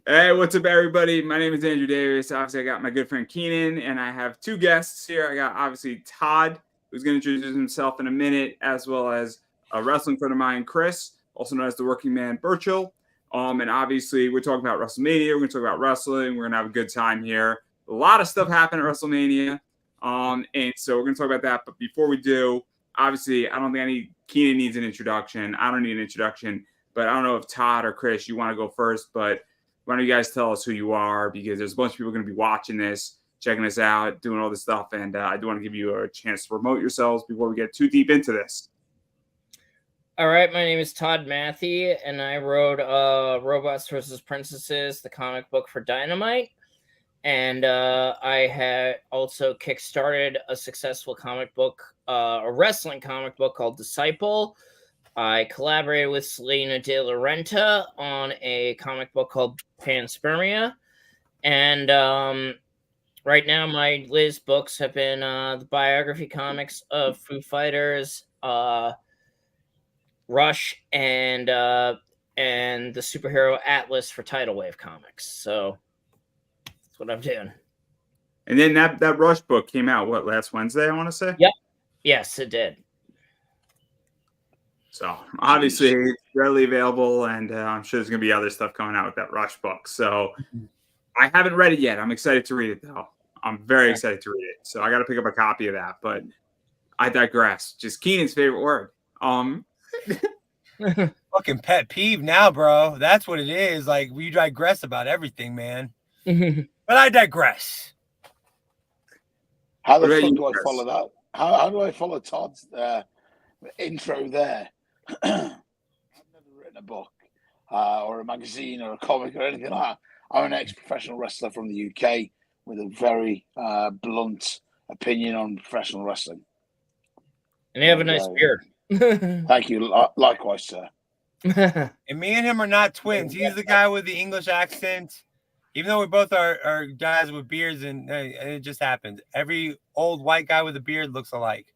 Hey, what's up, everybody? My name is Andrew Davis. Obviously, I got my good friend Keenan, and I have two guests here. I got obviously Todd, who's going to introduce himself in a minute, as well as a wrestling friend of mine, Chris, also known as the Working Man Birchall. And obviously, we're talking about WrestleMania. We're going to talk about wrestling. We're going to have a good time here. A lot of stuff happened at WrestleMania, and so we're going to talk about that. But before we do, obviously, I don't think Keenan needs an introduction. I don't need an introduction, but I don't know if Todd or Chris, you want to go first, but why don't you guys tell us who you are? Because there's a bunch of people going to be watching this, checking us out, doing all this stuff. And I do want to give you a chance to promote yourselves before we get too deep into this. All right, my name is Todd Matthew, and I wrote Robots vs. Princesses, the comic book for Dynamite. And I had also kickstarted a successful comic book, a wrestling comic book called Disciple. I collaborated with Selena De La Renta on a comic book called Panspermia. And right now, my latest books have been the biography comics of Foo Fighters, Rush, and the superhero Atlas for Tidal Wave Comics. So that's what I'm doing. And then that Rush book came out, last Wednesday, I want to say? Yep. Yes, it did. So obviously it's readily available, and I'm sure there's going to be other stuff coming out with that Rush book. So I haven't read it yet. I'm excited to read it, though. I'm very excited to read it. So I got to pick up a copy of that. But I digress. Just Keenan's favorite word. Fucking pet peeve now, bro. That's what it is. Like, we digress about everything, man. But I digress. How the fuck do I follow that? How do I follow Todd's intro there? I've never written a book or a magazine or a comic or anything like that. I'm an ex-professional wrestler from the UK with a very blunt opinion on professional wrestling. And you have a nice beard. Thank you. Likewise, sir. And me and him are not twins. He's the guy with the English accent. Even though we both are guys with beards, and it just happens. Every old white guy with a beard looks alike.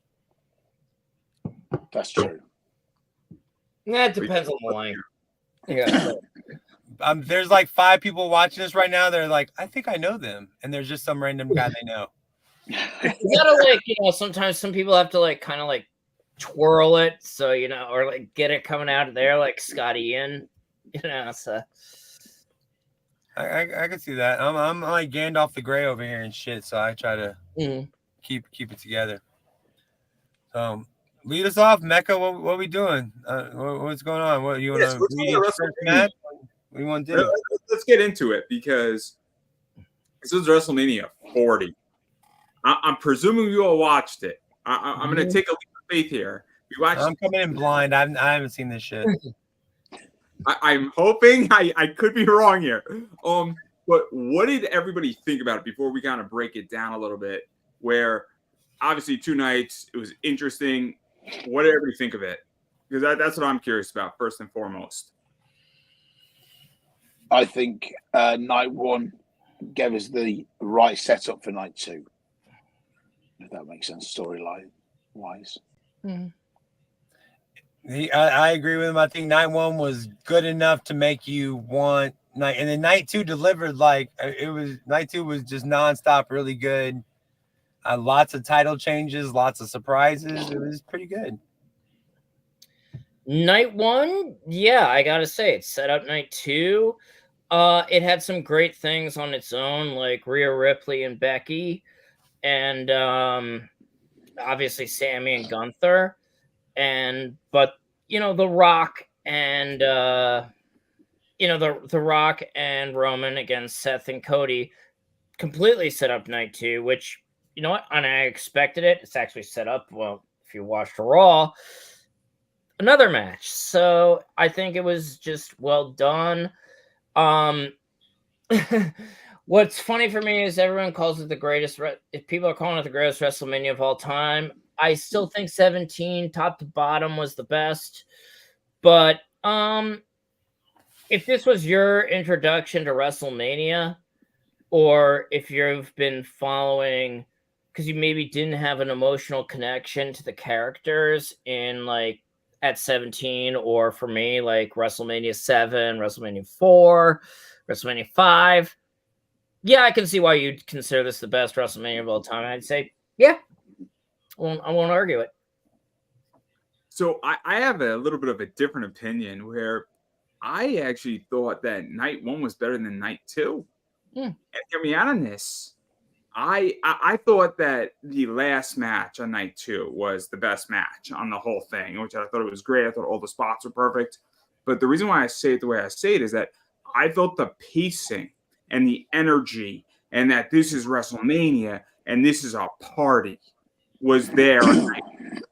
That's true. That depends on the line. Yeah. There's like 5 people watching this right now. They're like, I think I know them. And there's just some random guy they know. You gotta sometimes some people have to kind of twirl it, so or get it coming out of there like Scotty Ian, so I can see that. I'm like Gandalf the Grey over here and shit, so I try to keep it together. Lead us off, Mecca. What are we doing? What's going on? What you want to read your first match? What do you want to do? Let's get into it, because this is WrestleMania 40. I'm presuming you all watched it. I'm going to take a leap of faith here. I'm coming in blind. I haven't seen this shit. I'm hoping I could be wrong here. But what did everybody think about it before we kind of break it down a little bit? Where obviously 2 nights, it was interesting. What did everybody think of it? Because that's what I'm curious about first and foremost. I think night 1 gave us the right setup for night 2. If that makes sense, storyline wise. I agree with him. I think night 1 was good enough to make you want night, and then night 2 delivered night 2 was just nonstop, really good. Lots of title changes, lots of surprises. It was pretty good. Night 1, yeah, I gotta say it set up night 2. It had some great things on its own, like Rhea Ripley and Becky, and obviously Sammy and Gunther. But The Rock and The Rock and Roman against Seth and Cody completely set up night 2, which you know what, and I expected it. It's actually set up well. If you watched Raw, another match, so I think it was just well done. What's funny for me is everyone calls it the greatest. If people are calling it the greatest WrestleMania of all time, I still think 17 top to bottom was the best. But if this was your introduction to WrestleMania, or if you've been following because you maybe didn't have an emotional connection to the characters in at 17, or for me, WrestleMania 7, WrestleMania 4, WrestleMania 5. Yeah, I can see why you'd consider this the best WrestleMania of all time. I'd say, yeah, I won't argue it. So I have a little bit of a different opinion where I actually thought that night 1 was better than night 2. And hear me out on this. I thought that the last match on night 2 was the best match on the whole thing, which I thought it was great. I thought all the spots were perfect. But the reason why I say it the way I say it is that I felt the pacing and the energy and that this is WrestleMania and this is a party was there on night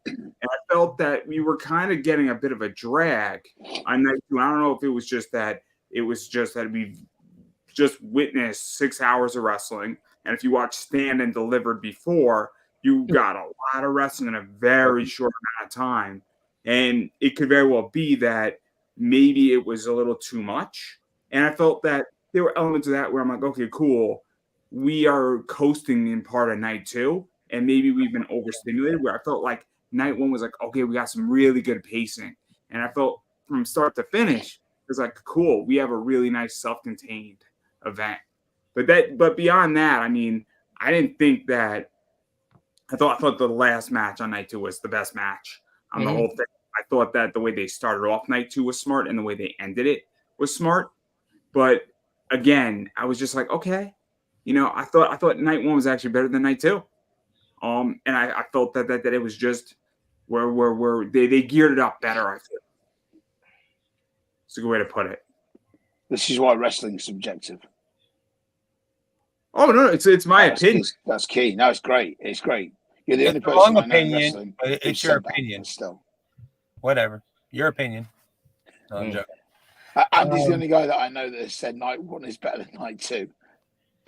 2. And I felt that we were kind of getting a bit of a drag on night 2. I don't know if it was just that we just witnessed 6 hours of wrestling. And if you watch Stand and Delivered before, you got a lot of wrestling in a very short amount of time. And it could very well be that maybe it was a little too much. And I felt that there were elements of that where I'm like, okay, cool. We are coasting in part of night 2. And maybe we've been overstimulated, where I felt like night 1 was like, okay, we got some really good pacing. And I felt from start to finish, it was like, cool, we have a really nice self-contained event. But beyond that, I mean, I didn't think that. I thought the last match on night 2 was the best match on the whole thing. I thought that the way they started off night 2 was smart, and the way they ended it was smart. But again, I was just like, okay, I thought night 1 was actually better than night 2. And I felt that it was just where they geared it up better. I feel it's a good way to put it. This is why wrestling is subjective. Oh no, it's my opinion. That's key. No, it's great. It's great. You're the only It's a person long I know in opinion, wrestling but who it's your said that, opinion. but still. Whatever. Your opinion. No, I'm joking. Andy's the only guy that I know that has said night 1 is better than night 2.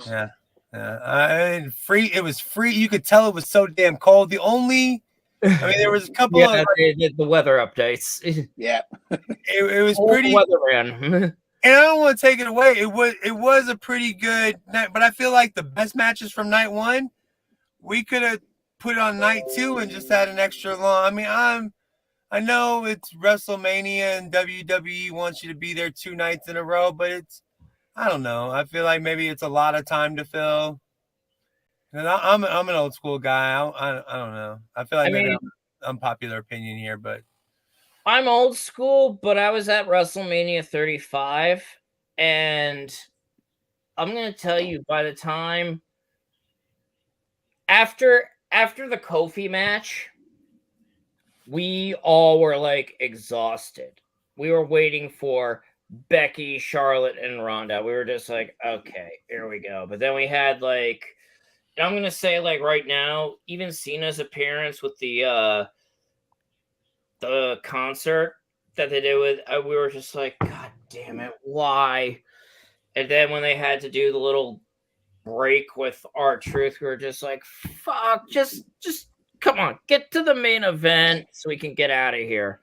Yeah. It was free. You could tell it was so damn cold. There was a couple of the weather updates. Yeah. It was pretty weatherman. And I don't want to take it away. It was a pretty good night, but I feel like the best matches from night 1, we could have put it on night 2 and just had an extra long. I mean, I know it's WrestleMania and WWE wants you to be there 2 nights in a row, but I don't know. I feel like maybe it's a lot of time to fill. And I'm an old school guy. I don't know. I feel like maybe I'm unpopular opinion here, but I'm old school, but I was at WrestleMania 35, and I'm gonna tell you, by the time after the Kofi match, we all were like exhausted. We were waiting for Becky, Charlotte, and Ronda. We were just like, okay, here we go. But then we had like, and I'm gonna say like right now, even Cena's appearance with the concert that they did with, we were just like, God damn it, why? And then when they had to do the little break with R-Truth, we were just like, fuck, just come on, get to the main event so we can get out of here.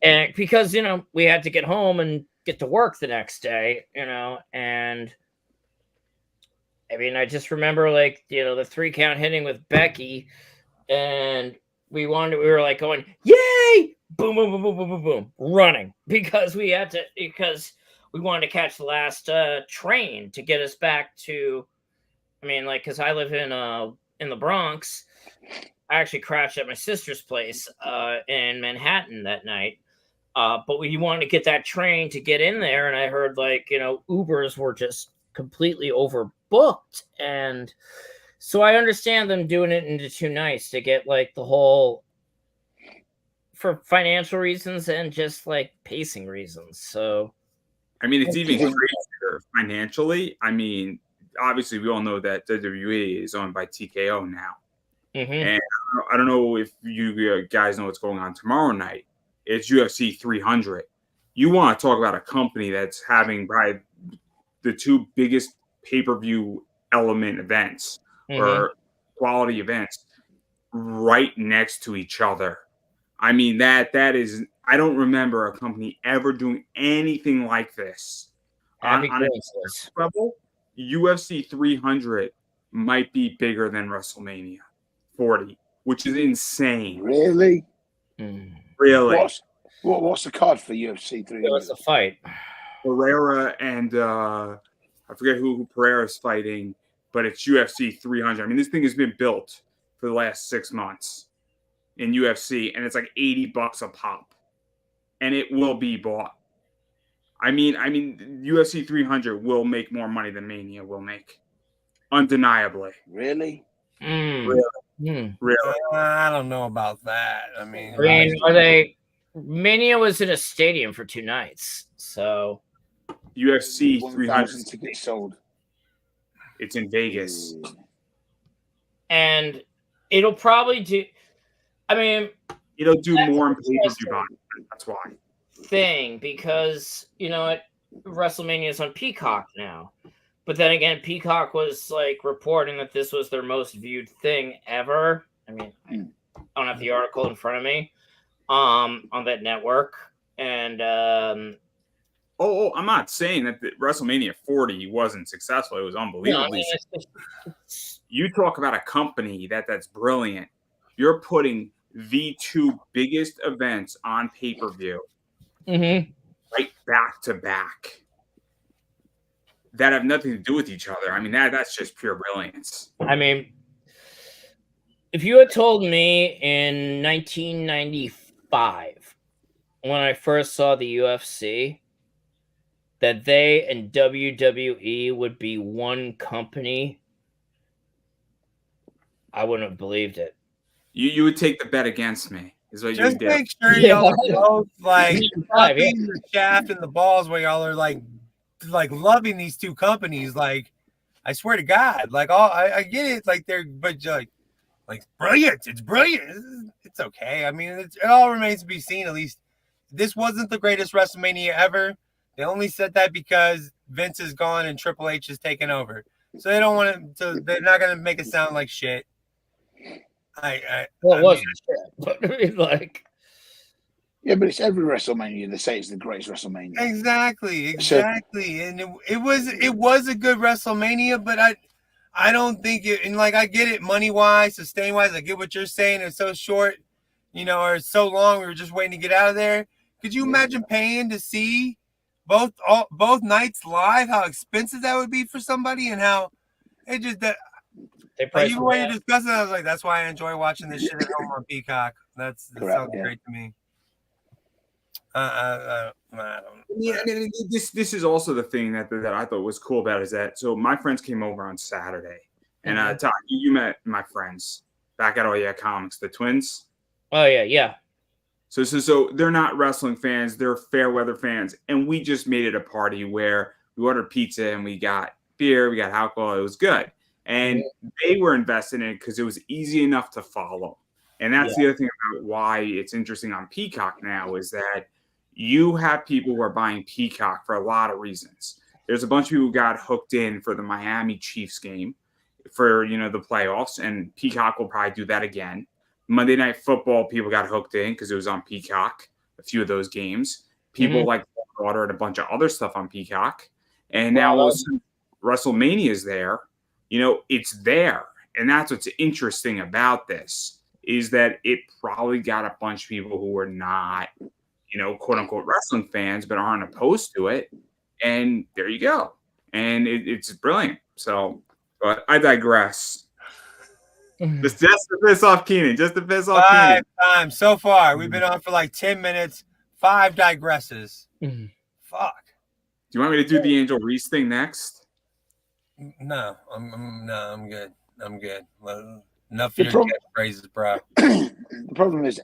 And because, we had to get home and get to work the next day, and I mean, I just remember like, the 3 count hitting with Becky, and we were like going, yay! Boom, boom, boom, boom, boom, boom, boom, running because we wanted to catch the last train to get us back to, because I live in the Bronx. I actually crashed at my sister's place in Manhattan that night. But we wanted to get that train to get in there. And I heard Ubers were just completely overbooked. And so I understand them doing it into 2 nights to get like the whole, for financial reasons and just like pacing reasons. So, it's even crazier financially. Obviously we all know that WWE is owned by TKO now. And I don't know if you guys know what's going on tomorrow night. It's UFC 300. You want to talk about a company that's having probably the 2 biggest pay-per-view element events or quality events right next to each other. That is, I don't remember a company ever doing anything like this. On a level, UFC 300 might be bigger than WrestleMania 40, which is insane. Really? Really? What's the card for UFC 300? It was a fight. Pereira and I forget who Pereira's fighting, but it's UFC 300. I mean, this thing has been built for the last 6 months in UFC, and it's like $80 a pop, and it will be bought. I mean, UFC 300 will make more money than Mania will make, undeniably. Really? Really. Really. I don't know about that. I mean, are they? Mania was in a stadium for 2 nights, so UFC 300. 1,000 tickets sold. It's in Vegas. and it'll probably do. I mean, It'll do more in pay-per-view buy. That's why. Thing because WrestleMania is on Peacock now, but then again, Peacock was like reporting that this was their most viewed thing ever. I mean, I don't have the article in front of me, on that network, and I'm not saying that the WrestleMania 40 wasn't successful. It was unbelievably successful. You talk about a company that's brilliant. You're putting the 2 biggest events on pay-per-view right back to back that have nothing to do with each other. I mean, that's just pure brilliance. I mean, if you had told me in 1995 when I first saw the UFC that they and WWE would be one company, I wouldn't have believed it. You would take the bet against me. Is what just you did. make sure y'all are both like fucking the shaft and the balls where y'all are like loving these 2 companies. Like, I swear to God, like I get it, like they're but like brilliant. It's brilliant. It's okay. I mean, it all remains to be seen. At least this wasn't the greatest WrestleMania ever. They only said that because Vince is gone and Triple H is taken over, so they don't want to. They're not gonna make it sound like shit. It wasn't shit, but I mean, like, yeah, but it's every WrestleMania they say it's the greatest WrestleMania. Exactly, and it was a good WrestleMania, but I don't think it. And like, I get it, money wise, sustain wise. I get what you're saying. It's so short, or it's so long. We were just waiting to get out of there. Could you imagine paying to see both nights live? How expensive that would be for somebody, and how it just that. Even when you're discussing it, I was like, that's why I enjoy watching this shit at home on Peacock. That sounds great to me. I don't. Yeah, I mean, this is also the thing that I thought was cool about it is that so my friends came over on Saturday, and Todd, you met my friends back at All Yeah Comics, the twins. Oh yeah. So they're not wrestling fans; they're fair weather fans, and we just made it a party where we ordered pizza and we got beer, we got alcohol. It was good. And they were invested in it because it was easy enough to follow. And that's the other thing about why it's interesting on Peacock now is that you have people who are buying Peacock for a lot of reasons. There's a bunch of people who got hooked in for the Miami Chiefs game for, the playoffs, and Peacock will probably do that again. Monday Night Football, people got hooked in because it was on Peacock, a few of those games. People like ordered a bunch of other stuff on Peacock. And now WrestleMania is there. It's there. And that's what's interesting about this is that it probably got a bunch of people who were not, quote unquote wrestling fans, but aren't opposed to it. And there you go. And it's brilliant. So, but I digress. Just to piss off Keenan. Just to piss off Keenan. 5 times so far. We've been on for like 10 minutes. 5 digresses. Fuck. Do you want me to do the Angel Reese thing next? No, I'm good. I'm good. Enough of your phrases, bro. The problem is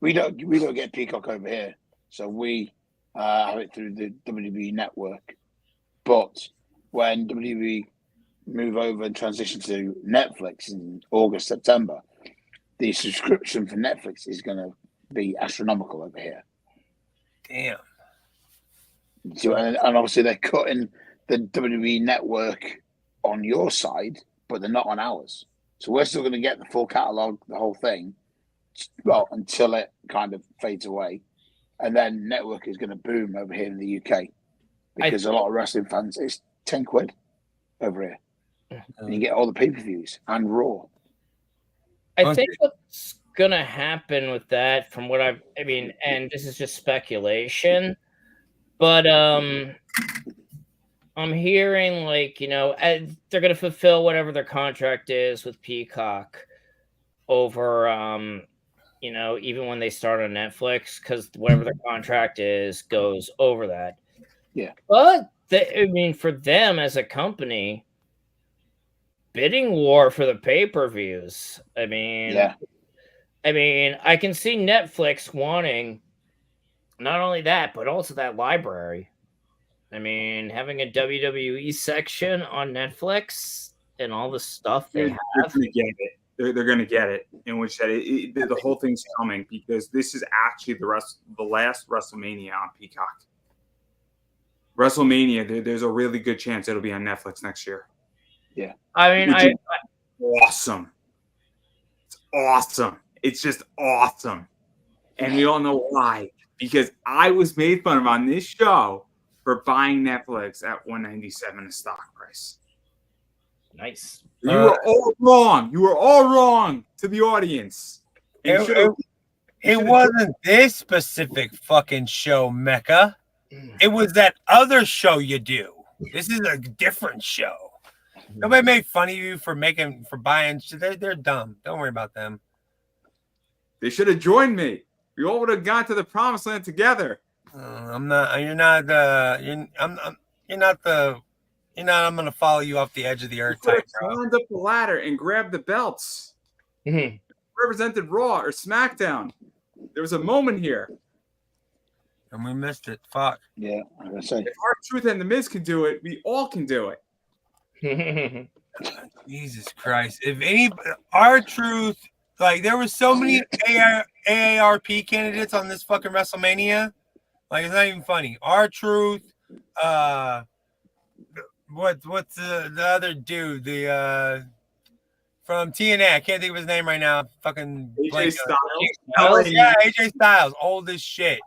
we don't get Peacock over here, so we have it through the WWE network. But when WWE move over and transition to Netflix in August, September, the subscription for Netflix is going to be astronomical over here. Damn. So, and obviously they're cutting the WWE network on your side, but they're not on ours. So we're still going to get the full catalog, the whole thing, well, until it kind of fades away. And then network is going to boom over here in the UK because a lot of wrestling fans, it's 10 quid over here. And you get all the pay-per-views and Raw. I think what's going to happen with that from what I mean, and this is just speculation, but I'm hearing like, they're gonna fulfill whatever their contract is with Peacock over even when they start on Netflix, because whatever their contract is goes over that. Yeah. But for them as a company, bidding war for the pay-per-views. Yeah. I can see Netflix wanting not only that, but also that library. Having a WWE section on Netflix and all the stuff they They're have. going to get it. They're going to get it. In which that the whole thing's coming, because this is actually the last WrestleMania on Peacock. WrestleMania, there's a really good chance it'll be on Netflix next year. Yeah. Awesome. It's awesome. It's just awesome. And we all know why. Because I was made fun of on this show for buying Netflix at $197 a stock price. Nice. You were all wrong. You were all wrong to the audience. It wasn't this specific fucking show, Mecca. It was that other show you do. This is a different show. Nobody made fun of you for buying. They're dumb. Don't worry about them. They should have joined me. We all would have gone to the promised land together. I'm not. You're not. You're not the. You're not. I'm gonna follow you off the edge of the earth type, bro. Climbed up the ladder and grabbed the belts. Mm-hmm. Represented Raw or SmackDown. There was a moment here. And we missed it. Fuck. Yeah, I'm gonna say. If R-Truth and The Miz can do it, we all can do it. Jesus Christ. If any R-Truth, like there was so many AARP candidates on this fucking WrestleMania. Like it's not even funny. R-Truth, what's the other dude? The from TNA. I can't think of his name right now. Fucking AJ Styles. Yeah, AJ Styles, old as shit.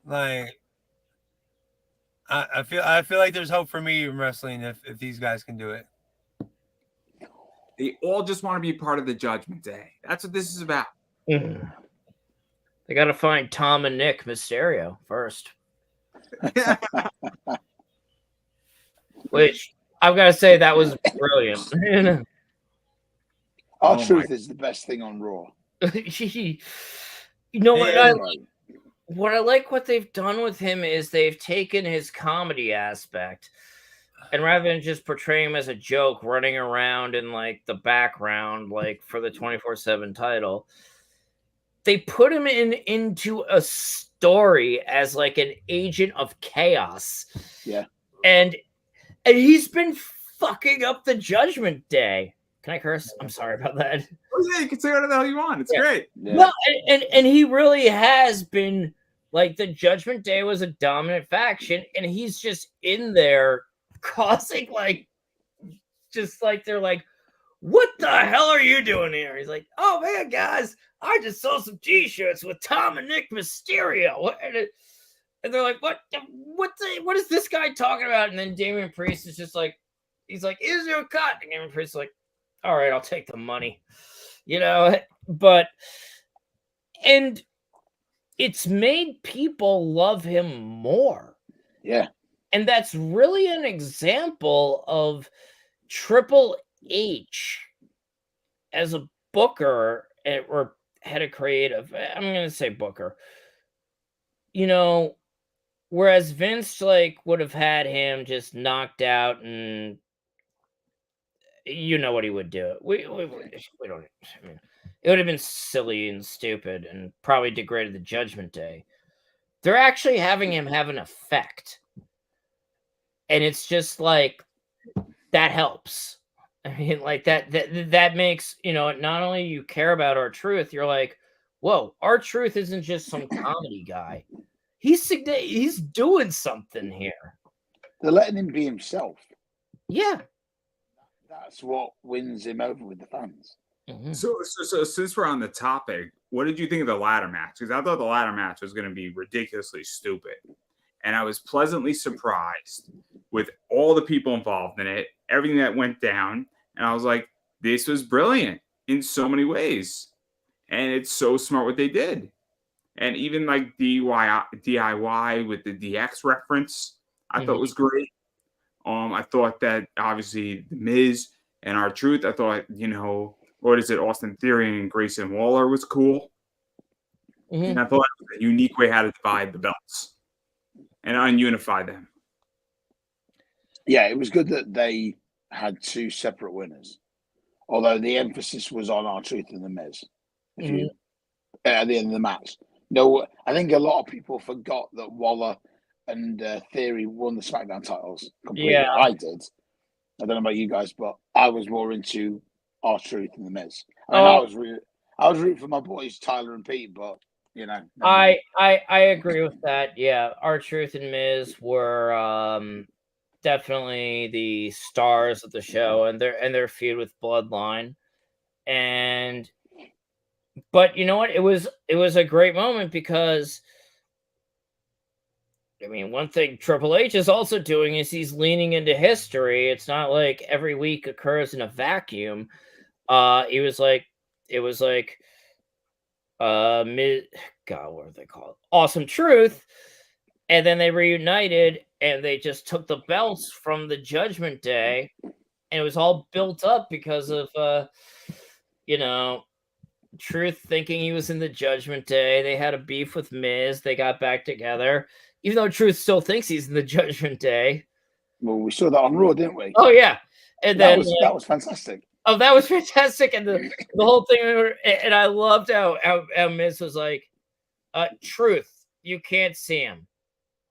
Like I feel like there's hope for me in wrestling if these guys can do it. They all just want to be part of the Judgment Day. That's what this is about. They got to find Tom and Nick Mysterio first. Which I've got to say that was brilliant. R-Truth is the best thing on Raw. You know what? What I like what they've done with him is they've taken his comedy aspect, and rather than just portraying him as a joke running around in like the background, like for the 24/7 title, they put him into a story as like an agent of chaos. Yeah. And he's been fucking up the Judgment Day. Can I curse? I'm sorry about that. Oh, yeah, you can say whatever the hell you want. It's great. Yeah. Well, and he really has been, like, the Judgment Day was a dominant faction, and he's just in there causing, like, just like, they're like, what the hell are you doing here? He's like, oh, man, guys, I just saw some T-shirts with Tom and Nick Mysterio. And they're like, what is this guy talking about? And then Damian Priest is just like, he's like, is there a cut? And Damian Priest is like, all right, I'll take the money, but, and it's made people love him more. Yeah. And that's really an example of Triple H as a booker or head of creative. I'm going to say booker, whereas Vince would have had him just knocked out and what he would do. We don't. It would have been silly and stupid and probably degraded the Judgment Day. They're actually having him have an effect, and it's just like that helps. That makes not only you care about R-Truth, you're like, whoa, R-Truth isn't just some comedy guy. He's doing something here. They're letting him be himself. Yeah. That's what wins him over with the fans. Mm-hmm. So since we're on the topic, what did you think of the ladder match? Because I thought the ladder match was going to be ridiculously stupid. And I was pleasantly surprised with all the people involved in it, everything that went down. And I was like, this was brilliant in so many ways. And it's so smart what they did. And even like DIY with the DX reference, I thought was great. I thought that obviously The Miz and R-Truth, I thought, what is it, Austin Theory and Grayson Waller was cool. And I thought it was a unique way how to divide the belts and ununify them. Yeah, it was good that they had two separate winners, although the emphasis was on R-Truth and The Miz. At the end of the match, no, I think a lot of people forgot that Waller and Theory won the SmackDown titles completely. Yeah. I did. I don't know about you guys, but I was more into R-Truth and The Miz. I was rooting for my boys Tyler and Pete, but I agree with that. Yeah, R-Truth and Miz were definitely the stars of the show, and their feud with Bloodline. But you know what? It was a great moment because, I mean, one thing Triple H is also doing is he's leaning into history. It's not like every week occurs in a vacuum. It was like God, what are they called? Awesome Truth. And then they reunited and they just took the belts from the Judgment Day, and it was all built up because of Truth thinking he was in the Judgment Day. They had a beef with Miz. They got back together, even though Truth still thinks he's in the Judgment Day. Well, we saw that on Raw, didn't we? Oh yeah, and that then was fantastic. Oh, that was fantastic, and the whole thing. And I loved how Miz was like, "Truth, you can't see him.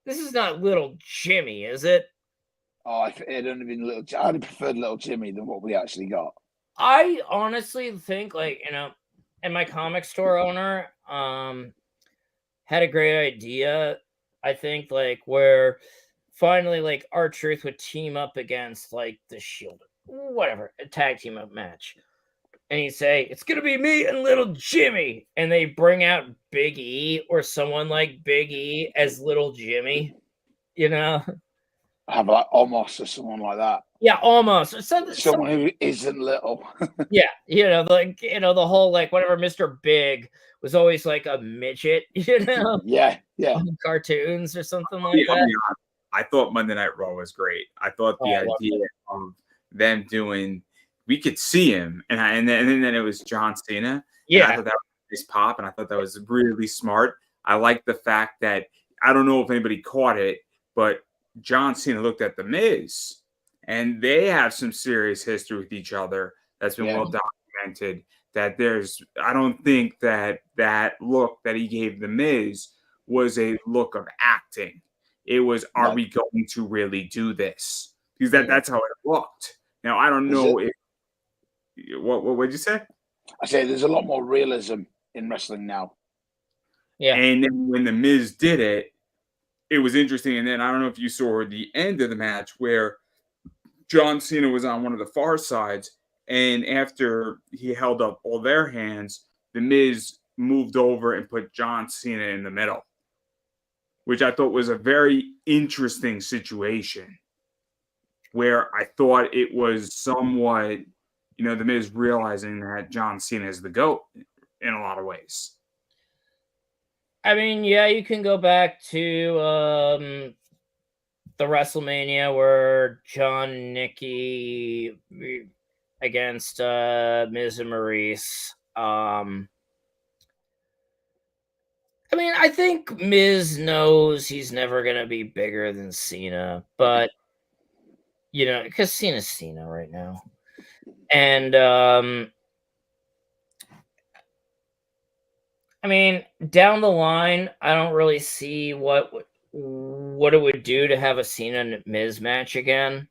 This is not little Jimmy, is it?" Oh, it'd only been little. I'd have preferred little Jimmy than what we actually got. I honestly think, and my comic store owner had a great idea. I think where finally R-Truth would team up against the Shield, whatever, a tag team up match, and he'd say it's gonna be me and little Jimmy, and they bring out Big E or someone like Big E as little Jimmy, Have Omos or someone like that. Yeah, almost. Someone who isn't little. Yeah, the whole whatever Mr. Big was always a midget, Yeah. on cartoons or something like that. I thought Monday Night Raw was great. I thought the idea of them doing, we could see him, and then it was John Cena. Yeah, I thought that was a nice pop, and I thought that was really smart. I like the fact that, I don't know if anybody caught it, but John Cena looked at The Miz, and they have some serious history with each other that's been well documented. That I don't think that look that he gave The Miz was a look of acting. It was, are we going to really do this? Because that's how it looked. Now, I don't know what would you say? I say there's a lot more realism in wrestling now. Yeah. And then when The Miz did it, it was interesting. And then I don't know if you saw the end of the match where John Cena was on one of the far sides, and after he held up all their hands, The Miz moved over and put John Cena in the middle, which I thought was a very interesting situation, where I thought it was somewhat, The Miz realizing that John Cena is the GOAT in a lot of ways. I mean, yeah, you can go back to the WrestleMania where John Nicky against Miz and Maurice. I mean, I think Miz knows he's never going to be bigger than Cena, but, because Cena's Cena right now. And, I mean, down the line, I don't really see what it would do to have a Cena and Miz match again.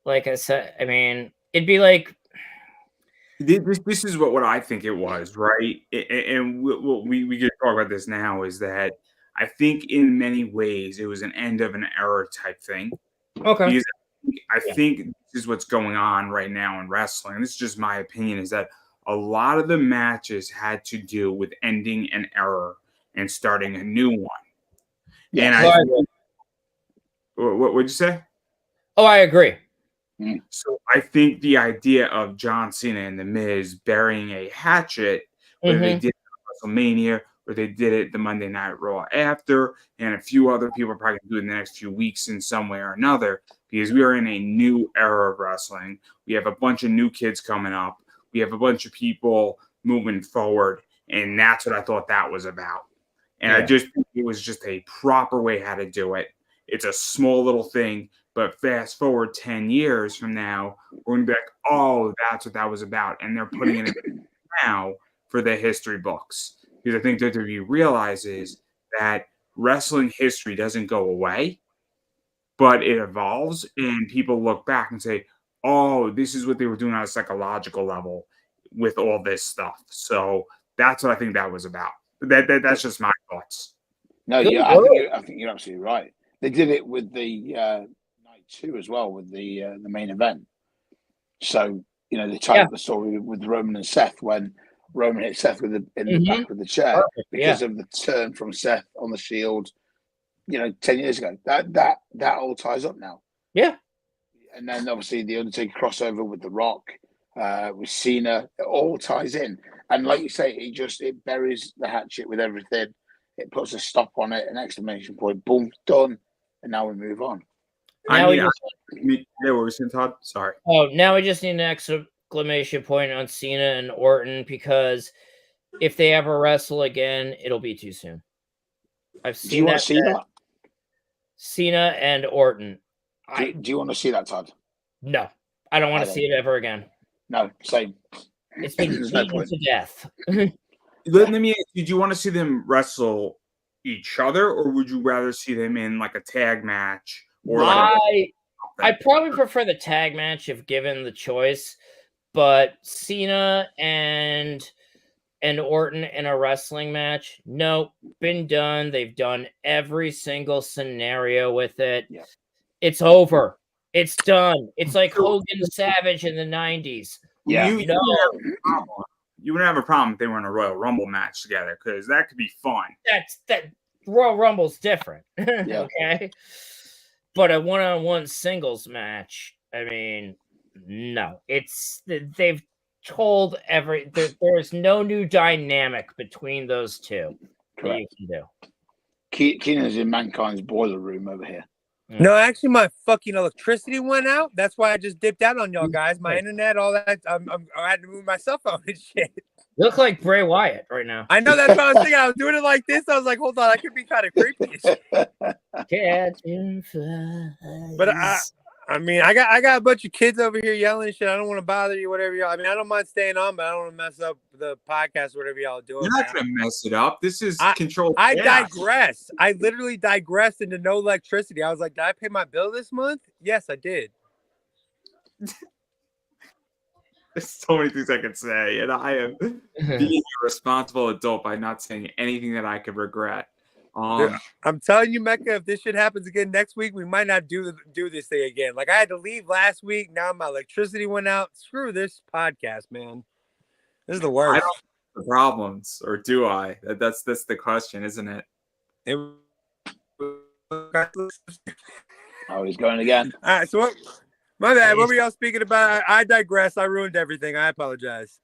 Like I said, I mean, it'd be like, this is what I think it was, right? And we could talk about this now, is that I think in many ways it was an end of an era type thing. Okay. Because I think this is what's going on right now in wrestling. And this is just my opinion, is that a lot of the matches had to do with ending an era and starting a new one. Yeah, and what would you say? Oh, I agree. So I think the idea of John Cena and The Miz burying a hatchet, whether they did it at WrestleMania, or they did it the Monday Night Raw after, and a few other people are probably going to do it in the next few weeks in some way or another, because we are in a new era of wrestling. We have a bunch of new kids coming up. We have a bunch of people moving forward, and that's what I thought that was about. And I just think it was just a proper way how to do it. It's a small little thing, but fast forward 10 years from now, we're going to be like, oh, that's what that was about. And they're putting it in now for the history books. Because I think WWE realizes that wrestling history doesn't go away, but it evolves, and people look back and say, oh, this is what they were doing on a psychological level with all this stuff. So that's what I think that was about. That's just my thoughts. No, Good yeah, word. I think you're absolutely right. They did it with the night 2 as well, with the main event. So they tied up the story with Roman and Seth when Roman hit Seth in the back with the chair. Perfect, because of the turn from Seth on the Shield, 10 years ago. That all ties up now. Yeah. And then obviously the Undertaker crossover with The Rock, with Cena, it all ties in. And like you say, it buries the hatchet with everything. It puts a stop on it, an exclamation point, boom, done, and now we move on. Now what were you saying, Todd? Sorry. now we just need an exclamation point on Cena and Orton, because if they ever wrestle again, it'll be too soon. I've seen Do you want to see that? Cena and Orton. Do you want to see that, Todd? No, I don't want to see it ever again. No, same. It's been beaten to death. Let me ask you, do you want to see them wrestle each other, or would you rather see them in like a tag match? Or I probably prefer the tag match if given the choice, but Cena and Orton in a wrestling match, nope, been done. They've done every single scenario with it. Yeah. It's over. It's done. It's like Hogan Savage in the 90s. Yeah. You wouldn't have a problem if they were in a Royal Rumble match together, because that could be fun. That Royal Rumble's different. Yeah. Okay. But a one-on-one singles match, I mean, no. They've told there's no new dynamic between those two that you can do. Keenan's in Mankind's boiler room over here. No, actually, my fucking electricity went out. That's why I just dipped out on y'all guys. My internet, all that. I had to move my cell phone and shit. You look like Bray Wyatt right now. I know, that's what I was thinking. I was doing it like this. I was like, hold on, I could be kind of creepy. Catching flies. But I mean, I got a bunch of kids over here yelling and shit. I don't want to bother you, whatever y'all. I mean, I don't mind staying on, but I don't want to mess up the podcast, whatever y'all doing. You're not gonna mess it up. This is controlled. I digress. I literally digressed into no electricity. I was like, did I pay my bill this month? Yes, I did. There's so many things I could say, and I am being a responsible adult by not saying anything that I could regret. I'm telling you, Mecca, if this shit happens again next week, we might not do this thing again. Like, I had to leave last week. Now my electricity went out. Screw this podcast, man. This is the worst. I don't have the problems, or do I? That's the question, isn't it? Oh, he's going again. All right, so my bad. What were y'all speaking about? I digress. I ruined everything. I apologize.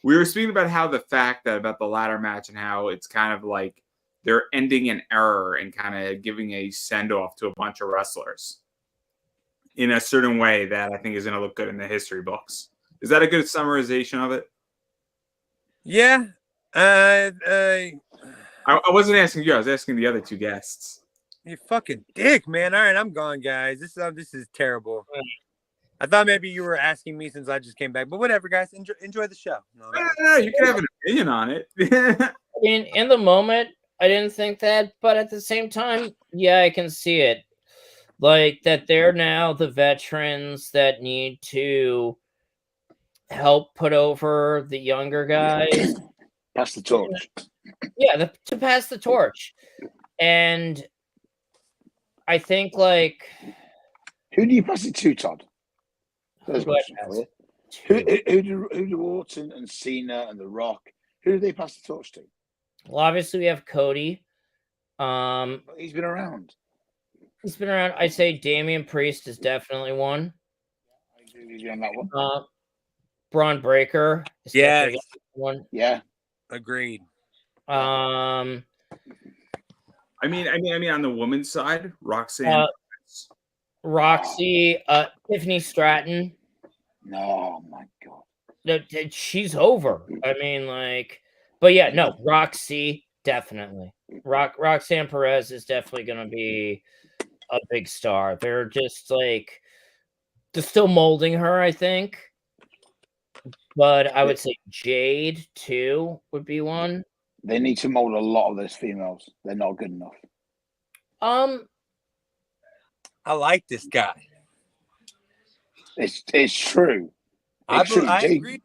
We were speaking about about the ladder match and how it's kind of like they're ending an error and kind of giving a send-off to a bunch of wrestlers in a certain way that I think is going to look good in the history books. Is that a good summarization of it? Yeah. I wasn't asking you. I was asking the other two guests. You fucking dick, man. All right, I'm gone, guys. This is terrible. I thought maybe you were asking me since I just came back, but whatever, guys. Enjoy the show. No, you can have an opinion on it. In the moment, I didn't think that, but at the same time, yeah, I can see it. Like, that they're now the veterans that need to help put over the younger guys. Pass the torch. Yeah, to pass the torch. And I think, like... Who do you pass it to, Todd? Who do Orton and Cena and The Rock, who do they pass the torch to? Well, obviously we have Cody. He's been around. I'd say Damian Priest is definitely one. I agree with you on that one. Braun Breaker is yes. one. Yeah. Agreed. Um, I mean, on the women's side, Roxanne. Roxy, Tiffany Stratton. No, oh my God. She's over. I mean, like, but yeah, no, Roxy, definitely. Roxanne Perez is definitely going to be a big star. They're just like, they're still molding her, I think. But I would say Jade, too, would be one. They need to mold a lot of those females. They're not good enough. I like this guy. It's true. I It's true. agree.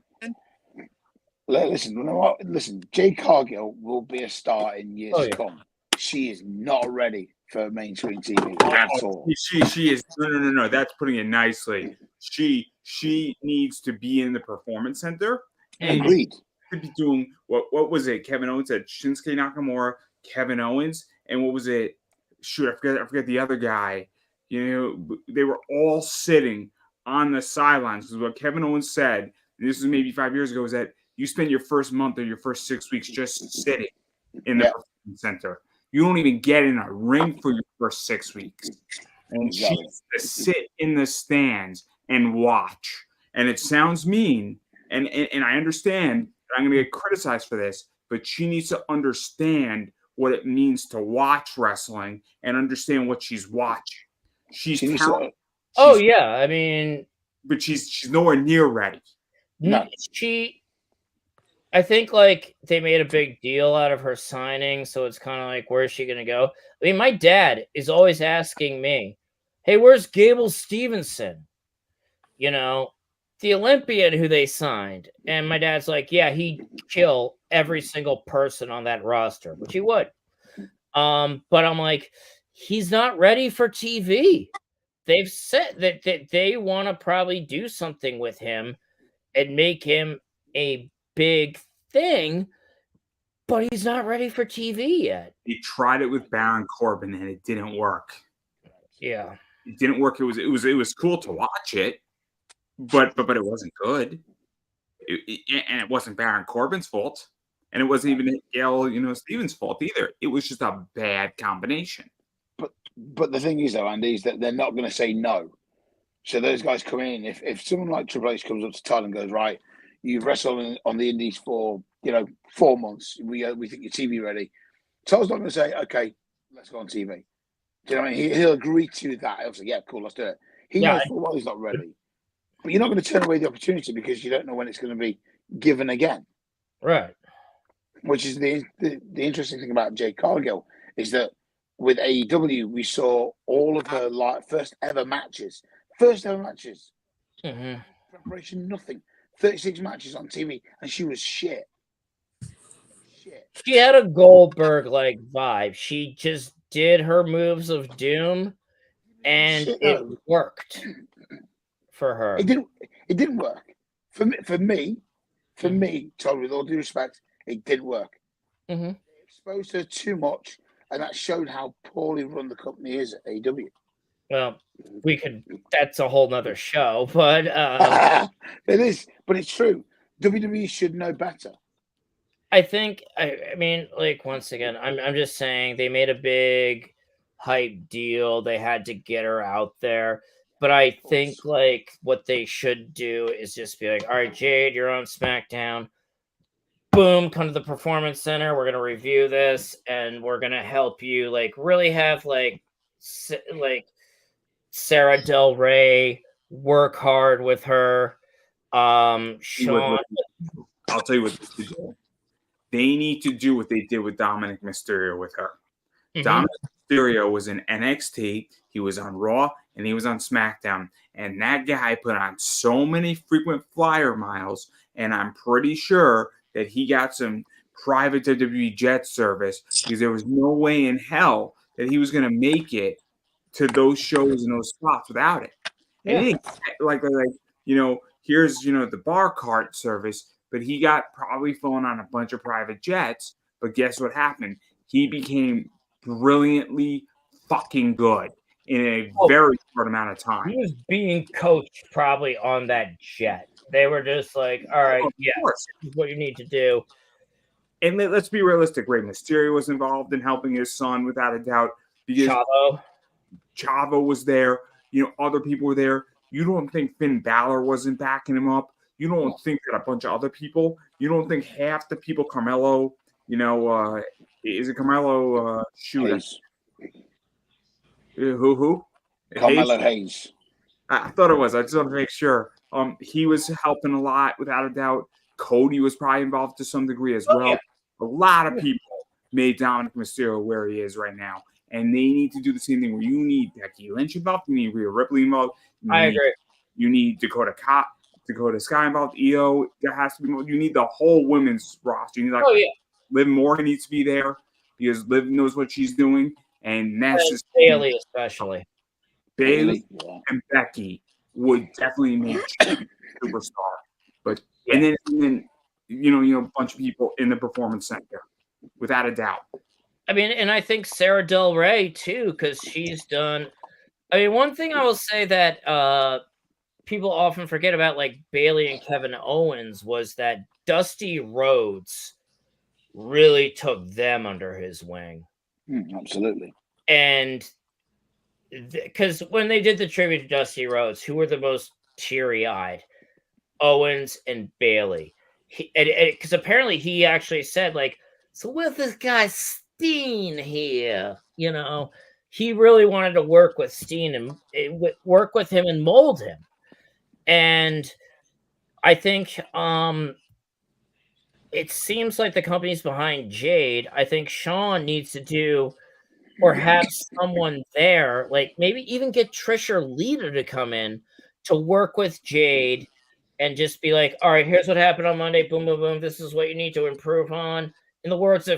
Listen, you know what? Listen, Jade Cargill will be a star in years to come. She is not ready for mainstream TV at all. She is no. That's putting it nicely. She needs to be in the performance center. And Agreed. To be doing what was it? Kevin Owens had Shinsuke Nakamura, Kevin Owens, and what was it? Shoot, I forget the other guy. You know, they were all sitting on the sidelines because what Kevin Owens said, and this was maybe 5 years ago, is that you spend your first month or your first 6 weeks just sitting in the performance center. You don't even get in a ring for your first 6 weeks. And she needs to sit in the stands and watch. And it sounds mean, and I understand that I'm going to get criticized for this, but she needs to understand what it means to watch wrestling and understand what she's watching. She's talented. Oh yeah, I mean, but she's nowhere near ready. No, I think like they made a big deal out of her signing, so it's kind of like, where's she gonna go? I mean, my dad is always asking me, "Hey, where's Gable Stevenson? You know, the Olympian who they signed." And my dad's like, "Yeah, he'd kill every single person on that roster," which he would. But I'm like, he's not ready for TV. They've said that they want to probably do something with him and make him a big thing, but he's not ready for TV yet. He tried it with Baron Corbin and it didn't work. Yeah, it didn't work. It was cool to watch it, but it wasn't good. And it wasn't Baron Corbin's fault, and it wasn't even Gail, Stevens' fault either. It was just a bad combination. But the thing is, though, Andy, is that they're not going to say no. So those guys come in. If someone like Triple H comes up to Todd and goes, right, you've wrestled on the Indies for 4 months. We think you're TV ready. Todd's not going to say, okay, let's go on TV. Do you know what I mean? He'll agree to that. He'll say, yeah, cool, let's do it. He knows for a while he's not ready. But you're not going to turn away the opportunity because you don't know when it's going to be given again. Right. Which is the interesting thing about Jade Cargill is that with AEW, we saw all of her first ever matches. Mm-hmm. Preparation, nothing. 36 matches on TV, and she was shit. She had a Goldberg-like vibe. She just did her moves of doom, and it worked for her. It didn't work. For me, Todd, with all due respect, it did work. Mm-hmm. They exposed her too much, and that showed how poorly run the company is at AEW. Well, that's a whole nother show, but it is, but it's true. WWE should know better. I think, I mean, like, once again, I'm just saying they made a big hype deal. They had to get her out there. But I think, like, what they should do is just be like, all right, Jade, you're on SmackDown. Boom, come to the Performance Center. We're going to review this, and we're going to help you, like, really have, like Sarah Del Rey work hard with her. Sean. I'll tell you what they do. They need to do what they did with Dominic Mysterio with her. Mm-hmm. Dominic Mysterio was in NXT, he was on Raw, and he was on SmackDown. And that guy put on so many frequent flyer miles, and I'm pretty sure that he got some private WWE jet service because there was no way in hell that he was going to make it to those shows and those spots without it. And it, here's the bar cart service, but he got probably flown on a bunch of private jets. But guess what happened? He became brilliantly fucking good in a very short amount of time. He was being coached probably on that jet. They were just like, all right, this is what you need to do. and let's be realistic. Rey Mysterio was involved in helping his son without a doubt because Chavo was there. Other people were there. You don't think Finn Balor wasn't backing him up? You don't think that a bunch of other people? You don't think half the people, Carmelo, is it Carmelo? Hayes. Who? Carmelo Hayes. I thought it was. I just want to make sure. He was helping a lot, without a doubt. Cody was probably involved to some degree as well. Yeah. A lot of people made Dominic Mysterio where he is right now. And they need to do the same thing where you need Becky Lynch involved, you need Rhea Ripley involved. I agree. You need Dakota Sky involved, EO. There has to be more. You need the whole women's roster. You need Liv Morgan needs to be there because Liv knows what she's doing. And that's just Bailey especially. Bailey and Becky would definitely make superstar. But and then a bunch of people in the performance center, without a doubt. I mean, and I think Sarah Del Rey too, because she's done. I mean, one thing I will say that people often forget about, like Bailey and Kevin Owens, was that Dusty Rhodes really took them under his wing. Absolutely. And because when they did the tribute to Dusty Rhodes, who were the most teary-eyed? Owens and Bailey. Because apparently he actually said, like, so with this guy Steen here, he really wanted to work with Steen and work with him and mold him. And I think it seems like the company's behind Jade. I think Sean needs to do or have someone there, like maybe even get Trish or Lita to come in to work with Jade and just be like, all right, here's what happened on Monday. Boom, boom, boom. This is what you need to improve on. In the world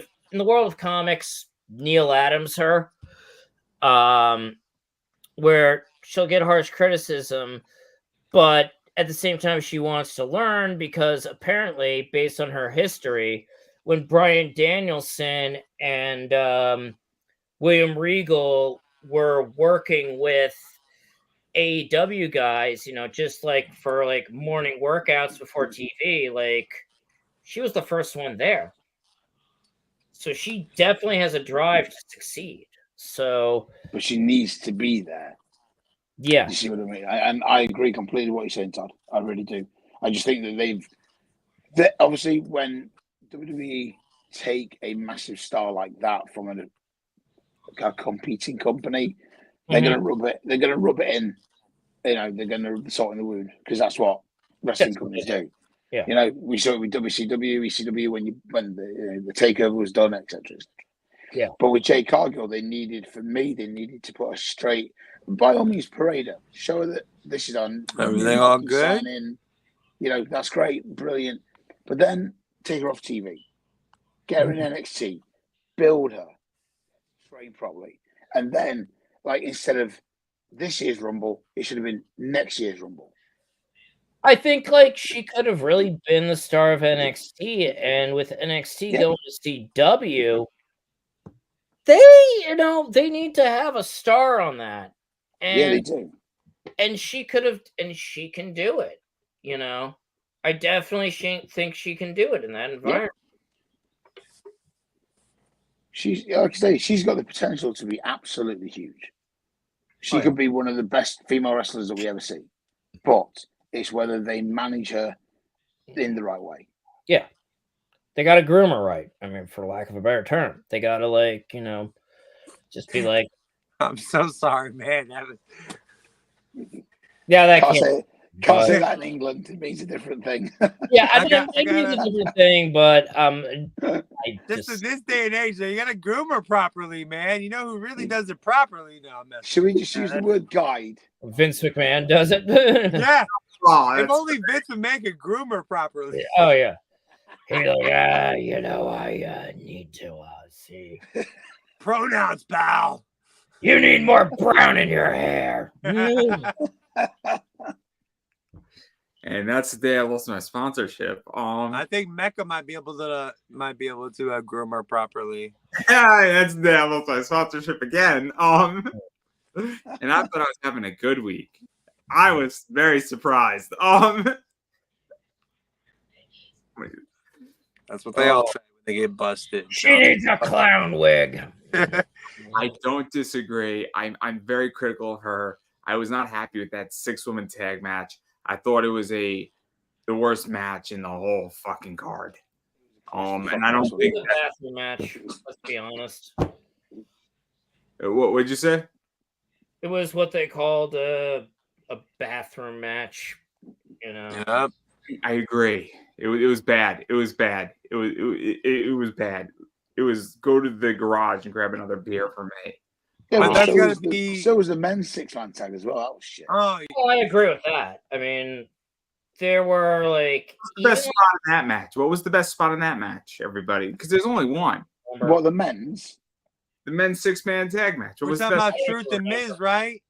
of comics, Neil Adams her, where she'll get harsh criticism, but at the same time, she wants to learn because apparently, based on her history, when Bryan Danielson and William Regal were working with AEW guys, just like for like morning workouts before TV, like she was the first one there. So she definitely has a drive to succeed. But she needs to be there. Yeah. You see what I mean? And I agree completely with what you're saying, Todd. I really do. I just think that obviously when WWE take a massive star like that from a competing company, they're gonna rub it. They're gonna rub it in. They're gonna rub the salt in the wound because that's what wrestling companies do. Yeah. We saw it with WCW, ECW when the takeover was done, etc. Yeah. But with Jade Cargill, they needed to put her straight. By all means, parade her. Show her that this is on everything all good. That's great, brilliant. But then take her off TV, get her in NXT, build her, train properly, and then instead of this year's Rumble, it should have been next year's Rumble. I think she could have really been the star of NXT, and with NXT going to CW, they need to have a star on that. And, they do. And she could have, and she can do it. I definitely think she can do it in that environment. She's got the potential to be absolutely huge. She could be one of the best female wrestlers that we ever see, but it's whether they manage her in the right way. Yeah, they got to groom her right. I mean, for lack of a better term, they got to just be like, I'm so sorry, man. Can't say that in England. It means a different thing. Yeah, it means a different thing, but this is this day and age, you gotta groom her properly, man. You know who really does it properly now? Should we just use the word guide? Vince McMahon does it. Yeah. If only Vince McMahon could groom her properly. Oh yeah. He's like, I need to see pronouns, pal. You need more brown in your hair. And that's the day I lost my sponsorship. I think Mecca might be able to groom her properly. Yeah, that's the day I lost my sponsorship again. And I thought I was having a good week. I was very surprised. That's what they all say when They get busted. She needs a clown wig. I don't disagree. I'm very critical of her. I was not happy with that 6-woman tag match. I thought it was the worst match in the whole fucking card. And I don't It think was a bathroom match. Let's be honest. What would you say? It was what they called a bathroom match. You know. Yep. I agree. It was bad. It was bad. It was bad. It was go to the garage and grab another beer for me. Yeah, But but that's so gotta was be- so was the men's 6-man tag as well. That was shit. Oh, Well, I agree with that. I mean, there were like What's the best spot in that match? What was the best spot in that match, everybody? Because there's only one. What, the men's? The men's 6-man tag match. What we're was the talking best? about Truth and Miz, right?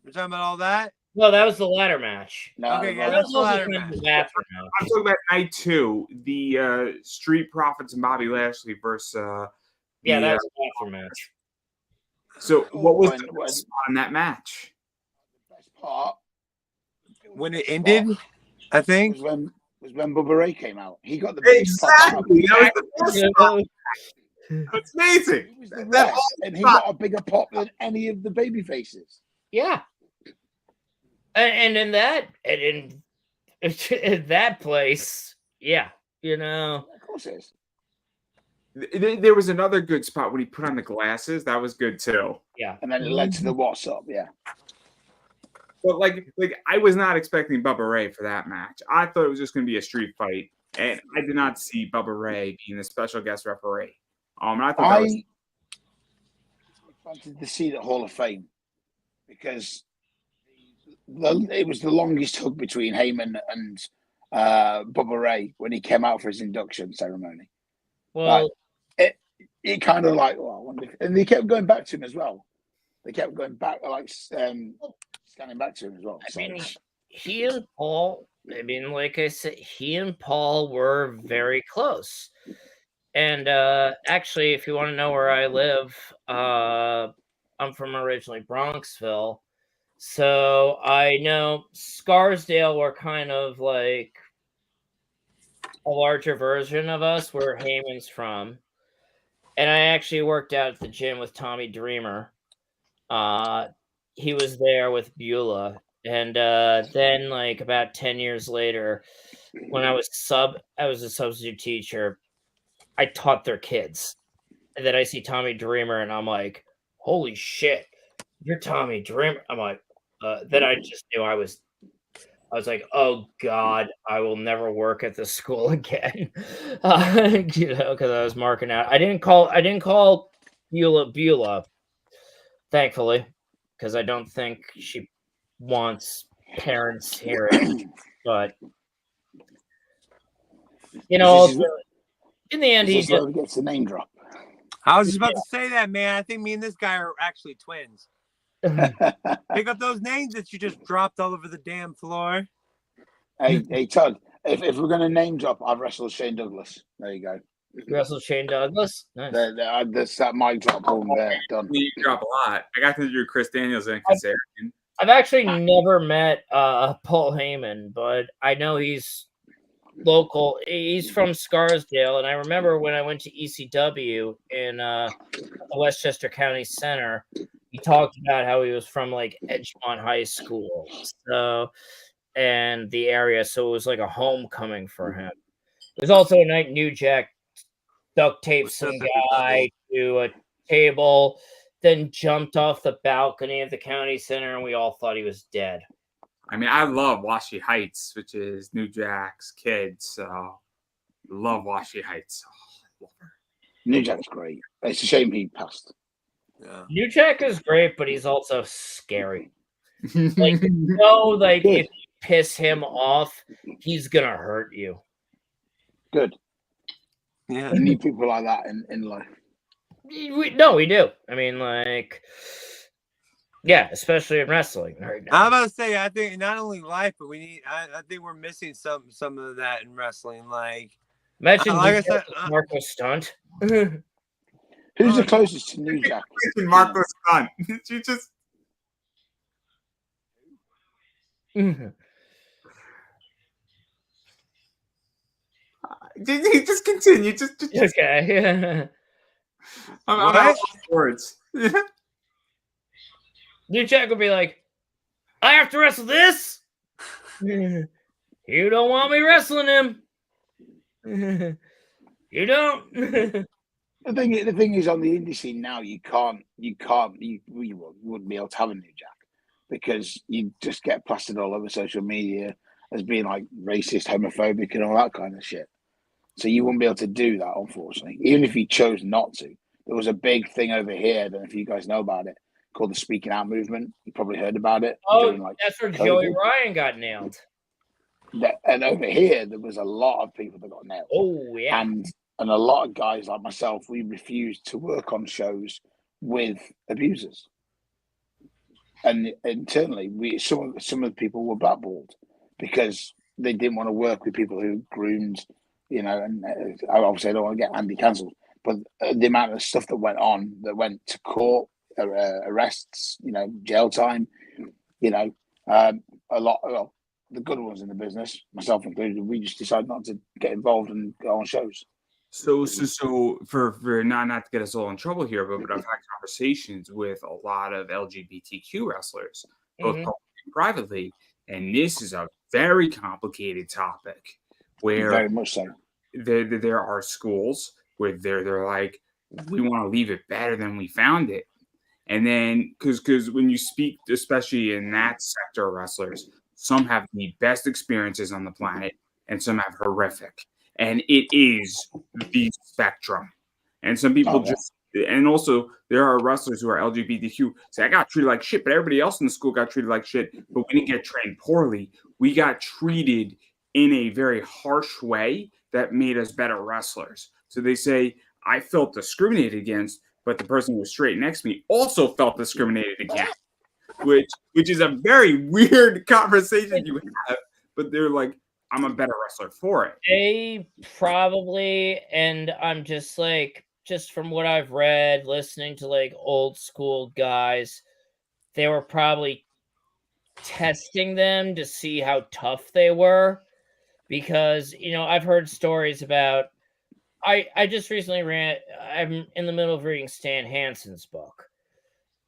We're talking about all that. No, that was the ladder match. No, Okay, yeah, no, that's the also ladder the match. bathroom match. I'm talking about night 2, the Street Profits and Bobby Lashley versus. Yeah, the, that was the bathroom match. So what was When- the when- best spot in that match? the best part When it ended, I think. was when Bubba Ray came out. He got the biggest pop out. Exactly. That was the best spot. That's amazing. He was the That best, and he spot. got a bigger pop than any of the baby faces. Yeah. And in that and in that place, yeah, you know. Of course it is. There was another good spot when he put on the glasses. That was good too. Yeah. And then it led to the what's up, yeah. But like I was not expecting Bubba Ray for that match. I thought it was just going to be a street fight, and I did not see Bubba Ray being the special guest referee. And I thought that was I wanted to see the Hall of Fame because it was the longest hug between Heyman and Bubba Ray when he came out for his induction ceremony. Well, It kind of like, well, I wonder and they kept going back to him as well. They kept going back, like scanning back to him as well. I So, mean, he and Paul, I mean, like I said, he and Paul were very close. And actually, if you want to know where I live, I'm from originally Bronxville. So I know Scarsdale were kind of like a larger version of us where Heyman's from. And I actually worked out at the gym with Tommy Dreamer. He was there with Beulah. And then like about 10 years later, when I was a substitute teacher, I taught their kids. And then I see Tommy Dreamer and I'm like, holy shit, you're Tommy Dreamer. I'm like, then I just knew I was like, oh God, I will never work at this school again. You know, because I was marking out. I didn't call Beulah, thankfully, because I don't think she wants parents hearing. But you know, in the end, he just just gets the name drop. I was just about to say that, man. I think me and this guy are actually twins. Pick up those names that you just dropped all over the damn floor. Hey, Todd, if we're going to name drop, I've wrestled Shane Douglas. There you go. wrestled Shane Douglas. Nice. That's that mic drop home there. Done. you drop a lot. I got to do Chris Daniels and Kazarian. I've actually never met Paul Heyman, but I know he's local. He's from Scarsdale, and I remember when I went to ECW in the Westchester County Center, he talked about how he was from like Edgemont High School, so and the area, so it was like a homecoming for him. There's also a night New Jack duct taped some guy to a table, then jumped off the balcony of the county center, and we all thought he was dead. I mean, I love Washi Heights, which is New Jack's kid. So, love Washi Heights. Oh, love her. New Jack's great. It's a shame he passed. Yeah. New Jack is great, but he's also scary. Like, like if you piss him off, he's gonna hurt you. Good. Yeah. You need people like that in life. We do. I mean, like, yeah, especially in wrestling right I'm now. about to say, I think not only life, but we need. I think we're missing some of that in wrestling. Like, Imagine like New I said, Jack with Marco Stunt. Who's the closest to New Jack? Marco's son. You just Just continue. Just Okay. I'm What? out of words. New Jack would be like, I have to wrestle this? You don't want me wrestling him. You don't. The thing is, on the indie scene now, you wouldn't be able to have a New Jack because you just get plastered all over social media as being like racist, homophobic, and all that kind of shit. So you wouldn't be able to do that, unfortunately. Even if you chose not to, there was a big thing over here. I don't know if you guys know about it, called the Speaking Out movement. You probably heard about it. Oh, during, that's where COVID. Joey Ryan got nailed. And over here, there was a lot of people that got nailed. Oh, yeah. And a lot of guys like myself, we refused to work on shows with abusers. And internally, some of the people were blackballed because they didn't want to work with people who groomed, and obviously I don't want to get Andy cancelled, but the amount of stuff that went on, that went to court, arrests, jail time, a lot of the good ones in the business, myself included, we just decided not to get involved and go on shows. So for not to get us all in trouble here, but I've had conversations with a lot of LGBTQ wrestlers, both publicly and privately, and this is a very complicated topic where Very much so. There are schools where they're like, we want to leave it better than we found it. And then because when you speak, especially in that sector of wrestlers, some have the best experiences on the planet and some have horrific. And it is the spectrum. And some people and also there are wrestlers who are LGBTQ. Say, I got treated like shit, but everybody else in the school got treated like shit, but we didn't get trained poorly. We got treated in a very harsh way that made us better wrestlers. So they say, I felt discriminated against, but the person who was straight next to me also felt discriminated against, which is a very weird conversation you have. But they're like, I'm a better wrestler for it. They probably, and I'm just like, just from what I've read, listening to like old school guys, they were probably testing them to see how tough they were. Because, I've heard stories about, I just recently I'm in the middle of reading Stan Hansen's book.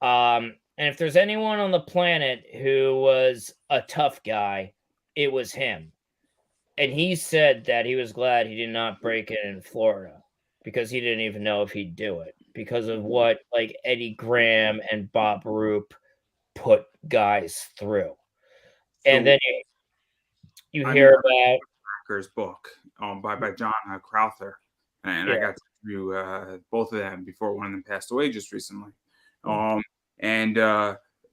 And if there's anyone on the planet who was a tough guy, it was him. And he said that he was glad he did not break it in Florida because he didn't even know if he'd do it because of what like Eddie Graham and Bob Roop put guys through. And then you hear about Hacker's book by John Crowther. And I got to review both of them before one of them passed away just recently. And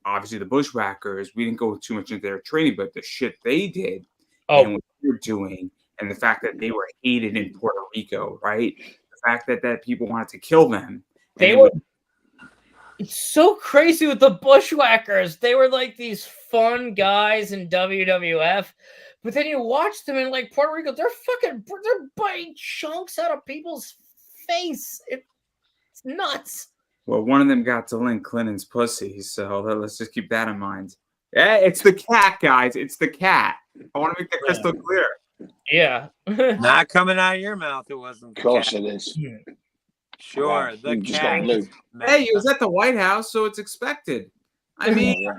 obviously the Bushwhackers, we didn't go too much into their training, but the shit they did and what they were doing and the fact that they were hated in Puerto Rico, right? The fact that people wanted to kill them. It's so crazy with the Bushwhackers. They were like these fun guys in WWF, but then you watch them in like Puerto Rico, they're biting chunks out of people's face. It's nuts. Well, one of them got to Lynn Clinton's pussy, so let's just keep that in mind. Yeah, it's the cat, guys. It's the cat. I want to make that crystal clear. Yeah. Not coming out of your mouth. It wasn't. Of course it is. Sure, the cat. Hey, it was at the White House, so it's expected. I mean,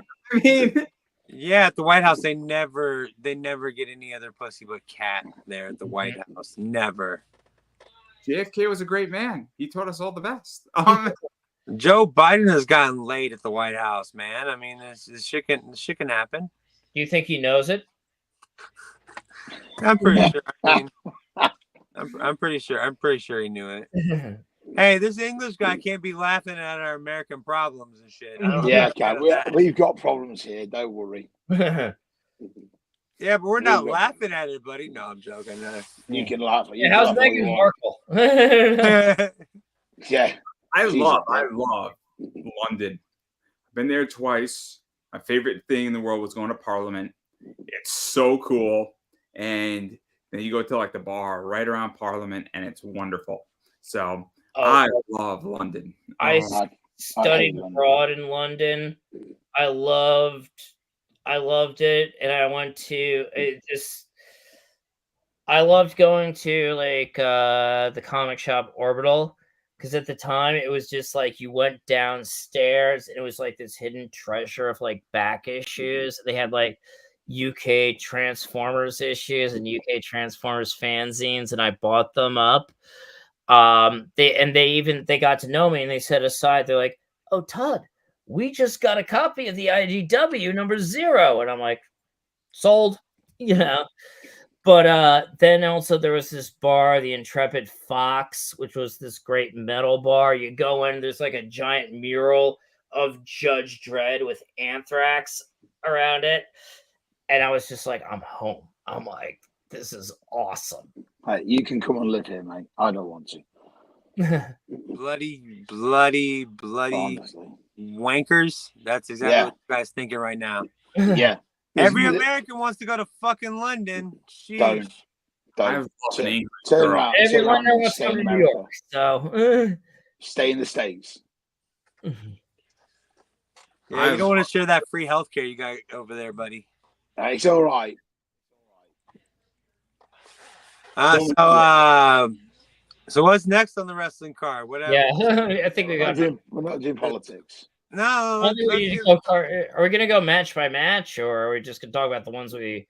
yeah, at the White House, they never get any other pussy but cat there at the White House. Never. JFK was a great man. He taught us all the best. Joe Biden has gotten laid at the White House, man. I mean, this shit can happen. Do you think he knows it? I'm pretty sure. I mean, I'm pretty sure. I'm pretty sure he knew it. Hey, this English guy can't be laughing at our American problems and shit. Yeah, we've got problems here. Don't worry. Yeah, but we're not laughing at it, buddy. No, I'm joking. You can laugh. How's Meghan Markle? Yeah. I love London. I've been there twice. My favorite thing in the world was going to Parliament. It's so cool. And then you go to like the bar right around Parliament and it's wonderful. So I love London. I studied abroad in London. I loved it. And I went to I loved going to like the comic shop Orbital because at the time it was just like you went downstairs and it was like this hidden treasure of like back issues. They had like UK Transformers issues and UK Transformers fanzines, and I bought them up. They got to know me and they set aside, they're like, "Oh, Todd, we just got a copy of the IDW number 0." And I'm like, sold, you know. But then also there was this bar, the Intrepid Fox, which was this great metal bar. You go in, there's like a giant mural of Judge Dredd with Anthrax around it. And I was just like, I'm home. I'm like, this is awesome. Hey, you can come and live here, mate. I don't want to. Bloody Honestly. wankers. That's exactly what you guys thinking right now. Yeah. Every American wants to go to fucking London. Don't. I've Turn England. around. Every Turn around London and wants to stay go in to New America. York. So Stay in the States. Yeah, you don't want to share that free healthcare you got over there, buddy. It's all right. So what's next on the wrestling card? Whatever. yeah, I think we got. We're not doing politics. No. Are we gonna go match by match, or are we just gonna talk about the ones we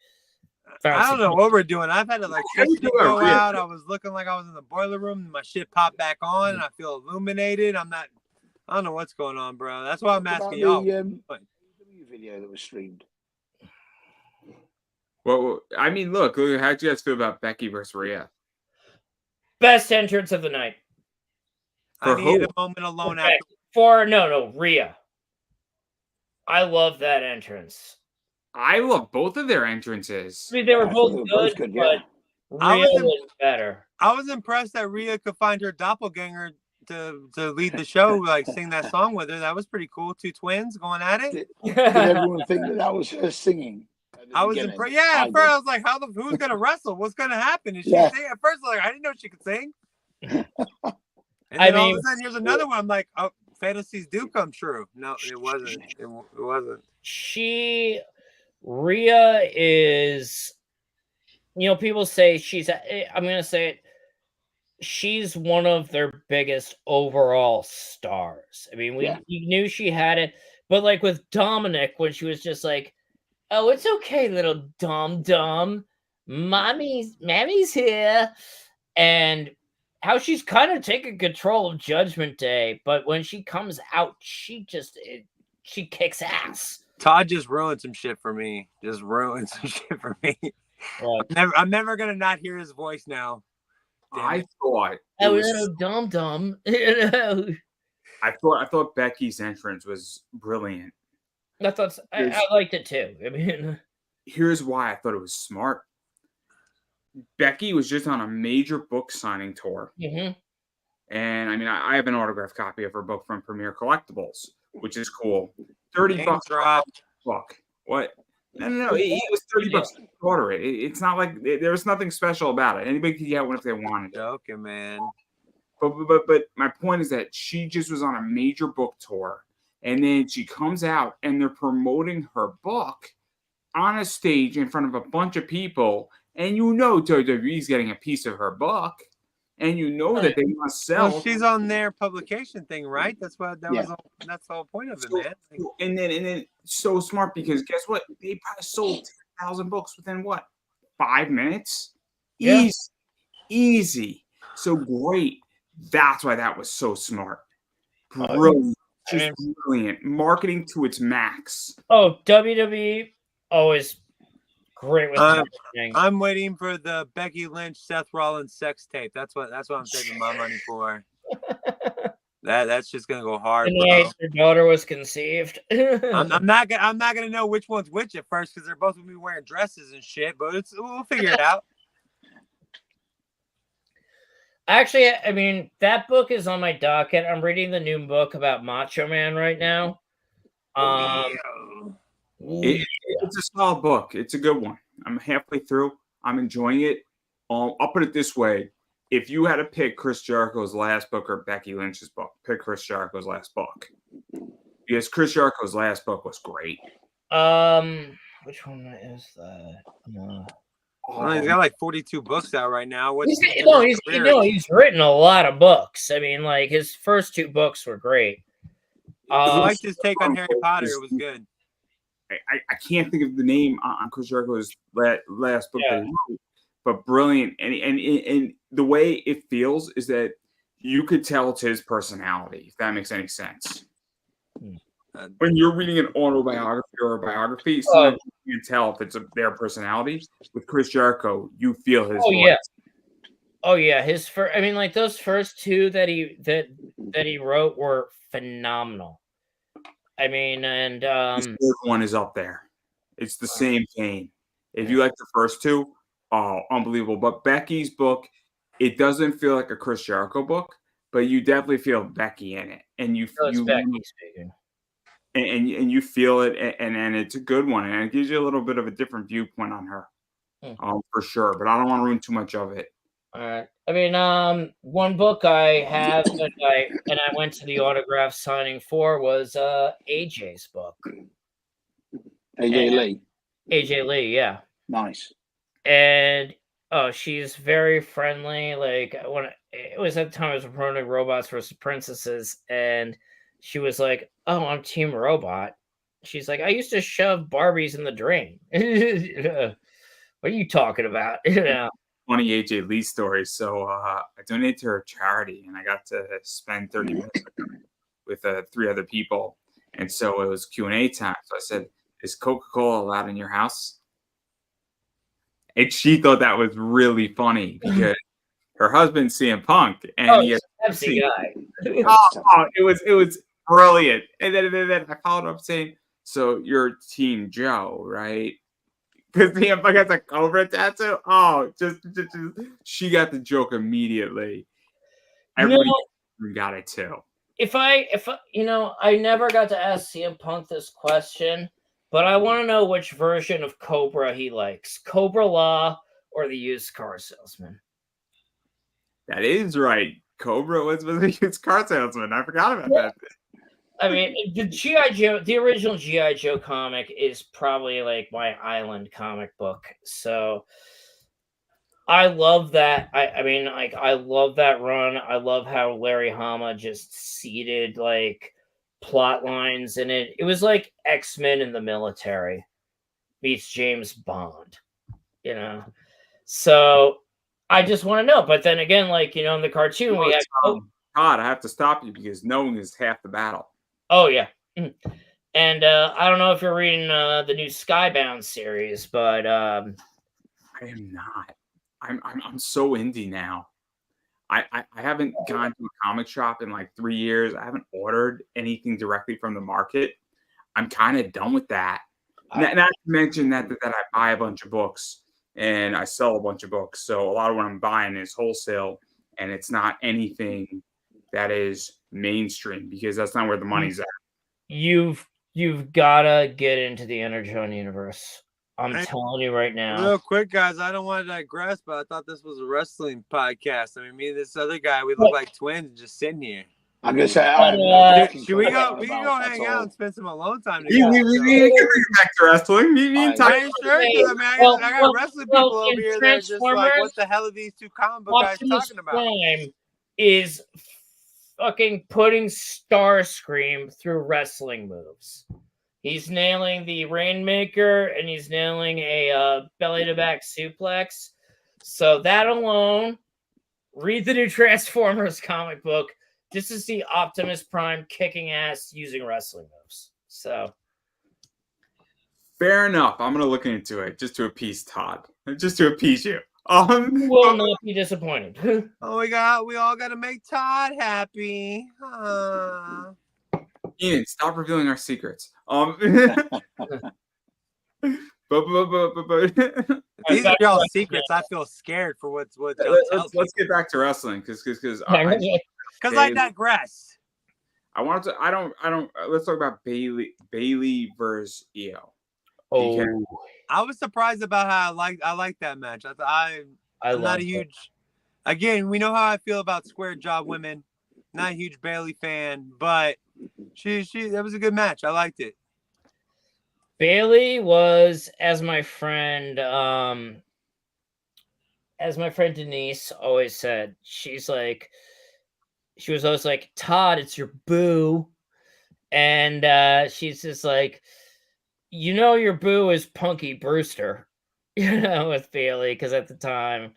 found? I don't know what we're doing. I've had electricity go out. I was looking like I was in the boiler room, and my shit popped back on, and I feel illuminated. I don't know what's going on, bro. That's why I'm asking y'all. The video that was streamed. Well, I mean, look, how do you guys feel about Becky versus Rhea? Best entrance of the night. I needed a moment alone after. No, Rhea. I love that entrance. I love both of their entrances. I mean, they were both good, yeah. but Rhea was better. I was impressed that Rhea could find her doppelganger to lead the show, like sing that song with her. That was pretty cool. Two twins going at it. Did everyone think that was her singing? I was impressed. Yeah, at first I was like, who's gonna wrestle? What's gonna happen? Is she sing? At first, I was like, I didn't know she could sing. And then all of a sudden, here's another one. I'm like, oh, fantasies do come true. No, it wasn't. It wasn't. Rhea is, people say I'm gonna say it. She's one of their biggest overall stars. I mean, we knew she had it, but like with Dominic, when she was just like, "Oh, it's okay, little dum, Mammy's here," and how she's kind of taken control of Judgment Day, but when she comes out, she kicks ass. Todd just ruined some shit for me. I'm never gonna not hear his voice now. I thought it was dum. I thought Becky's entrance was brilliant. I liked it too. I mean, here's why I thought it was smart. Becky was just on a major book signing tour. Mm-hmm. And I mean, I have an autographed copy of her book from Premier Collectibles, which is cool. $30 book. What? No. It was $30 to order it. It's not like there was nothing special about it. Anybody could get one if they wanted it. Okay, man. But my point is that she just was on a major book tour, and then she comes out and they're promoting her book on a stage in front of a bunch of people, and WWE's getting a piece of her book, and that they must sell. Well, she's on their publication thing, right? That's what that's the whole point of it, man. And then so smart, because guess what? They probably sold 10,000 books within 5 minutes? Yeah. Easy. So great. That's why that was so smart. Brilliant. Just brilliant. Marketing to its max. Oh, WWE always great with marketing. I'm waiting for the Becky Lynch, Seth Rollins sex tape. That's what I'm saving my money for. That's just gonna go hard. And your daughter was conceived. I'm not gonna know which one's which at first, because they're both gonna be wearing dresses and shit. But we'll figure it out. Actually, I mean, that book is on my docket. I'm reading the new book about Macho Man right now. It's a solid book. It's a good one. I'm halfway through. I'm enjoying it. I'll put it this way. If you had to pick Chris Jericho's last book or Becky Lynch's book, pick Chris Jericho's last book. Because Chris Jericho's last book was great. Which one is that? Well, he's got like 42 books out right now. What's he's written a lot of books. I mean, like his first 2 books were great. I liked his take on Harry Potter. It was good. I can't think of the name on Chris Jericho's last book that he wrote, but brilliant. And the way it feels is that you could tell it's his personality, if that makes any sense. When you're reading an autobiography or a biography, sometimes you can tell if it's their personality. With Chris Jericho, you feel his voice. Yeah, his first. I mean, like those first 2 that he wrote were phenomenal. I mean, and this third one is up there. It's the same vein. If you like the first 2, unbelievable. But Becky's book, it doesn't feel like a Chris Jericho book, but you definitely feel Becky in it, and you Becky speaking. And you feel it, and it's a good one, and it gives you a little bit of a different viewpoint on her, for sure. But I don't want to ruin too much of it. All right. I mean, one book I have and I went to the autograph signing for was AJ's book. AJ Lee, yeah. Nice. And she's very friendly. Like when it was at the time I was promoting Robots versus Princesses, and she was like, "Oh, I'm Team Robot." She's like, "I used to shove Barbies in the drain." What are you talking about? Funny AJ Lee story. So I donated to her charity, and I got to spend 30 minutes with 3 other people. And so it was Q&A time. So I said, "Is Coca-Cola allowed in your house?" And she thought that was really funny because her husband's CM Punk, and he's a Pepsi guy. It was brilliant. And then I followed up saying, "So you're Team Joe, right?" Because CM Punk has a Cobra tattoo. Oh, just she got the joke immediately. Everybody got it too. If I I never got to ask CM Punk this question, but I want to know which version of Cobra he likes: Cobra Law or the used car salesman. That is right. Cobra was a used car salesman. I forgot about that. I mean, the original G.I. Joe comic is probably like my island comic book. So I love that. I mean, like, I love that run. I love how Larry Hama just seeded like plot lines in it. It was like X-Men in the military meets James Bond, So I just want to know. But then again, like, in the cartoon, we had Todd, I have to stop you because knowing is half the battle. Oh, yeah. And I don't know if you're reading the new Skybound series, but I am not. I'm so indie now. I haven't gone to a comic shop in like 3 years. I haven't ordered anything directly from the market. I'm kind of done with that. Not to mention that I buy a bunch of books and I sell a bunch of books. So a lot of what I'm buying is wholesale, and it's not anything that is mainstream because that's not where the money's at. You've gotta get into the Energon universe. I'm telling you right now. Real quick, guys, I don't want to digress, but I thought this was a wrestling podcast. I mean, me and this other guy, we look like twins just sitting here. I'm gonna say, should we go? We can go hang out and spend some alone time together. We can bring back to wrestling. I got wrestling people over here that are just like, what the hell are these 2 comic book guys talking about? Prime is fucking putting Starscream through wrestling moves. He's nailing the Rainmaker, and he's nailing a belly-to-back suplex. So that alone, read the new Transformers comic book just to see Optimus Prime kicking ass using wrestling moves. So, fair enough. I'm gonna look into it just to appease Todd, just to appease you. You will not be disappointed. Oh, we all got to make Todd happy. Ian, stop revealing our secrets. But these are y'all secrets. I feel scared for what's let's get back to wrestling because I digress. I don't. Let's talk about Bailey versus Io. Oh, I was surprised about how I like that match. I'm not a huge. Again, we know how I feel about square job women. Not a huge Bailey fan, but that was a good match. I liked it. Bailey was, as my friend as my friend Denise always said, she was always like, Todd, it's your boo. And she's just like, your boo is Punky Brewster, with Bailey, because at the time,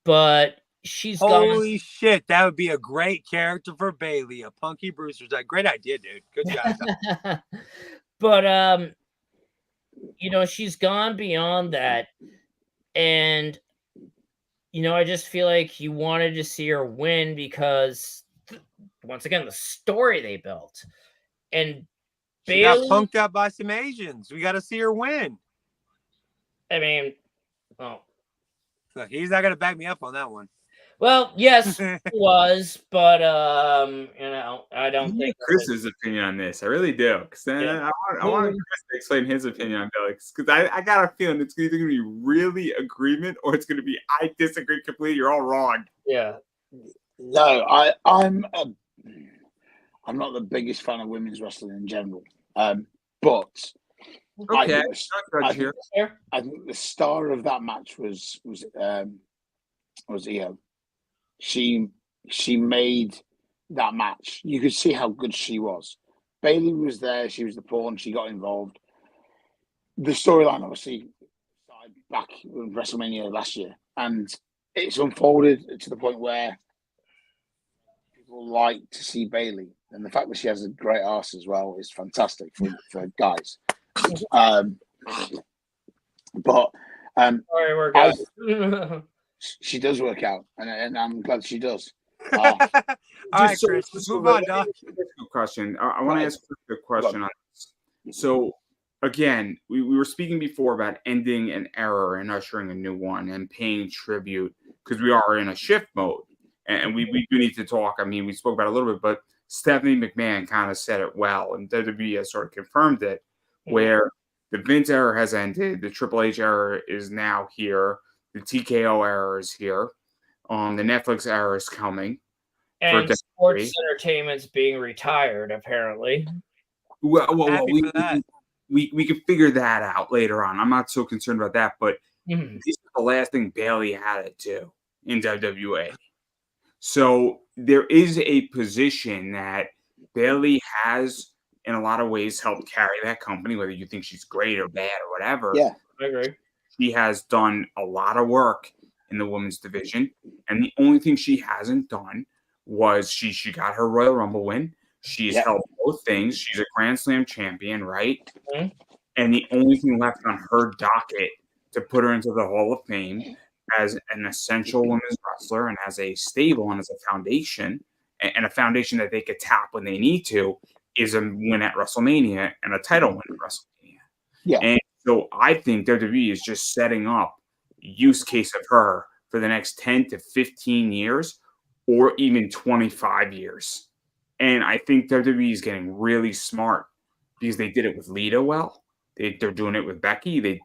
but she's gone. Holy shit, that would be a great character for Bailey, a Punky Brewster's. A great idea, dude. Good job. But she's gone beyond that, and I just feel like you wanted to see her win because, once again, the story they built, and She got Bailey, punked out by some Asians. We got to see her win. I mean, well, Look, he's not going to back me up on that one. well, yes, it was, but I don't think Chris's opinion on this. I really do, because then Yeah. I want Chris to explain his opinion on Bailey, because I got a feeling it's either going to be really agreement or it's going to be I disagree completely. You're all wrong. Yeah. No, I'm not the biggest fan of women's wrestling in general, but Okay, I think the star of that match was Io. She made that match. You could see how good she was. Bailey was there. She was the pawn. She got involved. The storyline obviously started back in WrestleMania last year, and it's unfolded to the point where people like to see Bailey, and the fact that she has a great ass as well is fantastic for guys. But Sorry, we're guys. she does work out, and I'm glad she does. All right, Chris, move on, dog. Question. I want to ask a question on this. So, again, we were speaking before about ending an era and ushering a new one and paying tribute, because we are in a shift mode, and we do need to talk. I mean, we spoke about it a little bit, but Stephanie McMahon kind of said it well, and WWE has sort of confirmed it, where the Vince era has ended, the Triple H era is now here, the TKO era is here, the Netflix era is coming, and sports entertainment's being retired, apparently. Well, we can figure that out later on. I'm not so concerned about that, but this is the last thing Bailey had to do in WWE. So there is a position that Bailey has, in a lot of ways, helped carry that company, whether you think she's great or bad or whatever. Yeah, I agree. She has done a lot of work in the women's division, and the only thing she hasn't done was she got her Royal Rumble win. She's held both things. She's a Grand Slam champion, right? Mm-hmm. And the only thing left on her docket to put her into the Hall of Fame as an essential women's wrestler and as a stable and as a foundation, and a foundation that they could tap when they need to, is a win at WrestleMania and a title win at WrestleMania. Yeah. And so I think WWE is just setting up use case of her for the next 10 to 15 years or even 25 years. And I think WWE is getting really smart because they did it with Lita well. They're doing it with Becky. They've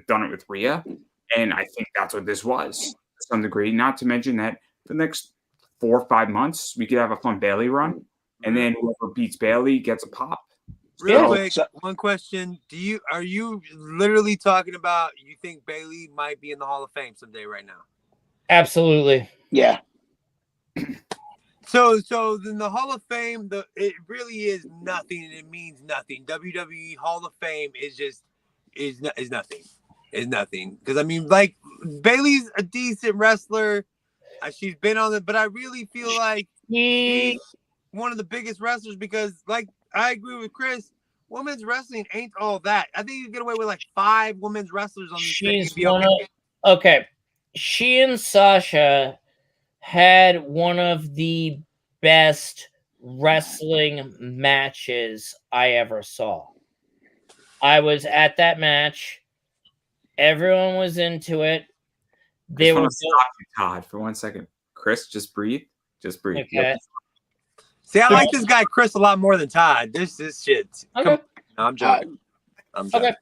done it with Rhea. And I think that's what this was to some degree. Not to mention that for the next 4 or 5 months, we could have a fun Bailey run. And then whoever beats Bailey gets a pop. Real quick, one question. Are you literally talking about you think Bailey might be in the Hall of Fame someday right now? Absolutely. Yeah. So then the Hall of Fame, it really is nothing, and it means nothing. WWE Hall of Fame is nothing. Is nothing. Because I mean, like, Bailey's a decent wrestler. She's been on it, but I really feel like she's one of the biggest wrestlers because, like, I agree with Chris. Women's wrestling ain't all that. I think you get away with like 5 women's wrestlers on this thing. Okay. She and Sasha had one of the best wrestling matches I ever saw. I was at that match. Everyone was into it. They were stop you, Todd, for 1 second. Chris, just breathe. Just breathe. Okay. Yep. See, I like this guy Chris a lot more than Todd. This shit. Okay. Come on. I'm joking. Okay.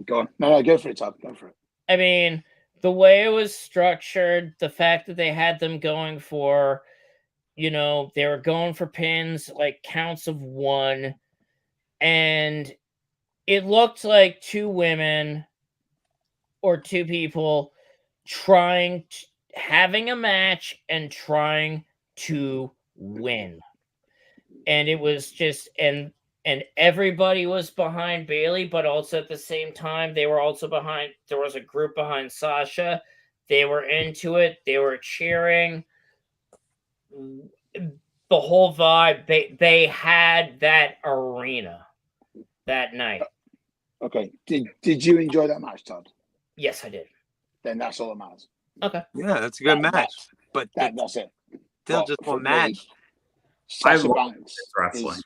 Go on. No, go for it, Todd. Go for it. I mean, the way it was structured, the fact that they had them going for, they were going for pins, like counts of 1, and it looked like 2 women or 2 people having a match and trying to win. And it was just and everybody was behind Bailey, but also at the same time there was a group behind Sasha. They were into it, they were cheering. The whole vibe, they had that arena that night. Okay. Did you enjoy that match, Todd? Yes, I did. Then that's all that matters. Okay. Yeah, that's a good match. But That's it. still just one match. Sasha love Banks wrestling.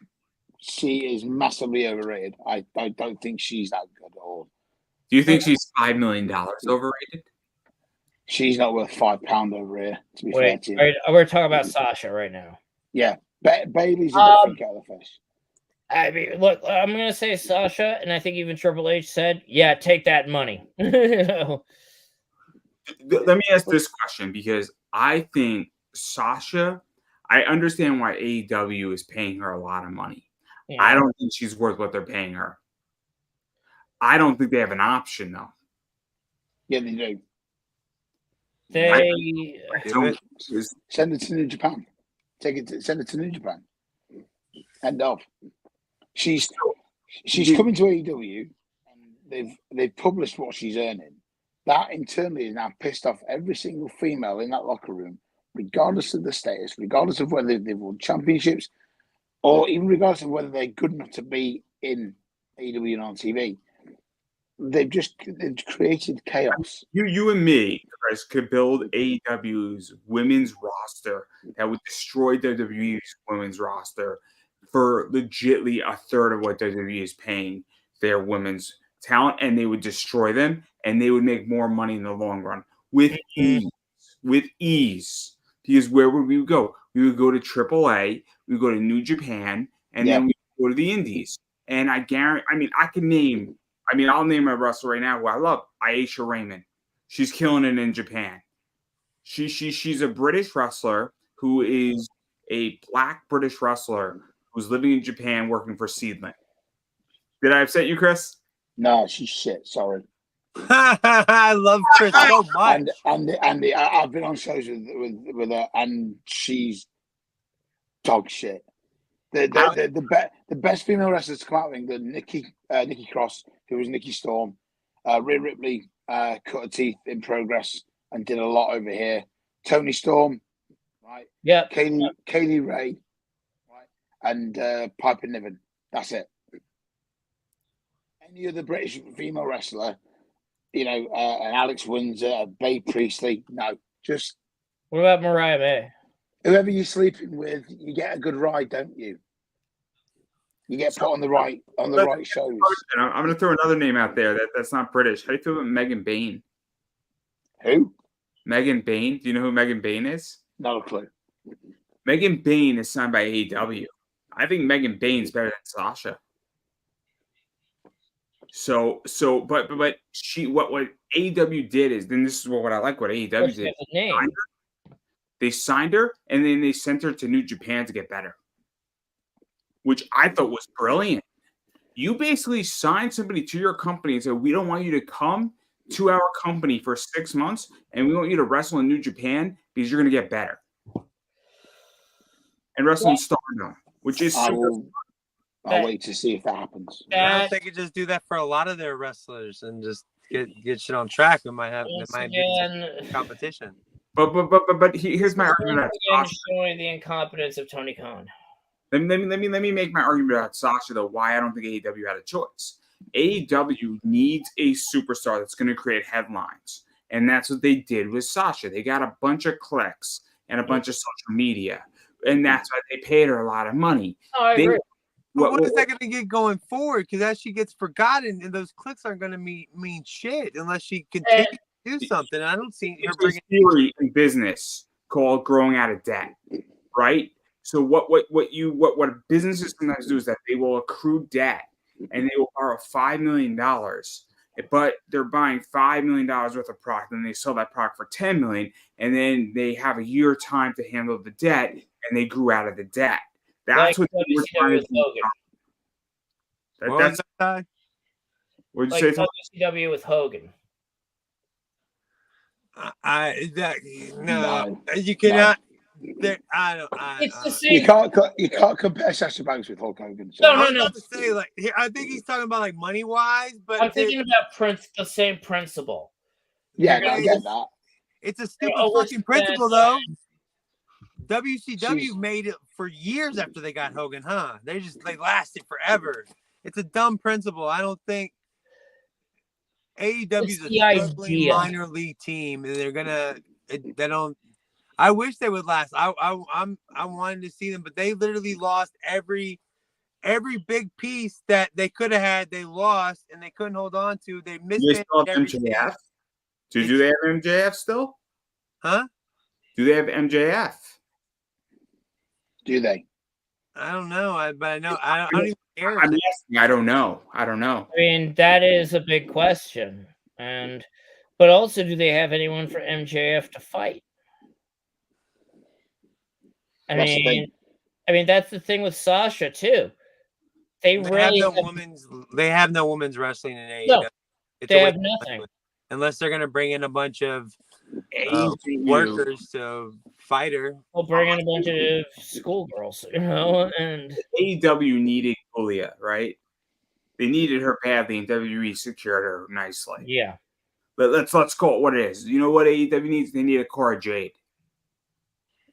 she is massively overrated. I don't think she's that good at all. Do you think she's $5 million overrated? She's not worth £5 over here, to be fair Wait, to you. we're talking about Sasha right now. Yeah. Bailey's a different kettle of fish. I mean, look, I'm gonna say Sasha, and I think even Triple H said, "Yeah, take that money." Let me ask this question, because I think Sasha, I understand why AEW is paying her a lot of money. Yeah. I don't think she's worth what they're paying her. I don't think they have an option, though. Yeah, they do. They Send it to New Japan. Send it to New Japan. End of. She's coming to AEW, and they've published what she's earning. That internally is now pissed off every single female in that locker room, regardless of the status, regardless of whether they've won championships, or even regardless of whether they're good enough to be in AEW and on TV. They've created chaos. You and me, Chris, could build AEW's women's roster that would destroy WWE's women's roster for legitly a third of what WWE is paying their women's talent, and they would destroy them, and they would make more money in the long run with ease. With ease. Because where would we go? We would go to AAA, we would go to New Japan, and then we would go to the Indies. And I guarantee, I'll name a wrestler right now who I love, Aisha Raymond. She's killing it in Japan. She's a British wrestler who is a black British wrestler who's living in Japan working for Seedling. Did I upset you, Chris? No, she's shit. Sorry. I love Chris so much. And I've been on shows with her, and she's dog shit. The best female wrestlers to come out of England: Nikki Cross, who was Nikki Storm, Rhea Ripley, cut her teeth in Progress and did a lot over here. Tony Storm, right? Yeah. Kaylee Ray, right? And Piper Niven. That's it. Any other British female wrestler, an Alex Windsor, a Babe Priestley, no. Just what about Mariah May? Whoever you're sleeping with, you get a good ride, don't you? You get put on the right shows. I'm going to throw another name out there that's not British. How do you feel about Megan Bain? Who? Megan Bain. Do you know who Megan Bain is? Not a clue. Megan Bain is signed by AEW. I think Megan Bain's better than Sasha. But she what AEW did is, then this is what I like what AEW did. They signed her, and then they sent her to New Japan to get better, which I thought was brilliant. You basically signed somebody to your company and said, we don't want you to come to our company for 6 months, and we want you to wrestle in New Japan because you're going to get better. And wrestle in Stardom, which is I'll wait to see if that happens. I don't think they could just do that for a lot of their wrestlers and just get shit on track. It might be competition. But here's my argument. Showing the incompetence of Tony Khan. Let me make my argument about Sasha, though, why I don't think AEW had a choice. AEW needs a superstar that's going to create headlines, and that's what they did with Sasha. They got a bunch of clicks and a bunch of social media, and that's why they paid her a lot of money. Oh, I agree. What is that going to get going forward? Because as she gets forgotten, and those clicks aren't going to mean shit unless she continues to do something. And I don't see her bringing theory in business called growing out of debt, right? So what businesses sometimes do is that they will accrue debt and they will borrow $5 million, but they're buying $5 million worth of product, and they sell that product for $10 million, and then they have a year time to handle the debt, and they grew out of the debt. That's what we're trying to do. What did you say? WCW with Hogan. No, you cannot. It's the You same. can't compare Sasha Banks with Hulk Hogan. No, I no, was no. about to say, like, I think he's talking about like money wise, but I'm thinking about the same principle. Yeah, guys- I get that. it's a stupid overspend. fucking principle, though. She's- WCW made it for years after they got Hogan, huh? They lasted forever. It's a dumb principle. I don't think AEW is It's a the struggling idea. minor league team, and they're gonna. They don't. I wish they would last. I wanted to see them, but they literally lost every big piece that they could have had. They lost, and they couldn't hold on to. They Do they mismanaged still have everything. MJF? Do they have MJF still? Huh? Do they have MJF? Do they? I don't know. But I know. I don't even care. I'm asking. I don't know. I don't know. I mean, that is a big question. But also, do they have anyone for MJF to fight? That's the thing. I mean, that's the thing with Sasha too. They really They have no women's wrestling in AEW. No, It's they a have waste of nothing. money. Unless they're gonna bring in a bunch of AEW workers to fight her. We'll bring in a bunch of schoolgirls, and AEW needed Julia, right? They needed her badly, and WWE secured her nicely. yeah. But let's call it what it is. You know what AEW needs? They need a Cora Jade.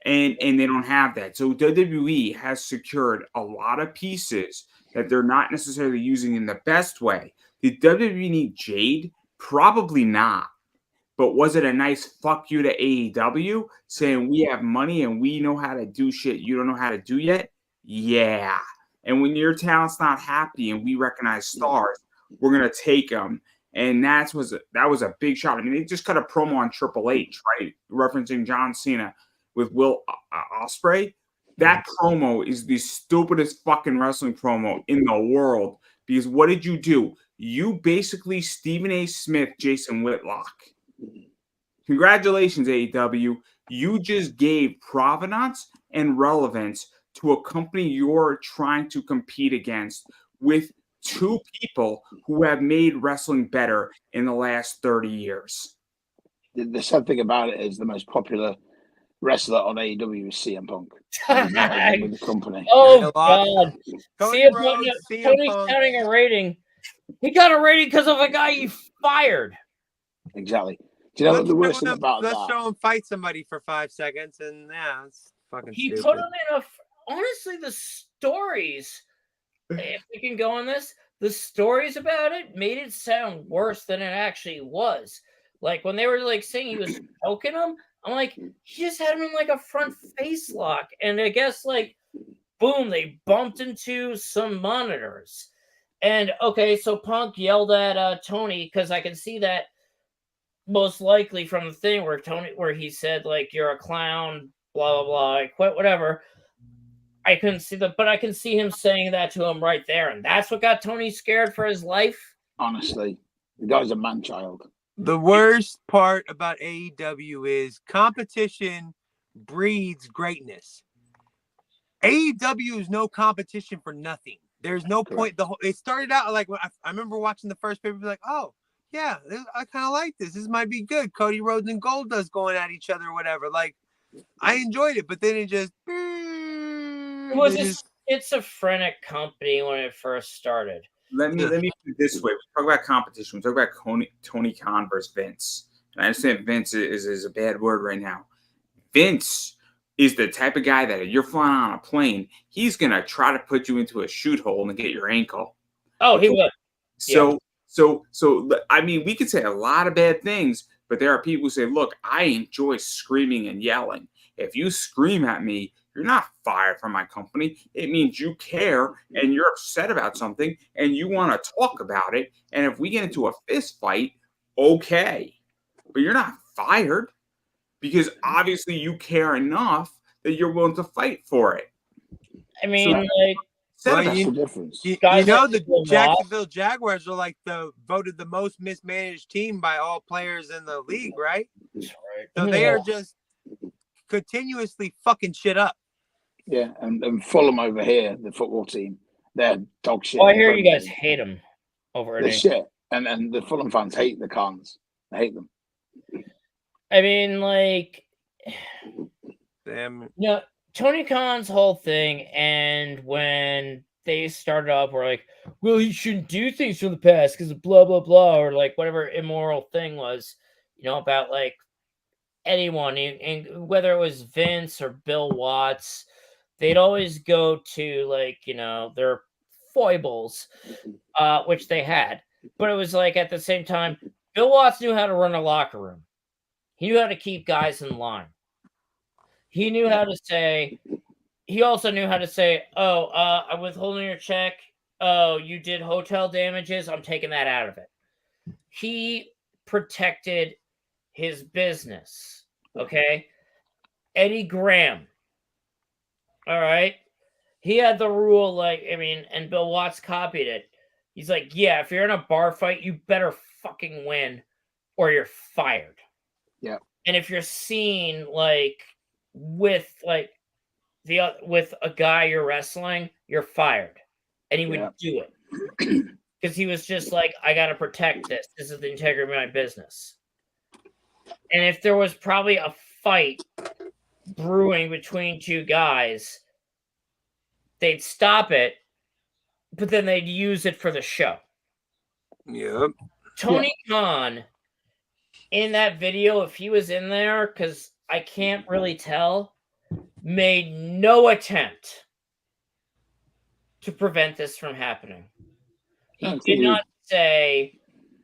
And they don't have that. So WWE has secured a lot of pieces that they're not necessarily using in the best way. Did WWE need Jade? Probably not. But was it a nice fuck you to AEW saying we have money and we know how to do shit you don't know how to do yet? Yeah. And when your talent's not happy and we recognize stars, we're gonna take them. And that was a big shot. I mean, they just cut a promo on Triple H, right, referencing John Cena with Will Ospreay. That promo is the stupidest fucking wrestling promo in the world. Because what did you do? You basically Stephen A. Smith, Jason Whitlock. Congratulations, AEW. You just gave provenance and relevance to a company you're trying to compete against with two people who have made wrestling better in the last 30 years. The sad thing about it is the most popular wrestler on AEW is CM Punk. With the company. Oh, God. CM Tony's Punk. counting a rating. He got a rating because of a guy he fired. Exactly. Do you know what the worst thing about let's that? show him fight somebody for 5 seconds, and yeah, it's fucking He stupid. put him in honestly, the stories, if we can go on this, the stories about it made it sound worse than it actually was. Like when they were like saying he was choking him, I'm like, he just had him in like a front face lock, and I guess like boom, they bumped into some monitors. And okay, so Punk yelled at Tony, because I can see that most likely from the thing where he said like you're a clown, blah blah blah, I quit, whatever. I couldn't see that, but I can see him saying that to him right there, and that's what got Tony scared for his life. Honestly, the guy's a man-child. The worst part about AEW is competition breeds greatness. AEW is no competition for nothing. There's no point. It started out like I remember watching the first paper, like, oh yeah, I kind of like this. This might be good. Cody Rhodes and Goldust going at each other or whatever. Like, I enjoyed it, but then it just it was a schizophrenic company when it first started. Let me put it this way: we talk about competition. We talk about Tony Khan versus Vince. And I understand Vince is a bad word right now. Vince is the type of guy that if you're flying on a plane, he's gonna try to put you into a shoot hole and get your ankle. Oh, he would. So I mean, we could say a lot of bad things, but there are people who say, "Look, I enjoy screaming and yelling. If you scream at me, you're not fired from my company. It means you care and you're upset about something and you want to talk about it. And if we get into a fist fight, okay, but you're not fired because obviously you care enough that you're willing to fight for it." I mean, That's the difference. You know, the Jacksonville Jaguars are like voted the most mismanaged team by all players in the league, right? That's right. So they are just continuously fucking shit up. Yeah, and Fulham over here, the football team, they're dog shit. Well, I hear you guys hate them over they're it. shit, and the Fulham fans hate the Cons. They hate them. I mean, like, Damn. you know, Tony Khan's whole thing, and when they started off, were like, well, he shouldn't do things from the past because of blah blah blah, or like whatever immoral thing was, about like anyone, and whether it was Vince or Bill Watts, they'd always go to like their foibles, which they had, but it was like at the same time, Bill Watts knew how to run a locker room. He knew how to keep guys in line. He knew how to say. He also knew how to say, "Oh, I'm withholding your check. Oh, you did hotel damages. I'm taking that out of it." He protected his business. Okay, Eddie Graham. All right, he had the rule. Like, I mean, and Bill Watts copied it. He's like, "Yeah, if you're in a bar fight, you better fucking win, or you're fired." Yeah. And if you're seen like with like with a guy you're wrestling, you're fired. And he would do it because he was just like, I got to protect this. This is the integrity of my business. And if there was probably a fight brewing between two guys, they'd stop it, but then they'd use it for the show. Yep. Tony Khan, in that video, if he was in there, because I can't really tell, made no attempt to prevent this from happening. He did not say,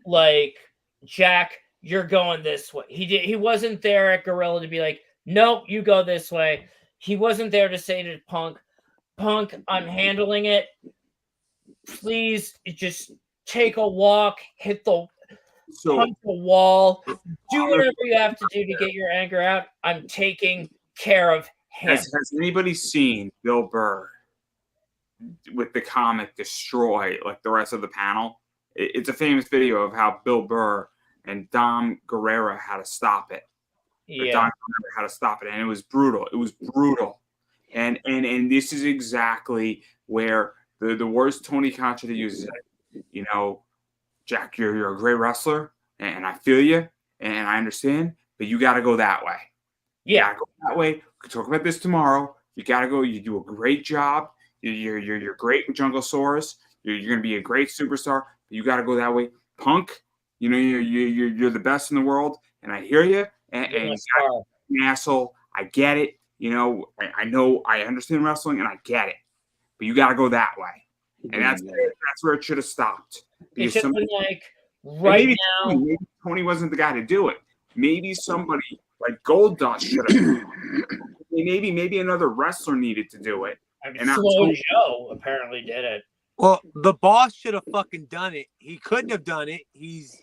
like, Jack, you're going this way. He wasn't there at Gorilla to be like, nope, you go this way. He wasn't there to say to Punk, I'm handling it. Please just take a walk, punch the wall, do whatever you have to do to get your anger out. I'm taking care of him. Has anybody seen Bill Burr with the comic Destroy, like the rest of the panel? It's a famous video of how Bill Burr and Dom Guerrero had to stop it. Yeah. Dom Guerrero had to stop it, and it was brutal. It was brutal. And this is exactly where the worst Tony Khan should have used it. Jack, you're a great wrestler, and I feel you, and I understand, but you got to go that way. Yeah. Go that way. We can talk about this tomorrow. You got to go. You do a great job. You're great with Junglesaurus. You're going to be a great superstar. But you got to go that way. Punk, you're the best in the world, and I hear you. And you're an asshole. I get it. I know. I understand wrestling, and I get it. But you got to go that way. And that's where it should have stopped. It should have been like maybe now. Maybe Tony wasn't the guy to do it. Maybe somebody like Goldust should have. Maybe another wrestler needed to do it. And Slow Joe apparently did it. Well, the boss should have fucking done it. He couldn't have done it. He's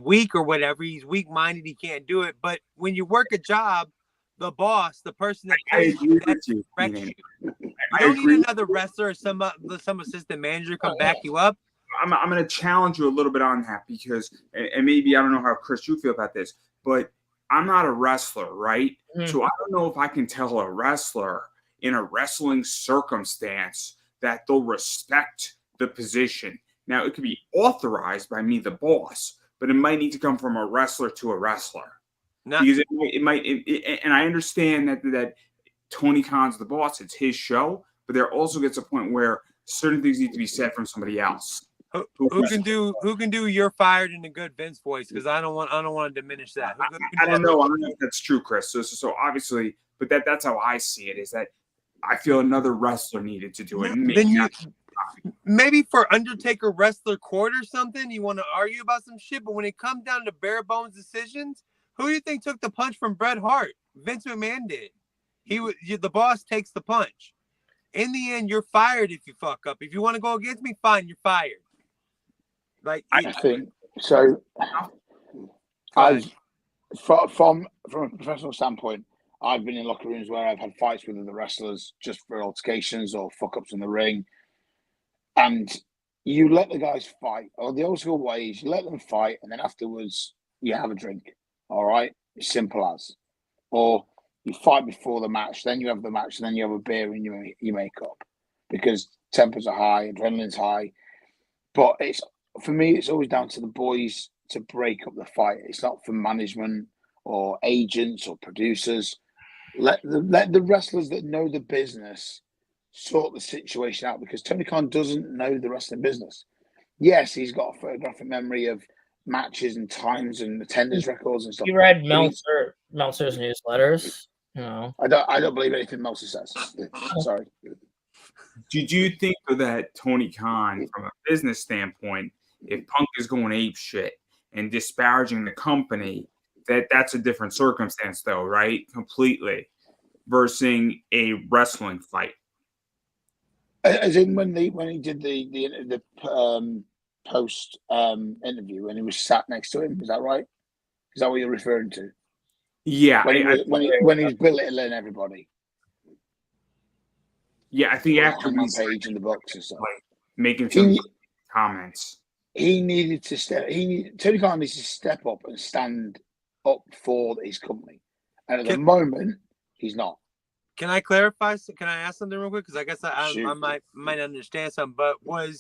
weak or whatever. He's weak-minded. He can't do it. But when you work a job, the boss, the person that pays you, you don't need another wrestler or some assistant manager to come back you up. I'm going to challenge you a little bit on that because, and maybe I don't know how Chris you feel about this, but I'm not a wrestler, right? Mm-hmm. So I don't know if I can tell a wrestler in a wrestling circumstance that they'll respect the position. Now, it could be authorized by me, the boss, but it might need to come from a wrestler to a wrestler. No. Because it might, and I understand that Tony Khan's the boss; it's his show. But there also gets a point where certain things need to be said from somebody else. Who can do "You're fired" in a good Vince voice? Because I don't want to diminish that. I don't know. I don't know if that's true, Chris. So obviously, but that's how I see it. Is that I feel another wrestler needed to do it. Maybe for Undertaker Wrestler Court or something, you want to argue about some shit. But when it comes down to bare bones decisions, who do you think took the punch from Bret Hart? Vince McMahon did. The boss takes the punch. In the end, you're fired if you fuck up. If you want to go against me, fine, you're fired. Like I think so. From a professional standpoint, I've been in locker rooms where I've had fights with other wrestlers just for altercations or fuck ups in the ring, and you let the guys fight, or the old school ways, you let them fight, and then afterwards you have a drink. All right, it's simple as, or you fight before the match, then you have the match, and then you have a beer and you make up because tempers are high, adrenaline's high. But for me, it's always down to the boys to break up the fight. It's not for management or agents or producers. Let the wrestlers that know the business sort the situation out, because Tony Khan doesn't know the wrestling business. Yes, he's got a photographic memory of matches and times and attendance records and stuff. You read Meltzer's newsletters? No. I don't believe anything Meltzer says. Sorry. Did you think that Tony Khan, from a business standpoint, if Punk is going ape shit and disparaging the company, that's a different circumstance, though, right? Completely, versus a wrestling fight. As in when he did the post interview and he was sat next to him, is that right? Is that what you're referring to? Yeah, when he's belittling everybody. Yeah, I think after on page in the box and stuff, like making some comments. He needed to Tony Khan needs to step up and stand up for his company, and at the moment he's not. Can I clarify? Can I ask something real quick? Because I guess I might understand something. But what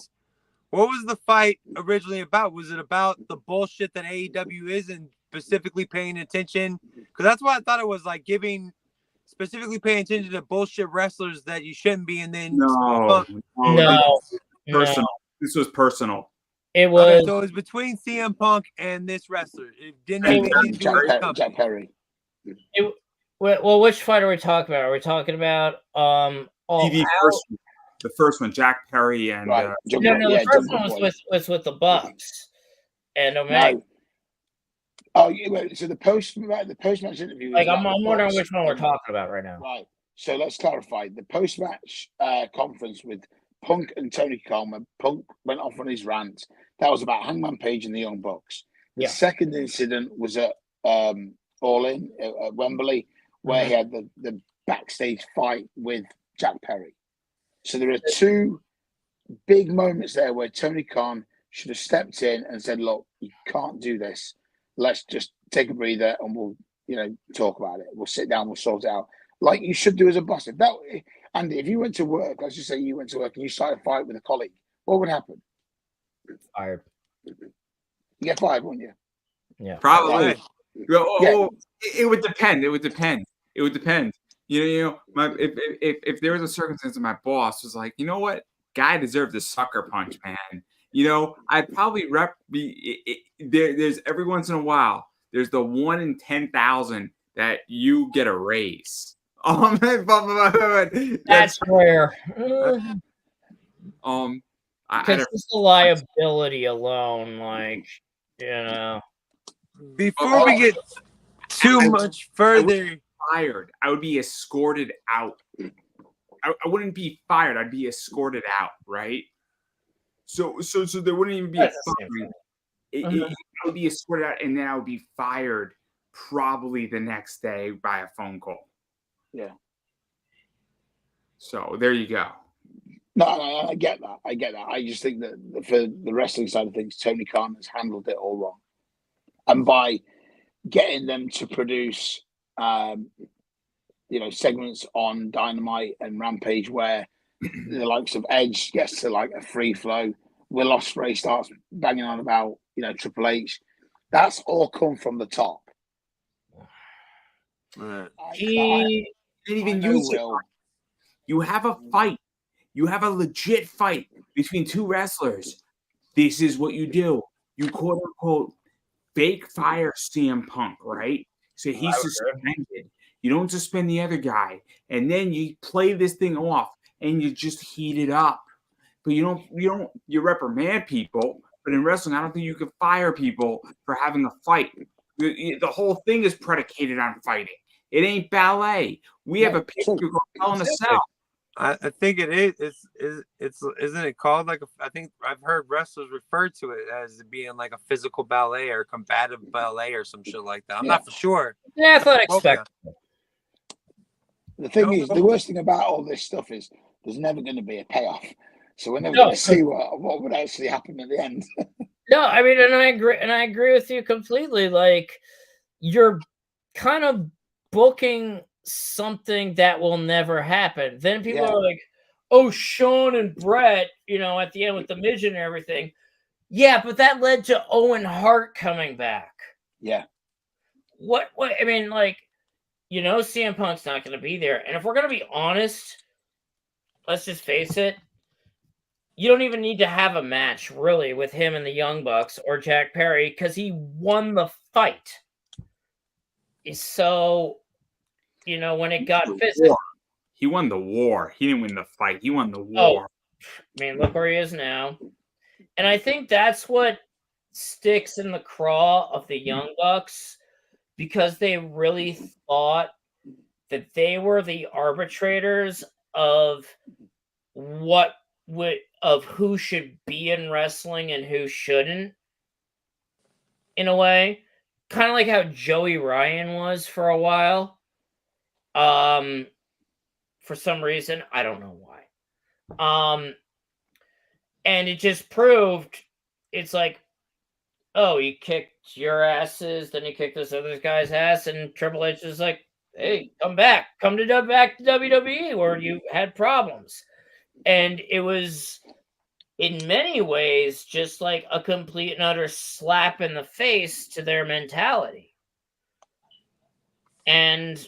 was the fight originally about? Was it about the bullshit that AEW is and specifically paying attention? Because that's what I thought it was, like specifically paying attention to bullshit wrestlers that you shouldn't be. And then no. Personal. This was personal. It was. Okay, so it was between CM Punk and this wrestler. It didn't have anything to do with Jack Perry. Well, which fight are we talking about? Are we talking about the first one, Jack Perry and right. The first one was with the Bucks and Omega. No. Oh, so the post match interview. Like I'm wondering which one we're talking about right now. Right. So let's clarify the post match conference with Punk and Tony Khan. When Punk went off on his rant, that was about Hangman Page and the Young Bucks. The second incident was at All In at Wembley, where he had the backstage fight with Jack Perry. So there are two big moments there where Tony Khan should have stepped in and said, "Look, you can't do this. Let's just take a breather and we'll, talk about it. We'll sit down, we'll sort it out." Like you should do as a boss. Andy, if you went to work, let's just say you went to work and you started a fight with a colleague, what would happen? Fired. You get fired, wouldn't you? Yeah. Probably. It would depend. It would depend. If there was a circumstance and my boss was like, you know what, guy deserves a sucker punch, man. I'd probably there's every once in a while, there's the 1 in 10,000 that you get a raise. That's rare. Because just the liability alone, Before we get too much further, I would be escorted out. I wouldn't be fired. I'd be escorted out, right? So there wouldn't even be a firing. I would be escorted out, and then I would be fired probably the next day by a phone call. Yeah. So there you go. No, I get that. I just think that for the wrestling side of things, Tony Khan has handled it all wrong. And by getting them to produce, segments on Dynamite and Rampage where the likes of Edge gets to like a free flow, Will Ospreay starts banging on about, Triple H, that's all come from the top. He didn't even use it. You have a fight. You have a legit fight between two wrestlers. This is what you do. You quote unquote fake fire CM Punk, right? So he's suspended. You don't suspend the other guy, and then you play this thing off, and you just heat it up. But you reprimand people. But in wrestling, I don't think you can fire people for having a fight. The whole thing is predicated on fighting. It ain't ballet. We have a picture calling us out. I think it is. Isn't it called I think I've heard wrestlers refer to it as being like a physical ballet or combative ballet or some shit like that. I'm not for sure. Yeah, athletic spectacle. The thing is, the worst thing about all this stuff is there's never going to be a payoff. So we're never going to see what would actually happen at the end. No, I mean, and I agree with you completely. Like, you're kind of booking something that will never happen. Then people are like, "Oh, Sean and Brett, at the end with the midget and everything." Yeah, but that led to Owen Hart coming back. Yeah. what I mean, like, CM Punk's not going to be there. And if we're going to be honest, let's just face it, you don't even need to have a match, really, with him and the Young Bucks or Jack Perry, because he won the fight. So, when it got physical. He won the war. He didn't win the fight. He won the Oh, war. I mean, look where he is now. And I think that's what sticks in the craw of the Young Bucks, because they really thought that they were the arbitrators of who should be in wrestling and who shouldn't, in a way. Kind of like how Joey Ryan was for a while. For some reason, I don't know why. And it just proved, it's like, oh, you kicked your asses, then you kicked this other guy's ass, and Triple H is like, hey, come back to WWE where you had problems. And it was, in many ways, just like a complete and utter slap in the face to their mentality. And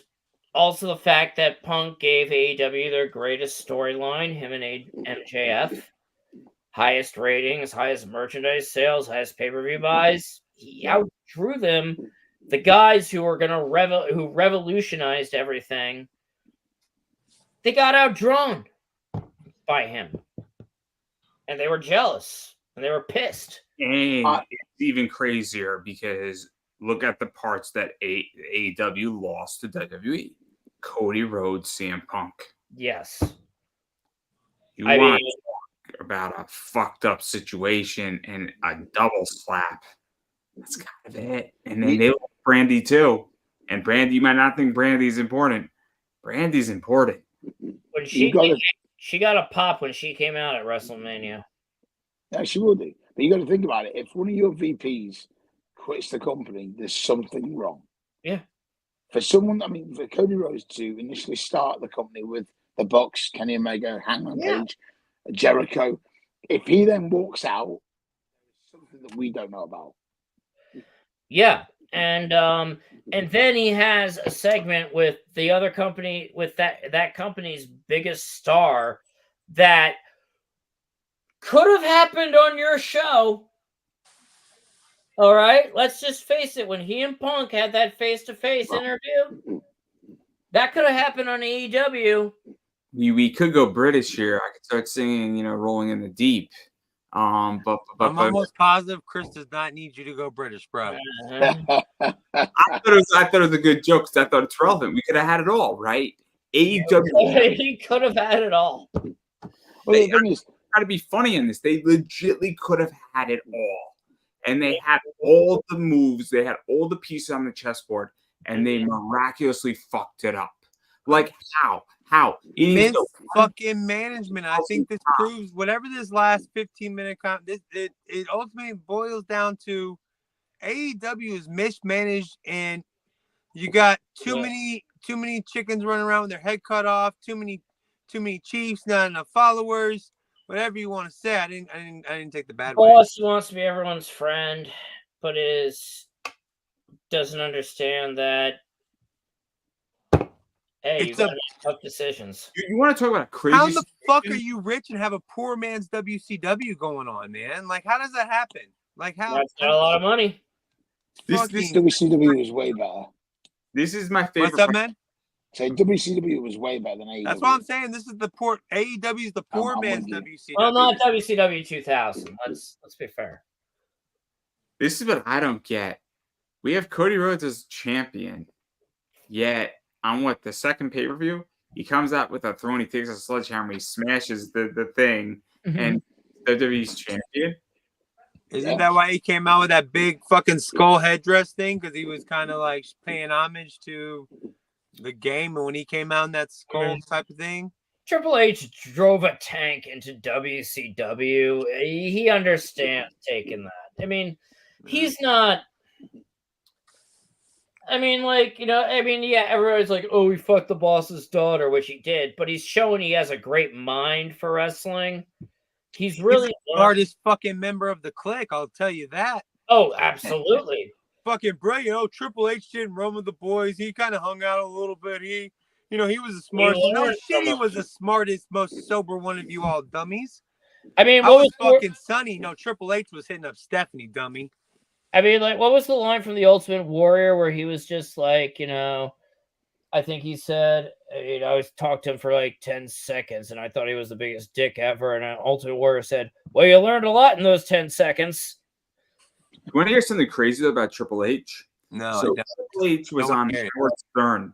also the fact that Punk gave AEW their greatest storyline, him and MJF. Highest ratings, highest merchandise sales, highest pay-per-view buys. He outdrew them. The guys who were who revolutionized everything, they got outdrawn by him. And they were jealous. And they were pissed. And it's even crazier because look at the parts that AEW lost to WWE. Cody Rhodes, CM Punk. Yes. You want to talk about a fucked up situation and a double slap. That's kind of it. And then they lost Brandy too. And Brandy, you might not think Brandy's important. Brandy's important. When she got a pop when she came out at WrestleMania. Yeah, she will do. But you got to think about it. If one of your VPs quits the company, there's something wrong. Yeah. For someone, for Cody Rhodes to initially start the company with the Bucks, Kenny Omega, Hangman Page, Jericho, if he then walks out, there's something that we don't know about. Yeah. And then he has a segment with the other company, with that company's biggest star, that could have happened on your show. All right, let's just face it. When he and Punk had that face-to-face interview, that could have happened on AEW. We could go British here. I could start singing, Rolling in the Deep. But I'm almost positive Chris does not need you to go British, bro. I thought it was a good joke because I thought it's relevant. We could have had it all, right? AEW. He could have had it all. Well, the thing is, try to be funny in this. They legitimately could have had it all. And they had all the moves. They had all the pieces on the chessboard. And they miraculously fucked it up. Like, how? Vince fucking management. I think this proves whatever this last 15-minute it ultimately boils down to AEW is mismanaged, and you got too many chickens running around with their head cut off, too many chiefs, not enough followers, whatever you want to say. I didn't take the bad way. Boss wants to be everyone's friend, but doesn't understand that. Hey, you gotta make tough decisions. You want to talk about a crazy? How the fuck are you rich and have a poor man's WCW going on, man? Like, how does that happen? Like, how? That's got a lot of money. This WCW was way better. This is my favorite. What's up, man? So WCW was way better than AEW. That's what I'm saying. This is the poor AEW is the poor man's WCW. Well, not WCW 2000. Let's be fair. This is what I don't get. We have Cody Rhodes as champion, yet on the second pay-per-view, he comes out with a throne, he takes a sledgehammer, he smashes the thing, and WWE's champion. Isn't that why he came out with that big fucking skull headdress thing? Because he was kind of like paying homage to the game, and when he came out in that skull type of thing. Triple H drove a tank into WCW. He understands taking that. I mean, he's not. I mean, everybody's like, oh, he fucked the boss's daughter, which he did, but he's showing he has a great mind for wrestling. He's really the hardest fucking member of the clique, I'll tell you that. Oh, absolutely. fucking brilliant. Triple H didn't run with the boys. He kind of hung out a little bit. He was the smartest. No shit, he was the smartest, most sober one of you all dummies. I mean, I was fucking Sunny. No, Triple H was hitting up Stephanie, dummy. I mean, like, what was the line from the Ultimate Warrior where he was just like, I think he said, I was talked to him for like 10 seconds and I thought he was the biggest dick ever. And Ultimate Warrior said, well, you learned a lot in those 10 seconds. You want to hear something crazy about Triple H? No, so Triple H was on Howard Stern.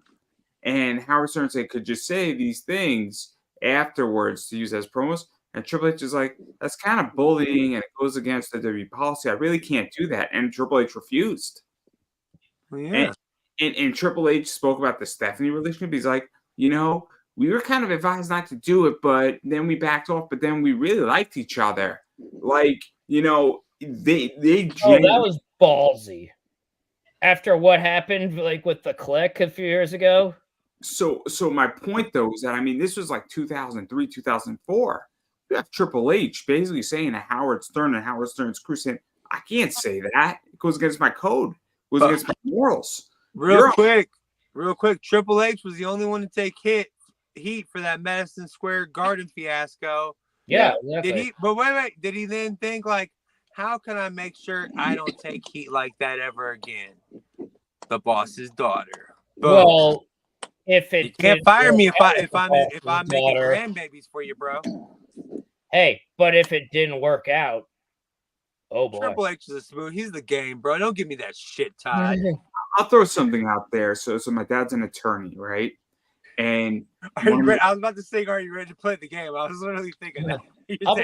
And Howard Stern said, could you say these things afterwards to use as promos? And Triple H is like, that's kind of bullying and it goes against the WWE policy. I really can't do that. And Triple H refused. Yeah. And Triple H spoke about the Stephanie relationship. He's like, we were kind of advised not to do it, but then we backed off. But then we really liked each other. Like, they that was ballsy. After what happened, like with the Click a few years ago. So my point though is that this was like 2003, 2004. You have Triple H basically saying to Howard Stern and Howard Stern's crew saying, I can't say that. It goes against my code. It goes against my morals. Real quick. Triple H was the only one to take heat for that Madison Square Garden fiasco. Yeah. Did he? But wait. Did he then think like, how can I make sure I don't take heat like that ever again? The boss's daughter. Boom. Well, if it you can't fire me if I'm making grandbabies for you, bro. Hey, but if it didn't work out, oh boy. Triple H is a smooth. He's the game, bro. Don't give me that shit, Todd. I'll throw something out there. So my dad's an attorney, right? And I was about to say, are you ready to play the game? I was literally thinking that. I'll be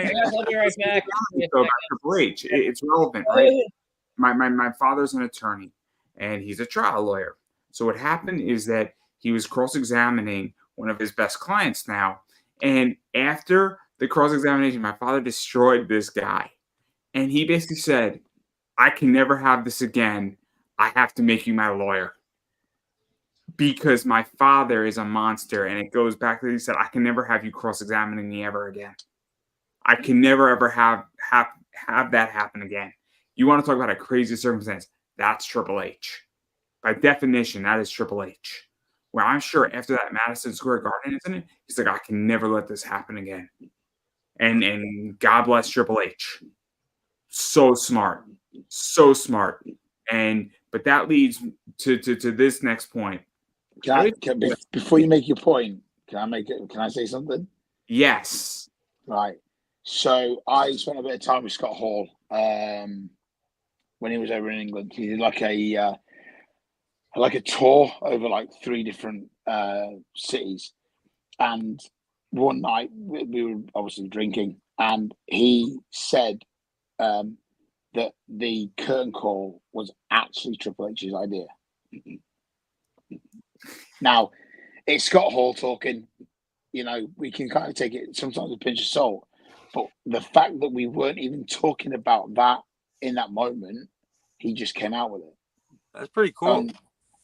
right back. About Triple H. It's relevant, right? My father's an attorney, and he's a trial lawyer. So what happened is that he was cross-examining one of his best clients now, and after the cross-examination, my father destroyed this guy, and he basically said, "I can never have this again. I have to make you my lawyer." Because my father is a monster, and it goes back to he said, I can never have you cross-examining me ever again. I can never ever have that happen again. You want to talk about a crazy circumstance? That's Triple H. By definition, that is Triple H. Well, I'm sure after that Madison Square Garden incident, he's like, I can never let this happen again. And God bless Triple H. So smart. But that leads to this next point. Before you make your point, can I say something? Yes. Right. So I spent a bit of time with Scott Hall when he was over in England. He did like a tour over like 3 different cities, and one night we were obviously drinking, and he said that the curtain call was actually Triple H's idea. Now, it's Scott Hall talking. We can kind of take it sometimes with a pinch of salt, but the fact that we weren't even talking about that in that moment, he just came out with it. That's pretty cool.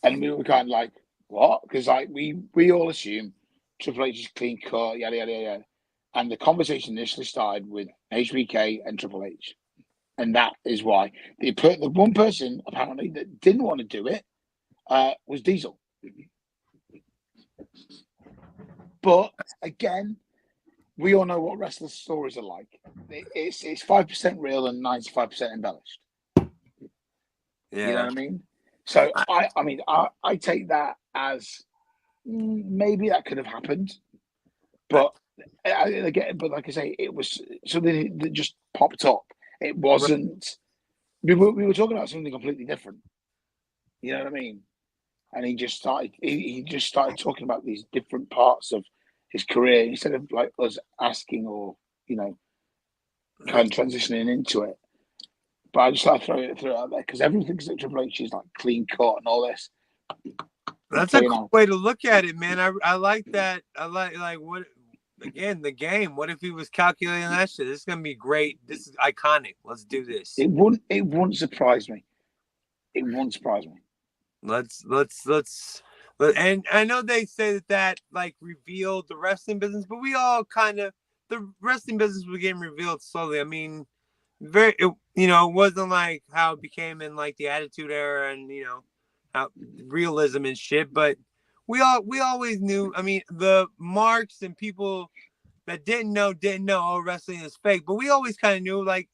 And we were kind of like, what? Because like we all assume Triple H is clean cut, yada yada yada. And the conversation initially started with HBK and Triple H, and that is why the one person apparently that didn't want to do it was Diesel. But again, we all know what wrestler stories are like. It's 5% real and 95% embellished. Yeah. You know what I mean? So I take that as maybe that could have happened, but like I say, it was something that just popped up. It wasn't. We were talking about something completely different. You know what I mean? And he just started. He just started talking about these different parts of his career instead of like us asking or kind of transitioning into it. But I just thought I'd throw it out there because everyone thinks that Triple H is like clean cut and all this. That's a cool way to look at it, man. I like that. I like what again the game. What if he was calculating that shit? This is gonna be great. This is iconic. Let's do this. It wouldn't surprise me. It won't surprise me. Let's and I know they say that like revealed the wrestling business, but we all kind of the wrestling business was getting revealed slowly. I mean, it wasn't like how it became in like the Attitude Era and how realism and shit. But we always knew. I mean, the marks and people that didn't know. Oh, wrestling is fake. But we always kind of knew like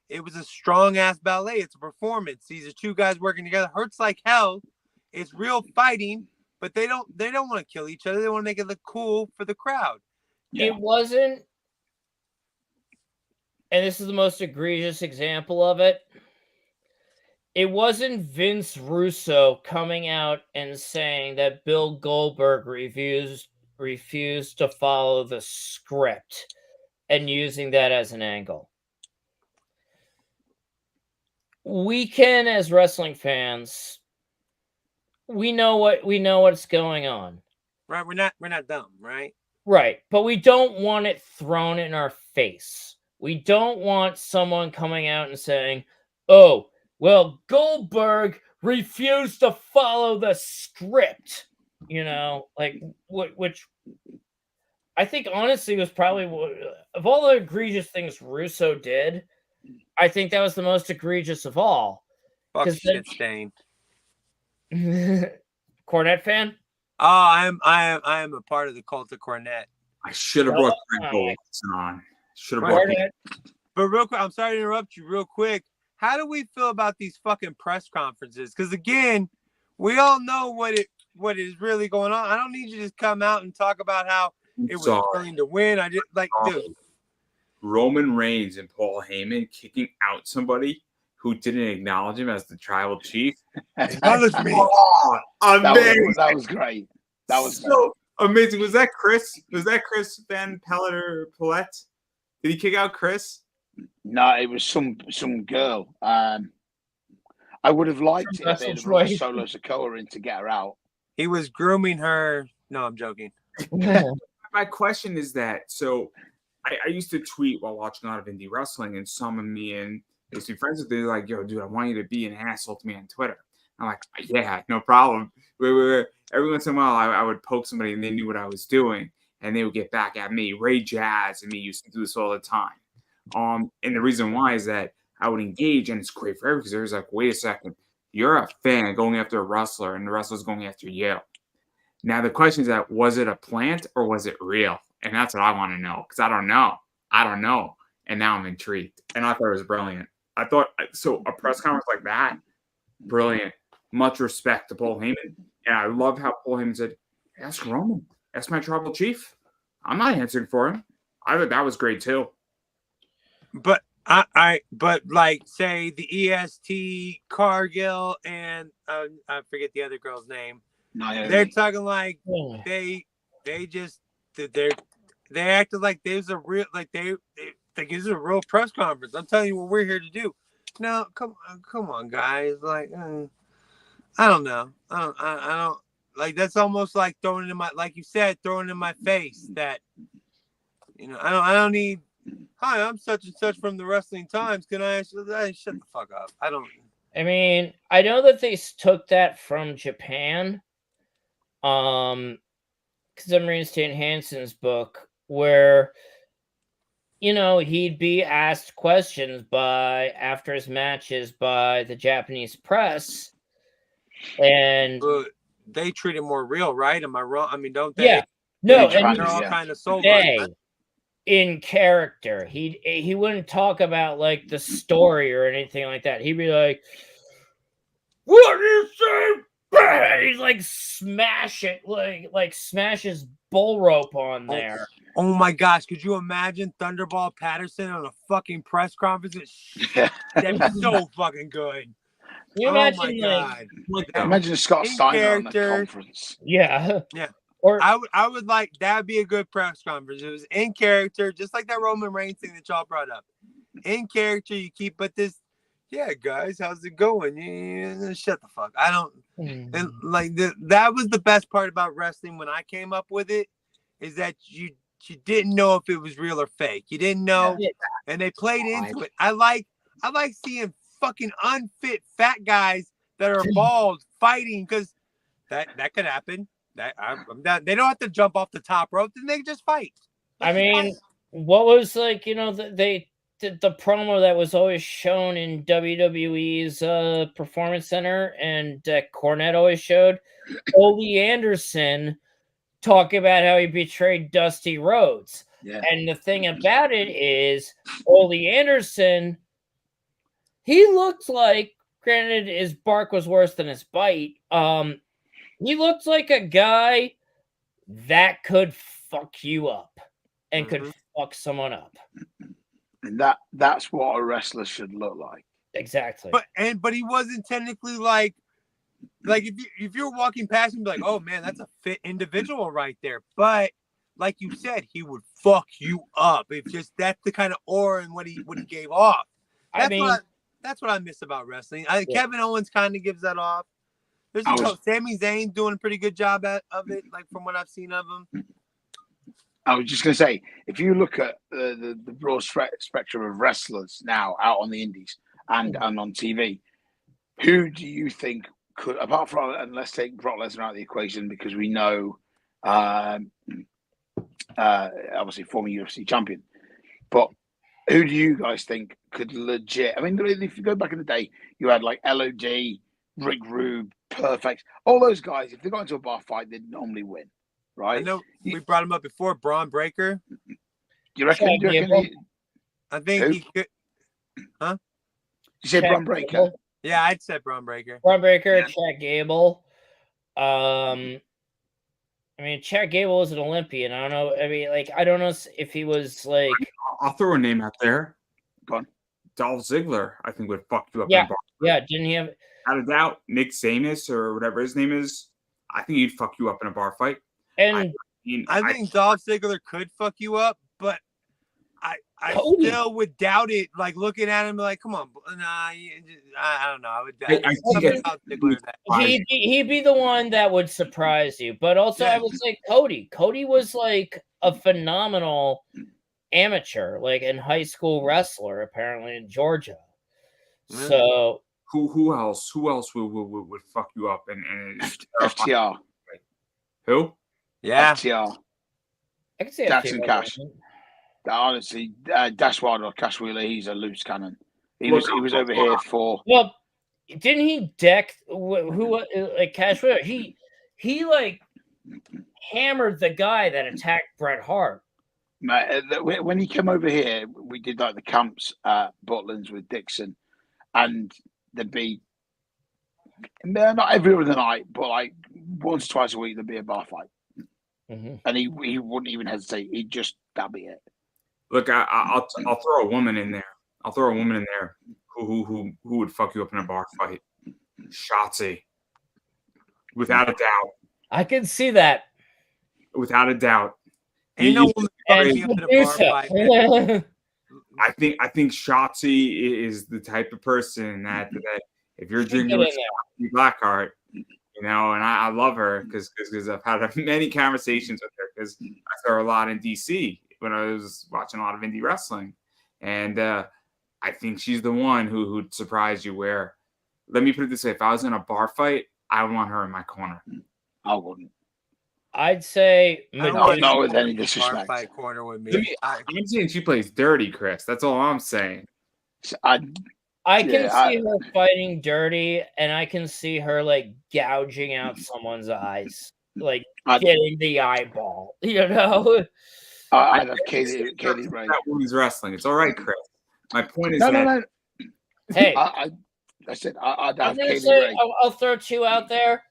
it was a strong ass ballet. It's a performance. These are two guys working together. Hurts like hell. It's real fighting, but they don't want to kill each other. They want to make it look cool for the crowd. Yeah. It wasn't, and this is the most egregious example of it. It wasn't Vince Russo coming out and saying that Bill Goldberg refused to follow the script and using that as an angle. We can, as wrestling fans, we know what's going on. Right, we're not dumb, right? Right, but we don't want it thrown in our face. We don't want someone coming out and saying, "Oh, well, Goldberg refused to follow the script." Which I think honestly was probably of all the egregious things Russo did, I think that was the most egregious of all. Fuck shit stain. Cornette fan? Oh, I am a part of the cult of Cornette. I should have brought Frank Wilson on. Should have brought him. But real quick, I'm sorry to interrupt you real quick. How do we feel about these fucking press conferences? Because again, we all know what is really going on. I don't need you to just come out and talk about how it was willing to win. I just dude. Roman Reigns and Paul Heyman kicking out somebody who didn't acknowledge him as the tribal chief. Acknowledge me. Oh, amazing. That was great. That was so amazing. Was that Chris? Was that Chris Van Pellet or Paulette? Did he kick out Chris? No, it was some girl. I would have liked it if they'd brought Solo Sikoa in to get her out. He was grooming her. No, I'm joking. My question is that, so I used to tweet while watching a lot of indie wrestling, and some of me and used to be friends with them, they're like, "Yo, dude, I want you to be an asshole to me on Twitter." I'm like, "Yeah, no problem." Every once in a while, I would poke somebody and they knew what I was doing, and they would get back at me. Ray Jazz and me used to do this all the time. And the reason why is that I would engage, and it's great for everybody because there's like, wait a second, you're a fan going after a wrestler, and the wrestler's going after you. Now the question is that, was it a plant or was it real? And that's what I want to know, because I don't know. And now I'm intrigued. And I thought it was brilliant. I thought, so a press conference like that, brilliant. Much respect to Paul Heyman. And I love how Paul Heyman said, "Ask Roman. Ask my tribal chief. I'm not answering for him." I thought that was great too. But but like say the EST Cargill and I forget the other girl's name. They're talking like they acted like there's a real they think it's a real press conference. I'm telling you what we're here to do. No, come on, guys. Like I don't know. I don't like, that's almost like throwing it in my, like you said, throwing it in my face that I don't need. Hi, I'm such and such from the Wrestling Times. Can I ask you? Shut the fuck up. I don't. I mean, I know that they took that from Japan. Because I'm reading Stan Hansen's book where, he'd be asked questions after his matches by the Japanese press. And they treat it more real, right? Am I wrong? I mean, don't they? Yeah. No, and they're all kind of sold. In character, he wouldn't talk about like the story or anything like that. He'd be like, "What do you say?" He's like smash it, like smash his bull rope on there. Oh my gosh, could you imagine Thunderball Patterson on a fucking press conference? That'd be so fucking good. Can you imagine, imagine Scott Steiner on the conference. Yeah. Or I would like, that'd be a good press conference. It was in character, just like that Roman Reigns thing that y'all brought up. In character, you keep, but this, yeah, guys, how's it going? Yeah, shut the fuck. I don't. And like that was the best part about wrestling when I came up with it, is that you didn't know if it was real or fake. You didn't know, and they played into it. I like seeing fucking unfit fat guys that are bald fighting, because that could happen. They don't have to jump off the top rope. Then they just fight. I mean, what was like, they the promo that was always shown in WWE's Performance Center and that Cornette always showed, Ole Anderson talking about how he betrayed Dusty Rhodes. Yeah. And the thing about it is, Ole Anderson, he looked like, granted, his bark was worse than his bite. He looked like a guy that could fuck you up and could fuck someone up. And that's what a wrestler should look like. Exactly. But he wasn't technically like if you're walking past him, be like, oh man, that's a fit individual right there. But like you said, he would fuck you up. It's just that's the kind of aura and what he gave off. That's what I miss about wrestling. Kevin Owens kind of gives that off. Sami Zayn doing a pretty good job of it, like from what I've seen of him. I was just going to say, if you look at the broad spectrum of wrestlers now out on the indies and on TV, who do you think could, apart from, and let's take Brock Lesnar out of the equation because we know, obviously former UFC champion, but who do you guys think could legit? I mean, if you go back in the day, you had like LOD, Rick Rude, Perfect, all those guys. If they got into a bar fight, they'd normally win, right? I know we brought him up before. Braun Breaker. Do you reckon? I think he could. Huh? You said Braun Breaker. Yeah, I'd say Braun Breaker. Braun Breaker, Chad Gable. I mean, Chad Gable was an Olympian. I don't know. I mean, like, I don't know if he was like. I'll throw a name out there. Go on. Dolph Ziggler, I think, would fuck you up. Yeah, yeah. Didn't he have? Without a doubt, Nick Samus or whatever his name is, I think he'd fuck you up in a bar fight. And I think Dolph Ziggler could fuck you up, but I still would doubt it. Like looking at him, like, come on, nah, I don't know. I would doubt he'd be the one that would surprise you. But also, I would say Cody. Cody was like a phenomenal amateur, like in high school wrestler, apparently in Georgia. So who else would fuck you up and FTR? Who? Yeah, FTR. I can see Jackson Cash. Honestly, Dash Wilder or Cash Wheeler, he's a loose cannon. He was over here for. Well, didn't he deck who like Cash Wheeler? He like hammered the guy that attacked Bret Hart. When he came over here, we did like the camps at Butlands with Dixon, and there'd be not every other night, but like once or twice a week there'd be a bar fight, and he wouldn't even hesitate. He'd just that'd be it. Look, I'll throw a woman in there. I'll throw a woman in there who would fuck you up in a bar fight. Shotzi, without a doubt. I can see that. Without a doubt. Ain't no woman fucking up in a bar fight. I think Shotzi is the type of person that if you're drinking with Shotzi Blackheart, you know, and I love her because I've had many conversations with her because I saw her a lot in DC when I was watching a lot of indie wrestling, and I think she's the one who'd surprise you. Where, let me put it this way: if I was in a bar fight, I would want her in my corner. I wouldn't. I'd say not with any disrespect. Fight corner with me. I'm saying she plays dirty, Chris. That's all I'm saying. I can see her fighting dirty, and I can see her like gouging out someone's eyes, like getting the eyeball. You know. I'd have Katie Ray. That woman's wrestling. It's all right, Chris. My point is no. Hey, I said I'd have Katie say, Ray. I'll throw two out there.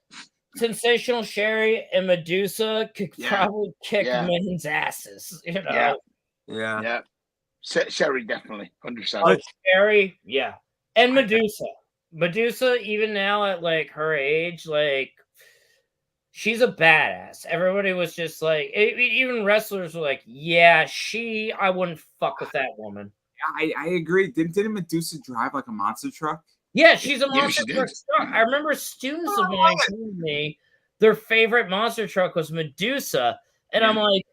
Sensational Sherry and Medusa could probably kick men's asses. You know. Yeah. Sherry definitely 100%. Oh, Sherry, yeah, and Medusa. Medusa, even now at like her age, like. She's a badass. Everybody was just like, even wrestlers were like, yeah, I wouldn't fuck with that woman. I agree. Didn't Medusa drive like a monster truck? Yeah, she's a monster truck star. I remember students of mine told me their favorite monster truck was Medusa. And I'm like,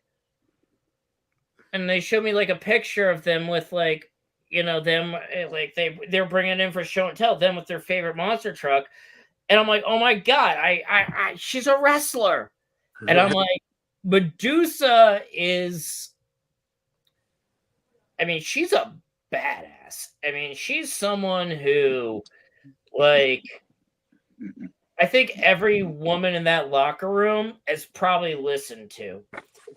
and they showed me like a picture of them with like, you know, them, like they're bringing in for show and tell, them with their favorite monster truck. And I'm like, oh my God, she's a wrestler. And I'm like, Medusa is, I mean, she's a badass. I mean, she's someone who, like, I think every woman in that locker room has probably listened to.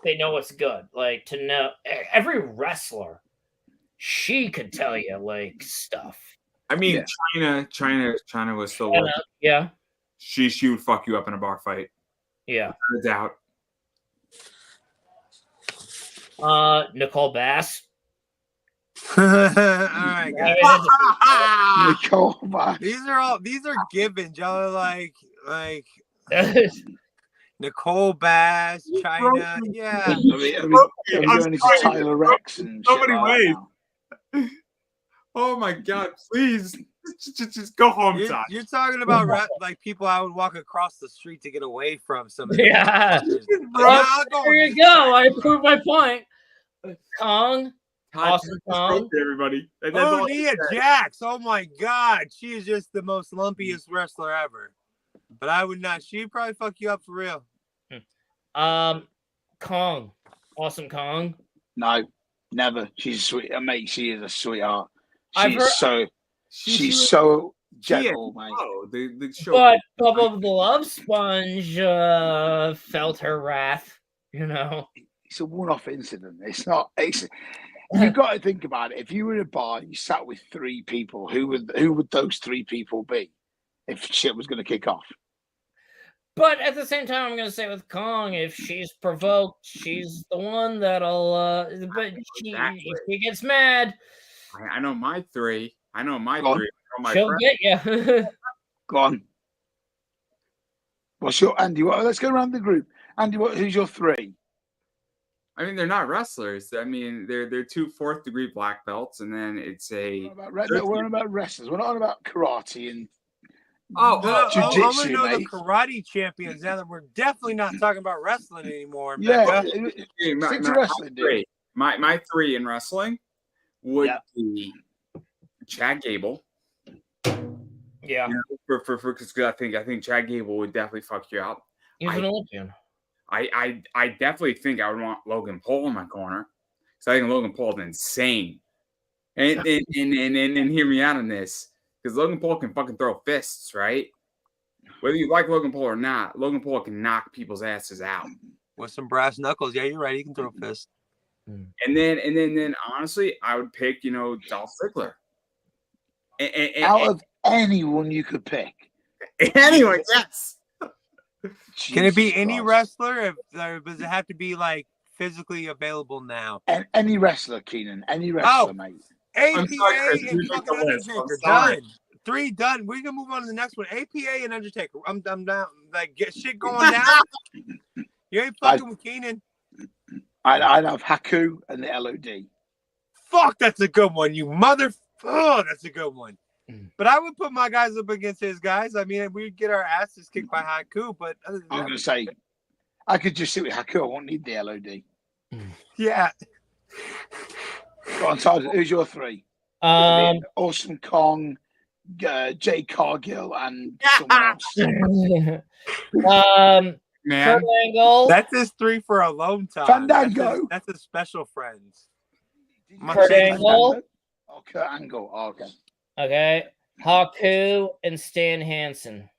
They know what's good. Like, to know every wrestler, she could tell you like stuff. I mean, Yeah. China was still with it. Yeah, She would fuck you up in a bar fight. yeah. Without a doubt. Nicole Bass. All right, guys. Nicole Bass. These are givens. Y'all are like Nicole Bass, China. Yeah. Are we going into Tyler Rex and so shit many like ways. that now? Oh my God! Please, just go home, Todd. You're talking about like people I would walk across the street to get away from some of the Yeah. Bro, there you go. I proved my point. Kong. Awesome Kong. Everybody. Oh, Nia Jax. Oh my God. She is just the most lumpiest wrestler ever. But I would not. She'd probably fuck you up for real. Kong. Awesome Kong. No, never. She's sweet. Mate, she is a sweetheart. She's so gentle, mate. The show. But Bubba the Love Sponge felt her wrath, you know. It's a one-off incident. It's not. You've got to think about it. If you were in a bar, you sat with three people. Who would those three people be if shit was going to kick off? But at the same time, I'm going to say with Kong, if she's provoked, she's the one that'll. But if she gets mad, I know my three. I know my Go on. three. I know my she'll friends. get you. Go on. What's your Andy? Let's go around the group. Andy, who's your three? I mean, they're not wrestlers. I mean, they're 2 4th-degree black belts, and then it's a. We're about wrestlers. We're not on about karate and. Jiu-jitsu, I'm gonna know the karate champions now that we're definitely not talking about wrestling anymore. Yeah, stick to wrestling, dude. My three in wrestling would be Chad Gable. Yeah, because I think Chad Gable would definitely fuck you up. He's an Olympian. I definitely think I would want Logan Paul in my corner because I think Logan Paul is insane. And hear me out on this. Because Logan Paul can fucking throw fists, right? Whether you like Logan Paul or not, Logan Paul can knock people's asses out with some brass knuckles. Yeah, you're right. He can throw fists. And then honestly, I would pick Dolph Ziggler. Out of anyone you could pick, anyone, yes. Can it be any wrestler? Does it have to be like physically available now? Any wrestler, Keenan. Any wrestler, mate. APA and fucking Undertaker done. 3 done. We're gonna move on to the next one. APA and Undertaker. I'm down. Like get shit going down. You ain't fucking with Keenan. I'd have Haku and the LOD. Fuck, that's a good one. You mother. Oh, that's a good one. But I would put my guys up against his guys. I mean, we'd get our asses kicked by Haku. But I'm gonna say, I could just sit with Haku. I won't need the LOD. Yeah. Go on, Todd. Who's your three? Awesome Kong, Jay Cargill, and someone else. Man, Angle. That's his 3 for a long time. Fandango. That's his special friends. Kurt Angle. Oh, Kurt Angle. Oh, okay. Okay. Haku and Stan Hansen.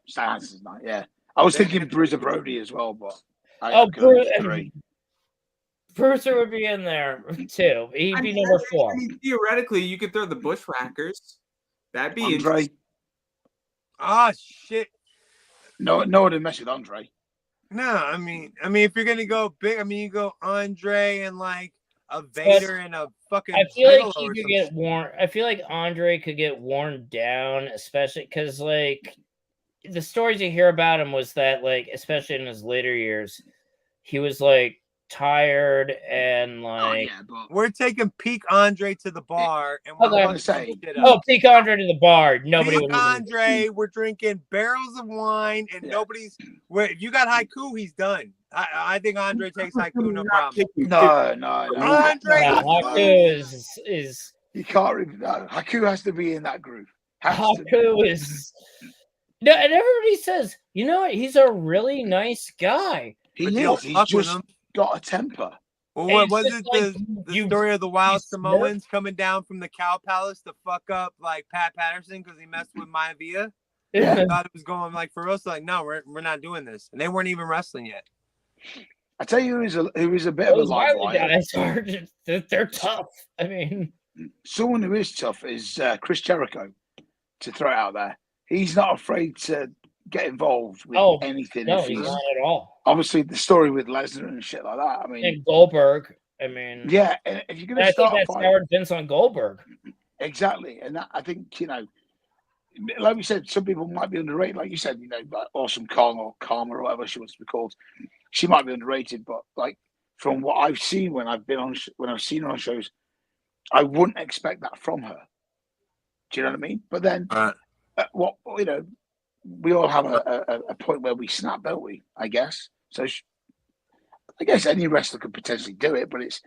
Stan Hansen's not. Yeah, I was thinking Bruiser Brody as well, but Bruiser would be in there too. He'd be number 4. I mean, theoretically, you could throw the Bushwhackers. That'd be Andre. Ah, shit. No one would mess with Andre. No, I mean, if you're gonna go big, I mean, you go Andre and like a Vader and a fucking. I feel like he could get worn. I feel like Andre could get worn down, especially because like the stories you hear about him was that like, especially in his later years, he was like tired and like. Oh, yeah, but we're taking peak Andre to the bar, and we're Okay. going to say, peak Andre to the bar. Nobody peak Andre. We're drinking barrels of wine, and nobody's. If you got Haiku, he's done. I think Andre takes Haiku, no problem. No. Andre, Haiku is. You can't. Haiku has to be in that group. Haiku is. No, and everybody says, you know what? He's a really nice guy. He's just got a temper. Well, what was just it? like The story of the Wild smirk. Samoans coming down from the Cow Palace to fuck up like Pat Patterson because he messed with Maya Villa? I thought it was going like for us. Like, no, we're not doing this, and they weren't even wrestling yet. I tell you, who is a bit of a Those live Wiley wire. guys are they're tough. I mean, Someone who is tough is Chris Jericho. To throw it out there, he's not afraid to get involved with anything. No, if he's he's not at all. obviously the story with Lesnar and shit like that. I mean, And Goldberg. I mean, yeah, and if you're going I to think start a that fight, soured Vince on Goldberg. exactly, and that, I think like we said, some people might be underrated. Like you said, like Awesome Kong or Karma or whatever she wants to be called, she might be underrated. But like from what I've seen when I've been on, when I've seen her on shows, I wouldn't expect that from her. Do you know what I mean? But then, we all have a point where we snap, don't we? I guess so. I guess any wrestler could potentially do it, but it's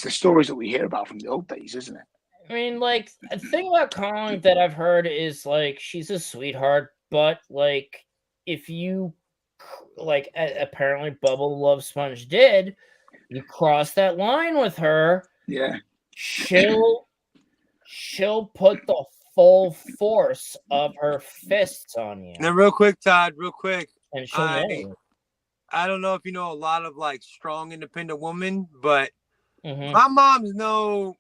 the stories that we hear about from the old days, isn't it? I mean, like, the thing about Kong that I've heard is, like, she's a sweetheart, but, like, if you, like, apparently Bubba the Love Sponge did, you cross that line with her, yeah, she'll put the full force of her fists on you. Now, real quick, Todd, real quick. And she'll nail you. I don't know if you know a lot of, like, strong, independent women, but my mom's no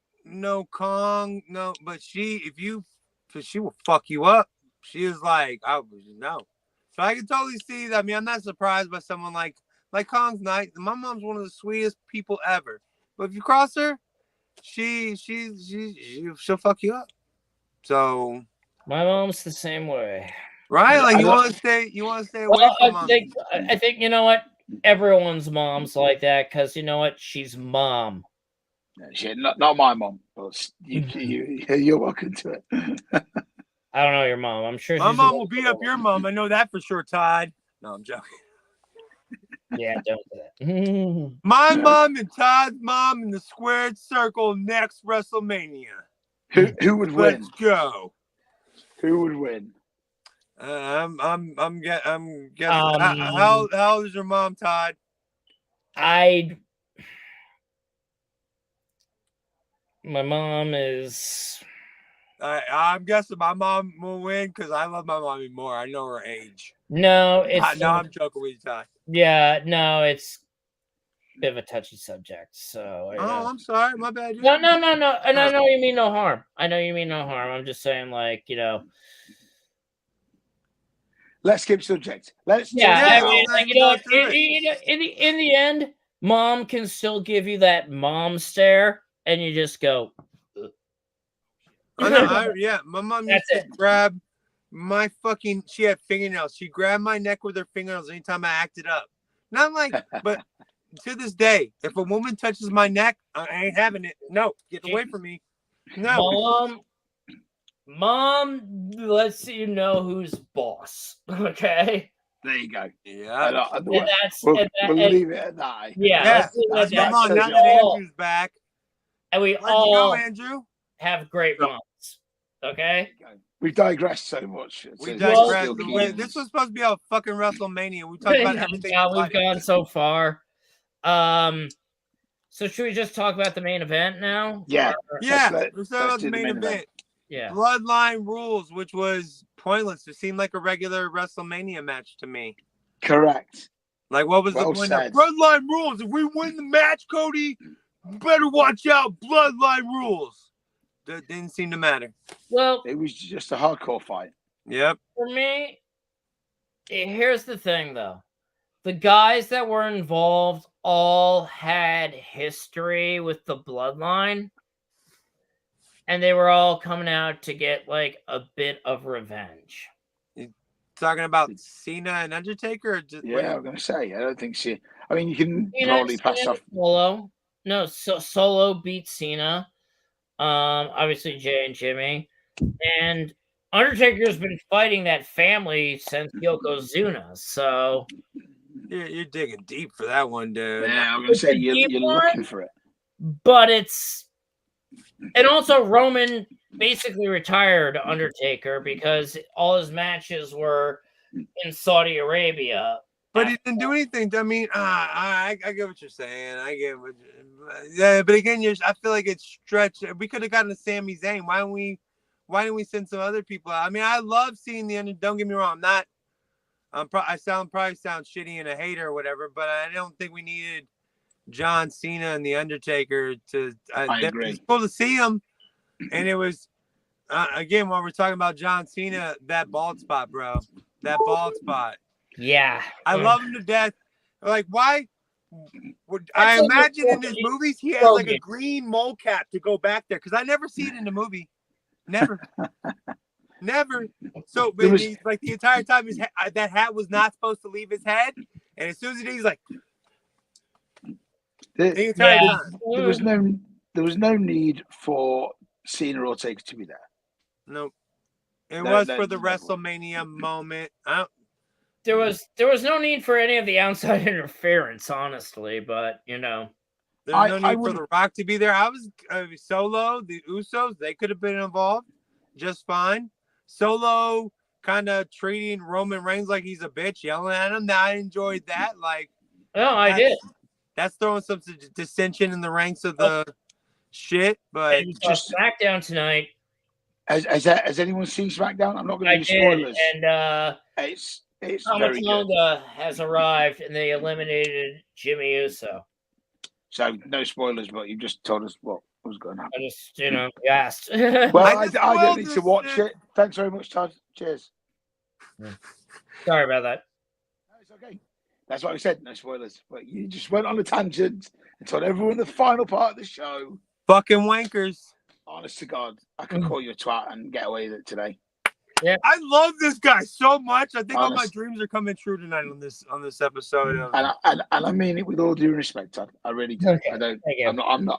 Kong, no, but she will fuck you up. She is like, no. So I can totally see. I mean, I'm not surprised by someone like Kong's nice. My mom's one of the sweetest people ever. But if you cross her, she'll fuck you up. So my mom's the same way. Right? Like you want to stay away from mom. I think you know what? Everyone's mom's like that because you know what? She's mom. Shit, not my mom, but you're welcome to it. I don't know your mom. I'm sure my mom will beat up your mom. I know that for sure, Todd. No, I'm joking. Yeah, don't do that. My mom and Todd's mom in the squared circle next WrestleMania. Who would win? Let's go. Who would win? I'm guessing. How old is your mom, Todd? My mom is. I'm guessing my mom will win because I love my mommy more. I know her age. No, it's no. I'm joking with you, Todd. Yeah, no, it's a bit of a touchy subject. So. I'm sorry, my bad. No, and I know you mean no harm. I'm just saying, like, Let's skip subject. Let's. Yeah, I mean, like, in the end, mom can still give you that mom stare, and you just go. I know, yeah, my mom used to grab my fucking. She had fingernails. She grabbed my neck with her fingernails anytime I acted up. Not like, but to this day, if a woman touches my neck, I ain't having it. No, get away from me. No, mom lets you know who's boss. Okay. There you go. Yeah. We'll leave it at that. Yeah. Come on, now that Andrew's back. And we Let's all go, Andrew. Have great moms. Okay? We've digressed so much. We digressed. This was supposed to be a fucking WrestleMania. We talked about everything. We've gone so far. So should we just talk about the main event now? Yeah. Let's talk about the main event. Yeah. Bloodline Rules, which was pointless. It seemed like a regular WrestleMania match to me. Correct. Like, what was the point of Bloodline Rules? If we win the match, Cody, you better watch out. Bloodline Rules. That didn't seem to matter. Well, it was just a hardcore fight. Yep. For me, here's the thing, though. The guys that were involved all had history with the Bloodline. And they were all coming out to get, like, a bit of revenge. You talking about Cena and Undertaker? Or just, I was going to say, I don't think Cena. I mean, you can probably pass off. Solo. No, Solo beat Cena. Obviously Jay and Jimmy. And Undertaker's been fighting that family since Yokozuna, so... You're digging deep for that one, dude. Yeah, I'm going to say you're looking for it. But it's... And also, Roman basically retired Undertaker because all his matches were in Saudi Arabia. But he didn't do anything. I mean, I get what you're saying. I get what. Yeah, but again, I feel like it's stretched. We could have gotten a Sami Zayn. Why didn't we send some other people out? I mean, I love seeing the under. Don't get me wrong. I'm not. I probably sound shitty and a hater or whatever, but I don't think we needed John Cena and the Undertaker to. I agree. It's cool to see them, and it was. Again, while we're talking about John Cena, that bald spot, bro. That bald spot. Yeah. I love him to death. Like, why? I imagine in his movies he has like a green mole cap to go back there because I never see it in the movie. Never. Never. So, but he's like the entire time that hat was not supposed to leave his head. And as soon as he's like, the entire time. There was no need for Cena or Taker to be there. Nope. It was for the WrestleMania moment. There was no need for any of the outside interference, honestly, but you know. There's no need for The Rock to be there. Solo, the Usos, they could have been involved just fine. Solo kind of treating Roman Reigns like he's a bitch, yelling at him. Now I enjoyed that. Like, I did. That's throwing some dissension in the ranks of the shit. But just SmackDown tonight. Has anyone seen SmackDown? I'm not going to do spoilers. And it's very good. Has arrived, and they eliminated Jimmy Uso. So no spoilers, but you just told us what was going to happen. I just, asked. Well, I don't need to watch it. Thanks very much, Todd. Cheers. Sorry about that. No, it's okay. That's what I said. No spoilers. But you just went on a tangent and told everyone the final part of the show. Fucking wankers. Honest to God, I could call you a twat and get away with it today. Yeah, I love this guy so much. I think all my dreams are coming true tonight on this episode. And I mean it with all due respect, Todd. I really do. Okay. I don't.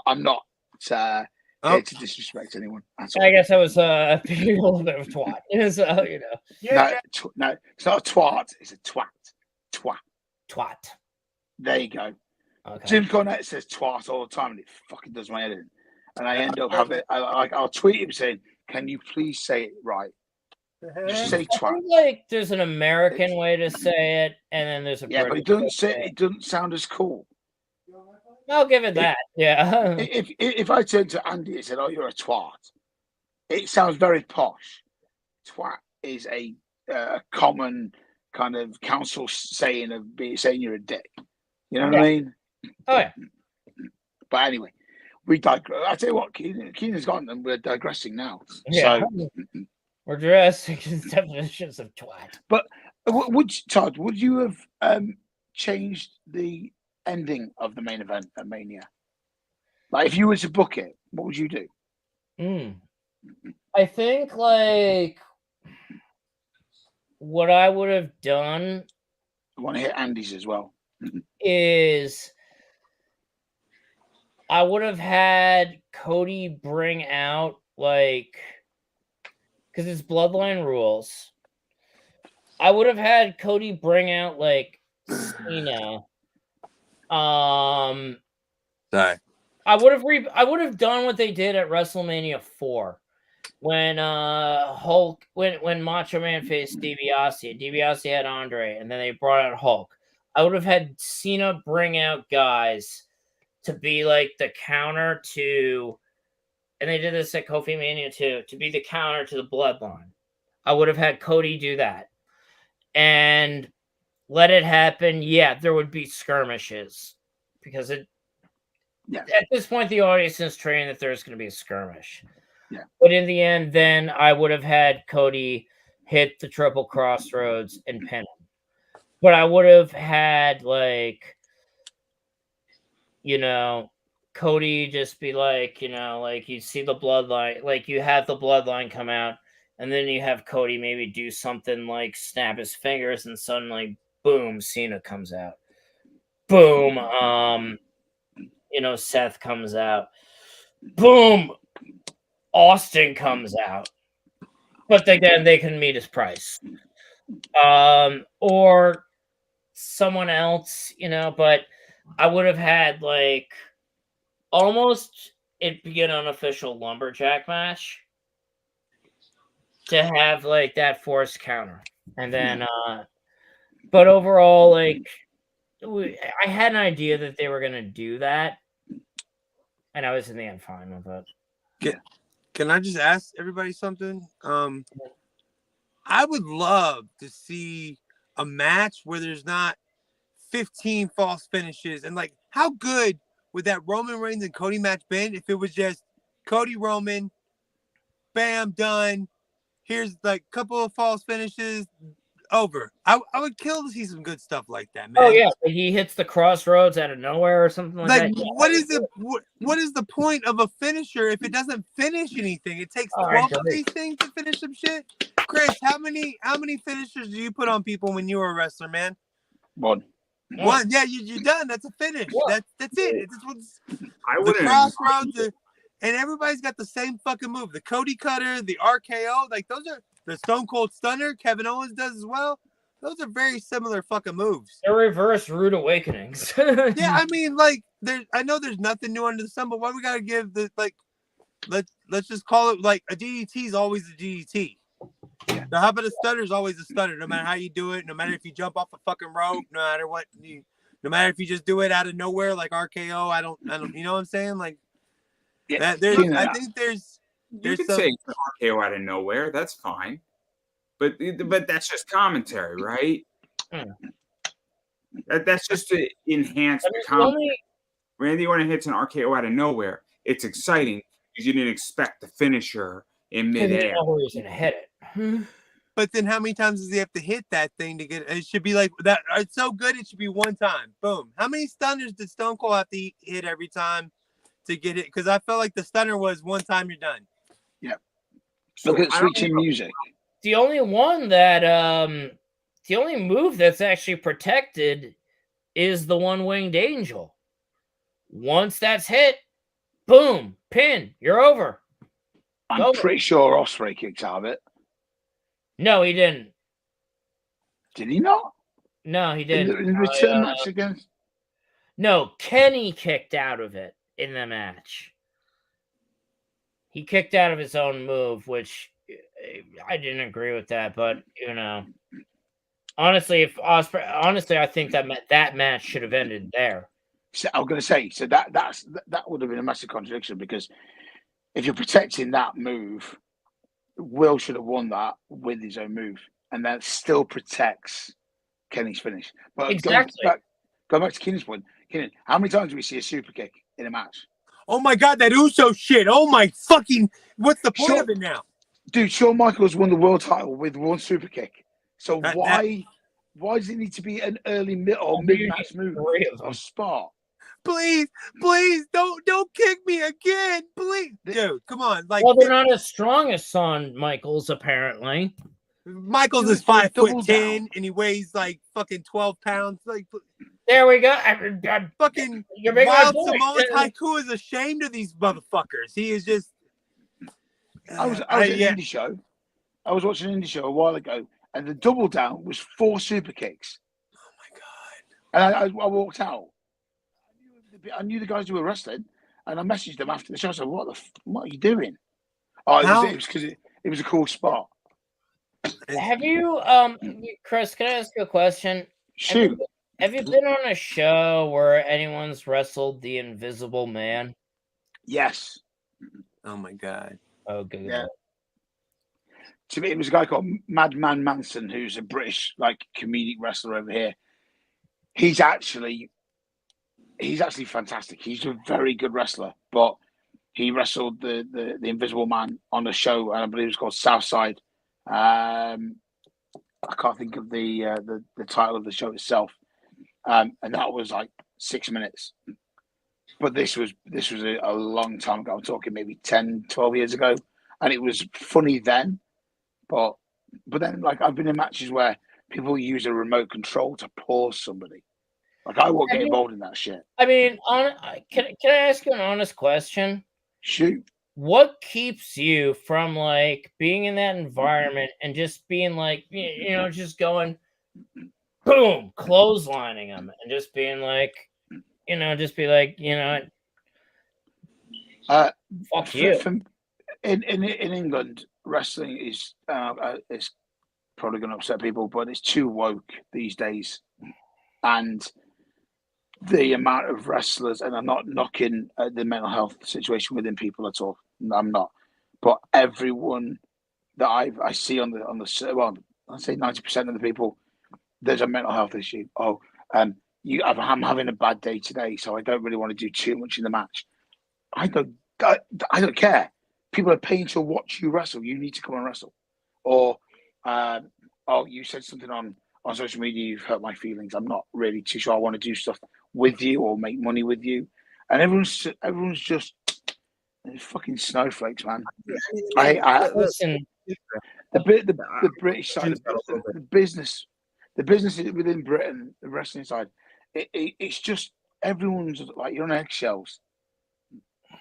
I'm not here to disrespect anyone. I guess I was a little bit of a twat. So Yeah. No, it's not a twat. It's a twat. Twat. There you go. Okay. Jim Cornette says twat all the time, and it fucking does my head in. And I end up having. I'll tweet him saying, "Can you please say it right?" Just say twat. I feel like there's an American way to say it, and then there's a British but it doesn't sound as cool. I'll give it that. Yeah. If I turned to Andy and said, "Oh, you're a twat," it sounds very posh. Twat is a common kind of council saying saying you're a dick. You know what I mean? Oh yeah. But anyway, we digress. I tell you what, Keenan's gone, and we're digressing now. Yeah. So, we're dressing definitions of twat. But Todd, would you have changed the ending of the main event at Mania? Like, if you were to book it, what would you do? I think like what I would have done. I want to hit Andy's as well. Is I would have had Cody bring out like. Because it's bloodline rules. I would have had Cody bring out like Cena. Sorry. I would have done what they did at WrestleMania 4 when Hulk when Macho Man faced DiBiase. DiBiase had Andre, and then they brought out Hulk. I would have had Cena bring out guys to be like the counter to. And they did this at Kofi Mania too, to be the counter to the bloodline. I would have had Cody do that. And let it happen. Yeah, there would be skirmishes. Because at this point, the audience is trained that there's going to be a skirmish. Yeah. But in the end, then I would have had Cody hit the triple crossroads and pin him. But I would have had, like, Cody just be like, like you see the bloodline, like you have the bloodline come out, and then you have Cody maybe do something like snap his fingers, and suddenly, boom, Cena comes out. Boom, Seth comes out. Boom, Austin comes out. But again, they can meet his price. Or someone else, but I would have had like almost it be an unofficial lumberjack match to have like that forced counter. And then But overall, like, I had an idea that they were going to do that, and I was in the end fine with it. Can I just ask everybody something? I would love to see a match where there's not 15 false finishes. And, like, how good would that Roman Reigns and Cody match been if it was just Cody Roman, bam, done. Here's, like, a couple of false finishes, over. I would kill to see some good stuff like that, man. Oh yeah, he hits the crossroads out of nowhere or something like that. Yeah, what is the point of a finisher if it doesn't finish anything? It takes 12 of these things to finish some shit. Chris, how many finishers do you put on people when you were a wrestler, man? One. Yeah, you're done. That's a finish. Yeah. That's it. It's I the crossroads, and everybody's got the same fucking move. The Cody Cutter, the RKO, like those are the Stone Cold Stunner. Kevin Owens does as well. Those are very similar fucking moves. They're reverse rude awakenings. Yeah, I mean, like, I know there's nothing new under the sun, but why we gotta give the, like, let's just call it, like, a DDT is always a DDT. Yeah. So how about a stunner is always a stunner, no matter how you do it, no matter if you jump off a fucking rope, no matter what, no matter if you just do it out of nowhere, like RKO. I don't, you know what I'm saying? Like, yeah, I think there's you could say RKO out of nowhere. That's fine. But that's just commentary, right? That's just to enhance the commentary. Randy Orton hits an RKO out of nowhere. It's exciting because you didn't expect the finisher in midair. Where he's gonna hit it. But then how many times does he have to hit that thing to get it? It should be like that. It's so good, it should be one time. Boom. How many stunners did Stone Cold have to hit every time to get it? Because I felt like the stunner was one time you're done. Yeah. Look at switching music. The only one that the only move that's actually protected is the one-winged angel. Once that's hit, boom, pin, you're over. I'm pretty sure Ospreay kicked out of it. No, he didn't. Did he not? No, he didn't. In the return match against? No, Kenny kicked out of it in the match. He kicked out of his own move, which I didn't agree with that, but you know, honestly, I think that match should have ended there. So I was going to say, so that would have been a massive contradiction, because if you're protecting that move, Will should have won that with his own move, and that still protects Kenny's finish. But exactly. Going back to Keenan's point, Keenan, how many times do we see a super kick in a match? Oh my God, that Uso shit! Oh my fucking! What's the point of it now? Dude, Shawn Michaels won the world title with one super kick. So why does it need to be an early mid-match move or spot? Please, don't kick me again, please, dude. Come on, like. Well, they're not as strong as Shawn Michaels, apparently. Michaels is 5'10" and he weighs like fucking 12 pounds. Like, there we go. Fucking Wild Samoan Haiku is ashamed of these motherfuckers. He is just. I was at an indie show. I was watching an indie show a while ago, and the double down was 4 super kicks. Oh my God! And I walked out. I knew the guys who were wrestling, and I messaged them after the show. I said, "What are you doing?" Oh, it was because it was a cool spot. Have you, Chris? Can I ask you a question? Shoot. Have you been on a show where anyone's wrestled the Invisible Man? Yes. Oh my God. Oh, good. Yeah. To me, it was a guy called Madman Manson, who's a British comedic wrestler over here. He's actually fantastic. He's a very good wrestler, but he wrestled the Invisible Man on a show, and I believe it's called Southside. I can't think of the title of the show itself, and that was like 6 minutes. But this was a long time ago. I'm talking maybe 10, 12 years ago, and it was funny then. But then, I've been in matches where people use a remote control to pause somebody. I won't get involved in that shit. I mean, can I ask you an honest question? Shoot. What keeps you from being in that environment and just being just going, boom, clotheslining them, and just being fuck you. In England, wrestling is probably going to upset people, but it's too woke these days. And the amount of wrestlers, and I'm not knocking the mental health situation within people at all. I'm not. But everyone that I see on the well, I'd say 90% of the people, there's a mental health issue. Oh, I'm having a bad day today, so I don't really want to do too much in the match. I don't care. People are paying to watch you wrestle. You need to come and wrestle. Or, oh, you said something on social media. You've hurt my feelings. I'm not really too sure I want to do stuff with you or make money with you. And everyone's just fucking snowflakes, man. Listen, The British side, the business within Britain, the wrestling side, it's just everyone's like you're on eggshells.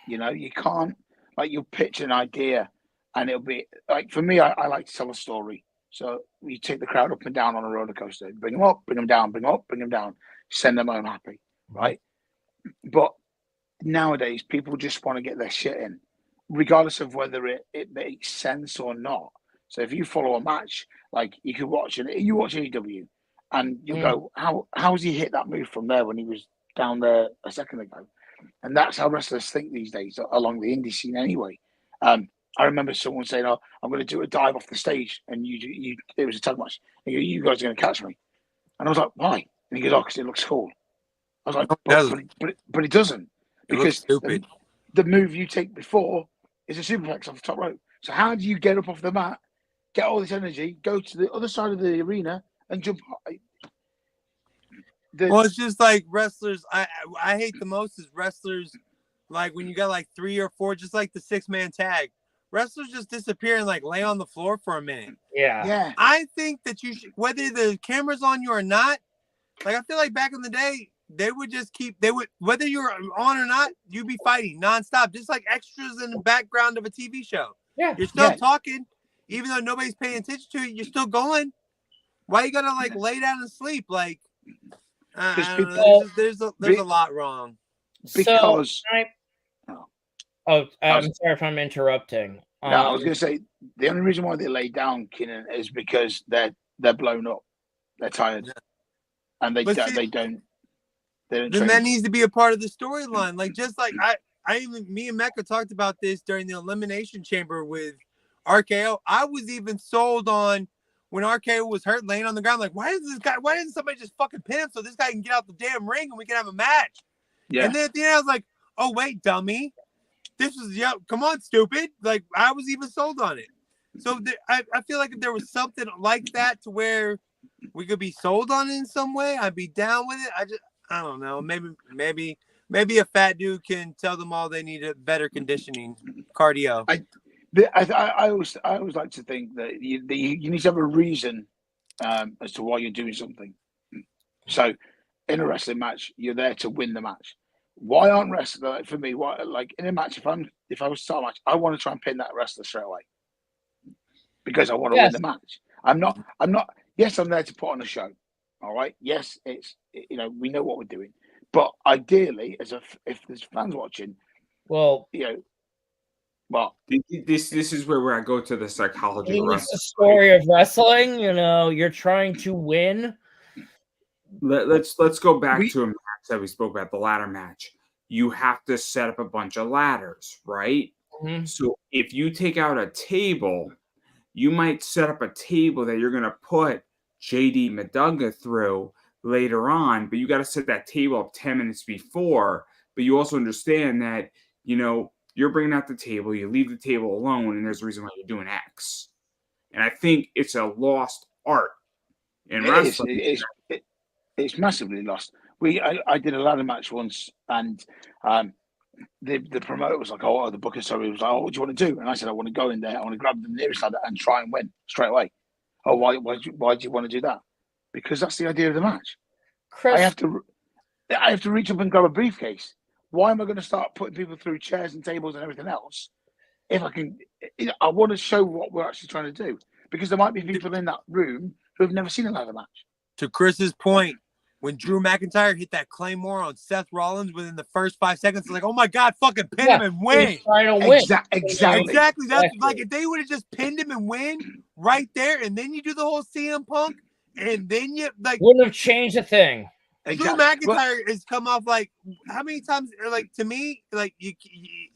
You know, you can't you'll pitch an idea, and it'll be like for me. I like to tell a story, so you take the crowd up and down on a roller coaster, bring them up, bring them down, bring them up, bring them down, send them home happy, right? But nowadays, people just want to get their shit in, regardless of whether it makes sense or not. So if you follow a match, like you could watch you watch AEW, and you go, how's he hit that move from there when he was down there a second ago? And that's how wrestlers think these days along the indie scene anyway. I remember someone saying, "Oh, I'm going to do a dive off the stage," and it was a tag match. And you guys are going to catch me, and I was like, "Why?" And he goes, "Oh, because it looks cool." I was like, "But it doesn't, because stupid. The move you take before is a superplex off the top rope. So how do you get up off the mat, get all this energy, go to the other side of the arena, and jump?" Well, it's just like wrestlers. I hate the most is wrestlers, like when you got like 3 or 4, just like the 6-man tag. Wrestlers just disappear and like lay on the floor for a minute. Yeah. I think that you should, whether the camera's on you or not. Like I feel like back in the day, they would just whether you're on or not, you'd be fighting nonstop, just like extras in the background of a TV show. Yeah. You're still talking, even though nobody's paying attention to it. You're still going. Why you gotta like lay down and sleep? Like, there's a lot wrong. Because I'm sorry if I'm interrupting. No, I was going to say the only reason why they lay down, Keenan, is because they're blown up, they're tired, and they don't. Then that needs to be a part of the storyline. Like just like me and Mecca talked about this during the Elimination Chamber with RKO. I was even sold on when RKO was hurt, laying on the ground. Like, why didn't somebody just fucking pin him so this guy can get out the damn ring and we can have a match? Yeah. And then at the end, I was like, oh wait, dummy. This was come on, stupid. Like I was even sold on it. So I feel like if there was something like that to where we could be sold on it in some way, I'd be down with it. I don't know. Maybe a fat dude can tell them all they need a better conditioning, cardio. I always like to think that you need to have a reason as to why you're doing something. So in a wrestling match, you're there to win the match. Why aren't wrestlers for me? Why, like in a match, if I was to start a match, I want to try and pin that wrestler straight away because I want to win the match. I'm not. Yes, I'm there to put on a show. All right. Yes, it's we know what we're doing, but ideally, if there's fans watching, this is where I go to the psychology of wrestling. It's the story of wrestling. You're trying to win. Let's go back to a match that we spoke about, the ladder match. You have to set up a bunch of ladders, right? Mm-hmm. So if you take out a table, you might set up a table that you're going to put JD Madunga through later on, but you got to set that table up 10 minutes before. But you also understand that, you're bringing out the table, you leave the table alone, and there's a reason why you're doing X. And I think it's a lost art in wrestling. It's massively lost. I did a ladder match once, and the promoter was like, "Oh, the booker, sorry." He was like, "Oh, what do you want to do?" And I said, "I want to go in there. I want to grab the nearest ladder and try and win straight away." Oh, why do you want to do that? Because that's the idea of the match. Chris, I have to reach up and grab a briefcase. Why am I going to start putting people through chairs and tables and everything else? If I can, I want to show what we're actually trying to do, because there might be people in that room who have never seen a ladder match. To Chris's point, when Drew McIntyre hit that Claymore on Seth Rollins within the first 5 seconds, it's like, oh my God, fucking pin him and win. Trying to win. Exactly. That's like if they would have just pinned him and win right there, and then you do the whole CM Punk, and then you like wouldn't have changed a thing. Drew McIntyre has come off like how many times? Like to me, like you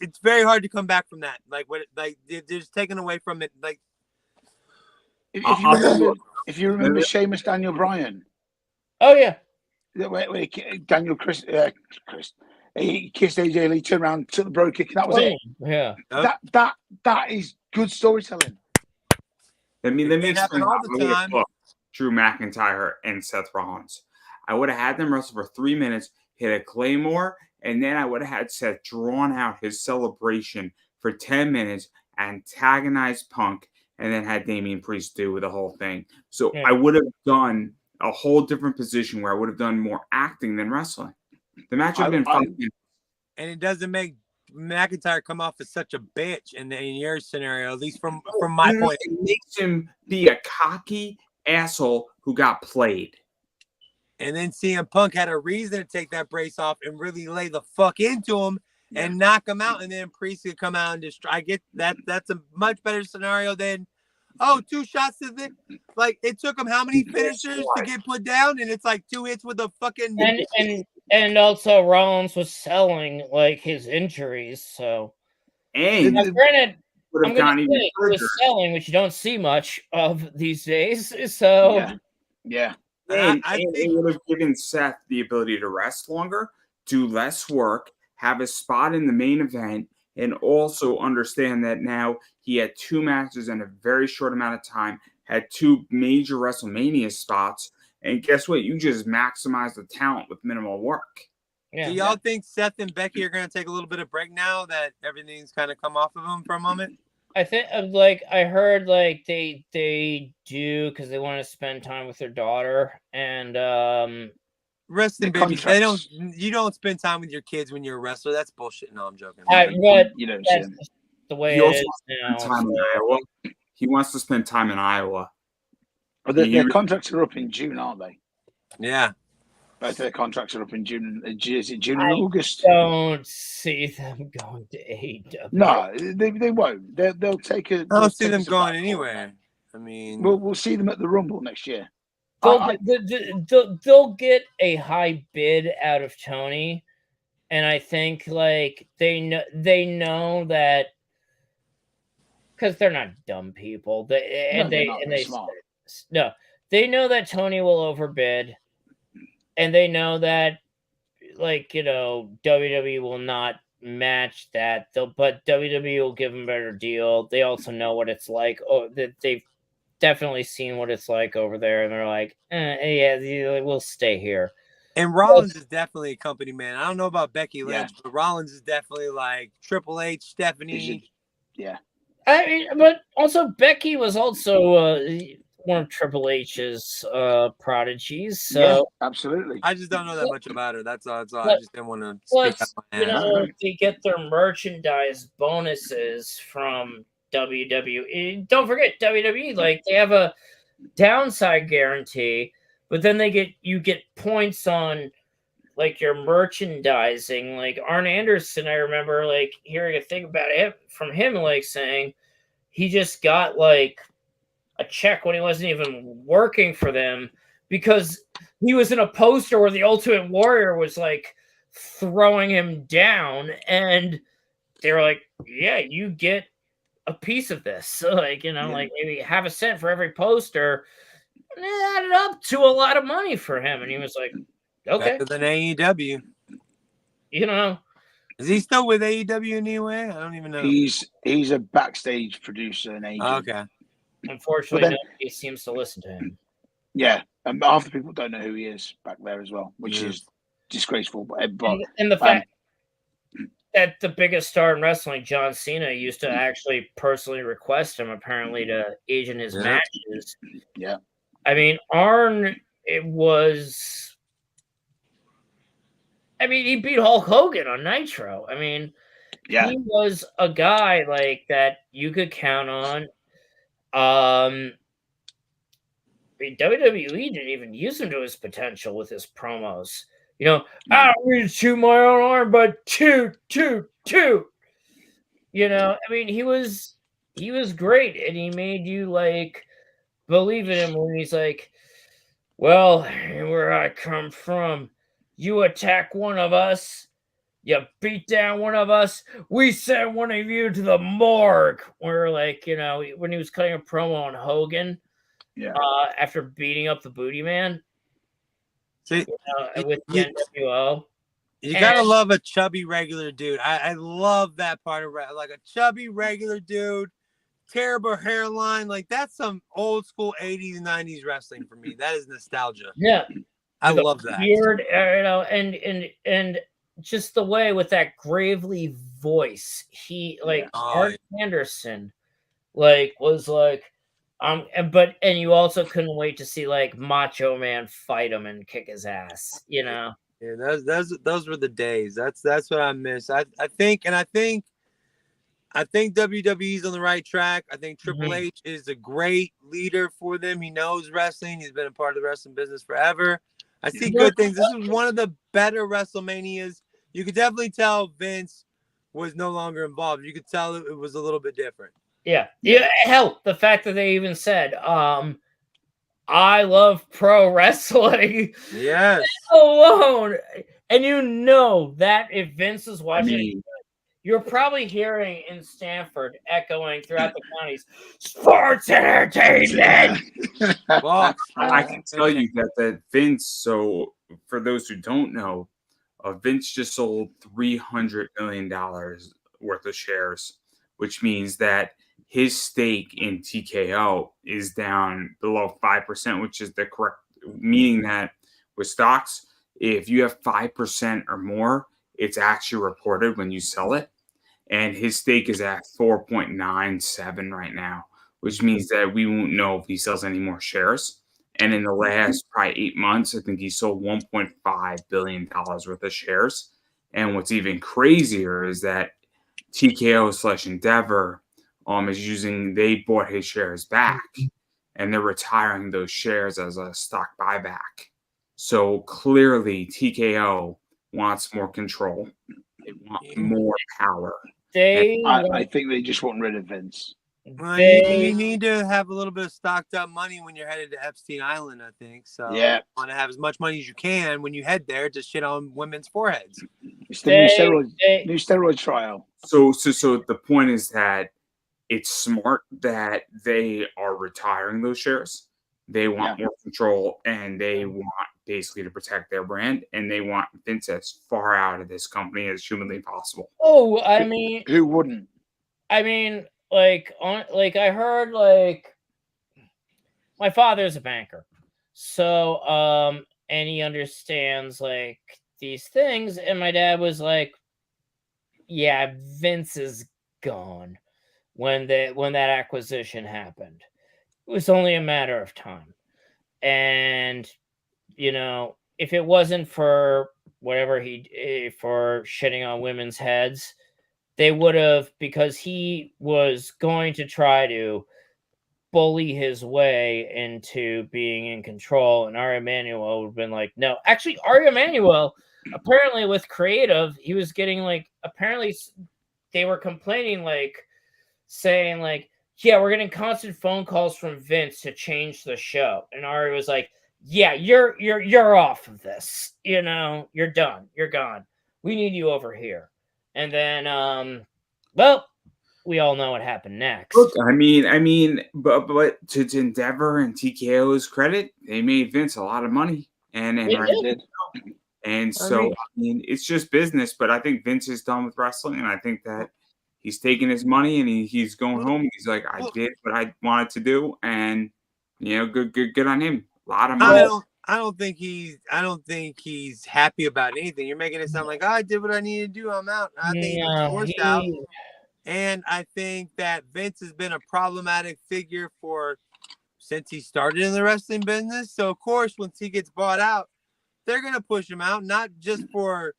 it's very hard to come back from that. Like what? Like they're just taken away from it. Like if you remember Sheamus Daniel Bryan. Oh yeah. Where Daniel Chris, he kissed AJ Lee, turned around, took the bro kick, and that was it. Yeah. That is good storytelling. Let me explain how I would have booked Drew McIntyre and Seth Rollins. I would have had them wrestle for 3 minutes, hit a Claymore, and then I would have had Seth drawn out his celebration for 10 minutes, antagonize Punk, and then had Damian Priest do the whole thing. So I would have done a whole different position where I would have done more acting than wrestling. The match would have been fun. And it doesn't make McIntyre come off as such a bitch in your scenario, at least from my point. It makes him be a cocky asshole who got played. And then CM Punk had a reason to take that brace off and really lay the fuck into him and knock him out. And then Priest could come out and destroy. I get that. That's a much better scenario than, 2 shots to the, like it took him how many finishers to get put down? And it's like 2 hits with a fucking. And also Rollins was selling like his injuries. So, and now, granted, would have gone even he was selling, which you don't see much of these days. So, yeah. And it would have given Seth the ability to rest longer, do less work, have a spot in the main event, and also understand that now he had 2 matches in a very short amount of time, had 2 major WrestleMania spots, and guess what? You just maximize the talent with minimal work. Yeah. Do y'all think Seth and Becky are going to take a little bit of break now that everything's kind of come off of them for a moment? I think I heard they do because they want to spend time with their daughter and wrestling baby. You don't spend time with your kids when you're a wrestler. That's bullshit. No, I'm joking. But you know, that's the way he it also is now. Time in Iowa. He wants to spend time in Iowa. Well, their contracts are up in June, aren't they? Yeah. Both their contracts are up in June. Is it June and August? Don't see them going to AEW. No, they won't. They'll take a. I don't see them going anywhere. I mean, we'll see them at the Rumble next year. They'll get a high bid out of Tony, and I think like they know that because they're not dumb people. They know that Tony will overbid, and they know that WWE will not match that. But WWE will give them a better deal. They also know what it's like. That they've definitely seen what it's like over there, and they're like, we'll stay here. And Rollins is definitely a company man. I don't know about Becky Lynch, but Rollins is definitely like Triple H, Stephanie. Yeah. I mean, but also Becky was also one of Triple H's prodigies. So absolutely. I just don't know that much about her. That's all. I just didn't want to speak out my hand. They get their merchandise bonuses from WWE. Don't forget WWE, like they have a downside guarantee, but then you get points on like your merchandising. Like Arn Anderson, I remember like hearing a thing about it from him, like saying he just got like a check when he wasn't even working for them because he was in a poster where the Ultimate Warrior was like throwing him down, and they were like, "Yeah, you get a piece of this." So like, like maybe half a cent for every poster. And it added up to a lot of money for him. And he was like, okay. Better than AEW. Is he still with AEW anyway? I don't even know. He's a backstage producer and agent. Okay. Unfortunately, nobody seems to listen to him. Yeah. And half the people don't know who he is back there as well, which is disgraceful. But and the fact that the biggest star in wrestling, John Cena, used to actually personally request him apparently to age in his matches. Yeah. I mean, Arn, he beat Hulk Hogan on Nitro. I mean, he was a guy like that you could count on. mean, WWE didn't even use him to his potential with his promos. You know, I don't need to shoot my own arm, but toot. You know, I mean, he was great, and he made you like believe in him when he's like, "Well, where I come from, you attack one of us, you beat down one of us, we send one of you to the morgue." Where like, you know, when he was cutting a promo on Hogan, after beating up the Booty Man, See, with the NWO. You gotta love a chubby regular dude. I love that part of like a chubby regular dude, terrible hairline. Like that's some old school 80s, 90s wrestling for me. That is nostalgia. Yeah. I love that. Weird, you know, and just the way with that gravely voice, he like Art Anderson, like was like, and you also couldn't wait to see like Macho Man fight him and kick his ass, you know. Yeah, those were the days. That's what I miss. I think WWE's on the right track. I think Triple H is a great leader for them. He knows wrestling. He's been a part of the wrestling business forever. I see good things. This was one of the better WrestleManias. You could definitely tell Vince was no longer involved. You could tell it was a little bit different. Yeah. Hell, the fact that they even said, I love pro wrestling. Yes. Alone. And you know that if Vince is watching, you're probably hearing in Stanford echoing throughout the counties, sports entertainment. Well, I can tell you that Vince, so for those who don't know, Vince just sold $300 million worth of shares, which means that his stake in TKO is down below 5%, which is the correct, meaning that with stocks, if you have 5% or more, it's actually reported when you sell it. And his stake is at 4.97 right now, which means that we won't know if he sells any more shares. And in the last probably 8 months, I think he sold $1.5 billion worth of shares. And what's even crazier is that TKO / Endeavor they bought his shares back and they're retiring those shares as a stock buyback. So clearly TKO wants more control. They want more power. I think they just want rid of Vince. You need to have a little bit of stocked up money when you're headed to Epstein Island, I think. So you want to have as much money as you can when you head there to shit on women's foreheads. It's the new steroid trial. So the point is that it's smart that they are retiring those shares. They want more control, and they want basically to protect their brand, and they want Vince as far out of this company as humanly possible. Oh, I mean, who wouldn't? I mean, I heard like my father's a banker, so and he understands like these things, and my dad was like, "Yeah, Vince is gone." When that acquisition happened, it was only a matter of time. And you know, if it wasn't for whatever for shitting on women's heads, they would have, because he was going to try to bully his way into being in control, and Ari Emanuel would have been like, no. Actually, Ari Emanuel, apparently with creative, he was getting like, apparently they were complaining like, saying like, yeah, we're getting constant phone calls from Vince to change the show. And Ari was like, yeah, you're off of this. You know, you're done. You're gone. We need you over here. And then, well, we all know what happened next. Look, I mean, but to Endeavor and TKO's credit, they made Vince a lot of money. And did. And so, I mean, it's just business, but I think Vince is done with wrestling, and I think that he's taking his money and he's going home. He's like, I did what I wanted to do, and you know, good on him. A lot of money. I don't think he's happy about anything. You're making it sound like, I did what I needed to do. I'm out. I think he's forced out. And I think that Vince has been a problematic figure since he started in the wrestling business. So of course, once he gets bought out, they're gonna push him out, not just for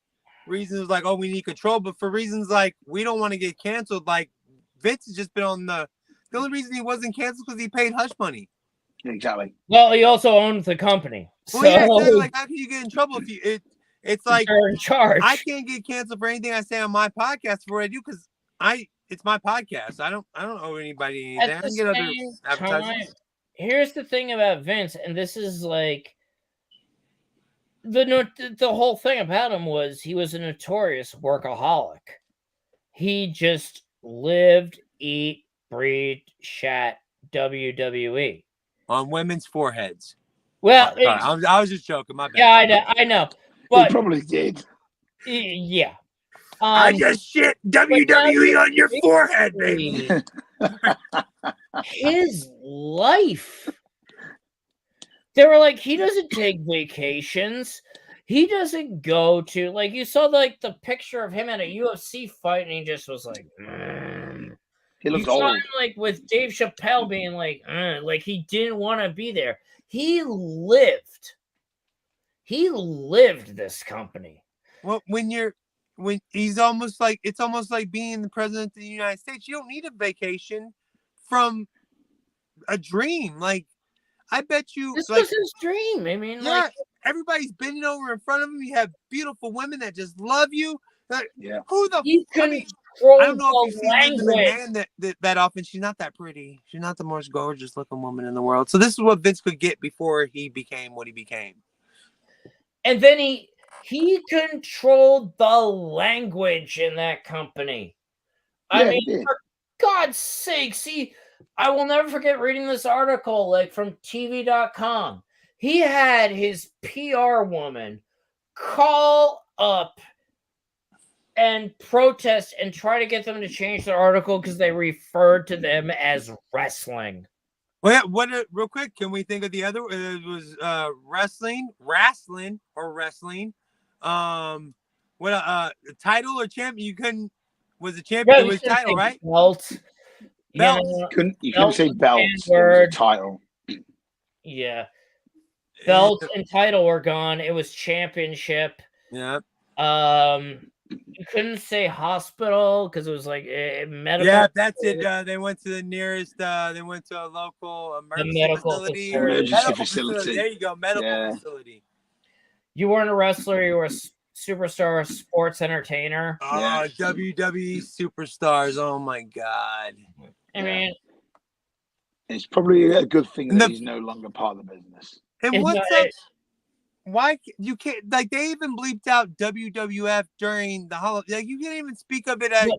reasons like, oh, we need control, but for reasons like we don't want to get canceled. Like Vince has just been on the only reason he wasn't canceled because he paid hush money. Exactly. Well, he also owned the company. Well, So yeah, exactly. Like, how can you get in trouble if you? It's like you're in charge. I can't get canceled for anything I say on my podcast for what I do because it's my podcast. I don't owe anybody anything. At I the can get other same time, advertisements. here's the thing about Vince, and this is like the whole thing about him was he was a notorious workaholic. He just lived, eat, breathed, shat WWE On women's foreheads. Well, Sorry, I was just joking. My bad. yeah, I know, He but probably did. yeah. I just shit WWE on your forehead, baby. His life. They were like, he doesn't take vacations. He doesn't go to, like, you saw like the picture of him at a UFC fight, and he just was like, He looked you saw old. him like with Dave Chappelle being like he didn't want to be there. He lived this company. Well, when he's almost like it's almost like being the president of the United States. You don't need a vacation from a dream. Like, I bet you This like was his dream. I mean, yeah, like, everybody's bending over in front of him. You have beautiful women that just love you. Like, Yeah. who the he I mean, controlled I don't know if the you see Linda language. McMahon that often. She's not that pretty. She's not the most gorgeous looking woman in the world. So this is what Vince could get before he became what he became. And then he controlled the language in that company. Yeah, I he mean, did. for God's sake, I will never forget reading this article, like from TV.com. He had his PR woman call up and protest and try to get them to change their article because they referred to them as wrestling. Well, yeah, real quick, can we think of the other? It was wrestling. What title or champ? You couldn't. Was the champion? Yeah, It was title, right? Belt. Belt. You couldn't say belt. It was a word. title. Yeah. Belt and title were gone. It was championship. Yeah. You couldn't say hospital because it was like medical. Yeah, that's it. They went to the nearest. They went to a local emergency facility. Emergency facility. There you go, medical facility. You weren't a wrestler. You were a superstar, sports entertainer. Oh, WWE superstars. Oh my God. I mean, it's probably a good thing that he's no longer part of the business. And what's up? Why you can't like they even bleeped out WWF during the holiday? Like you can't even speak of it as.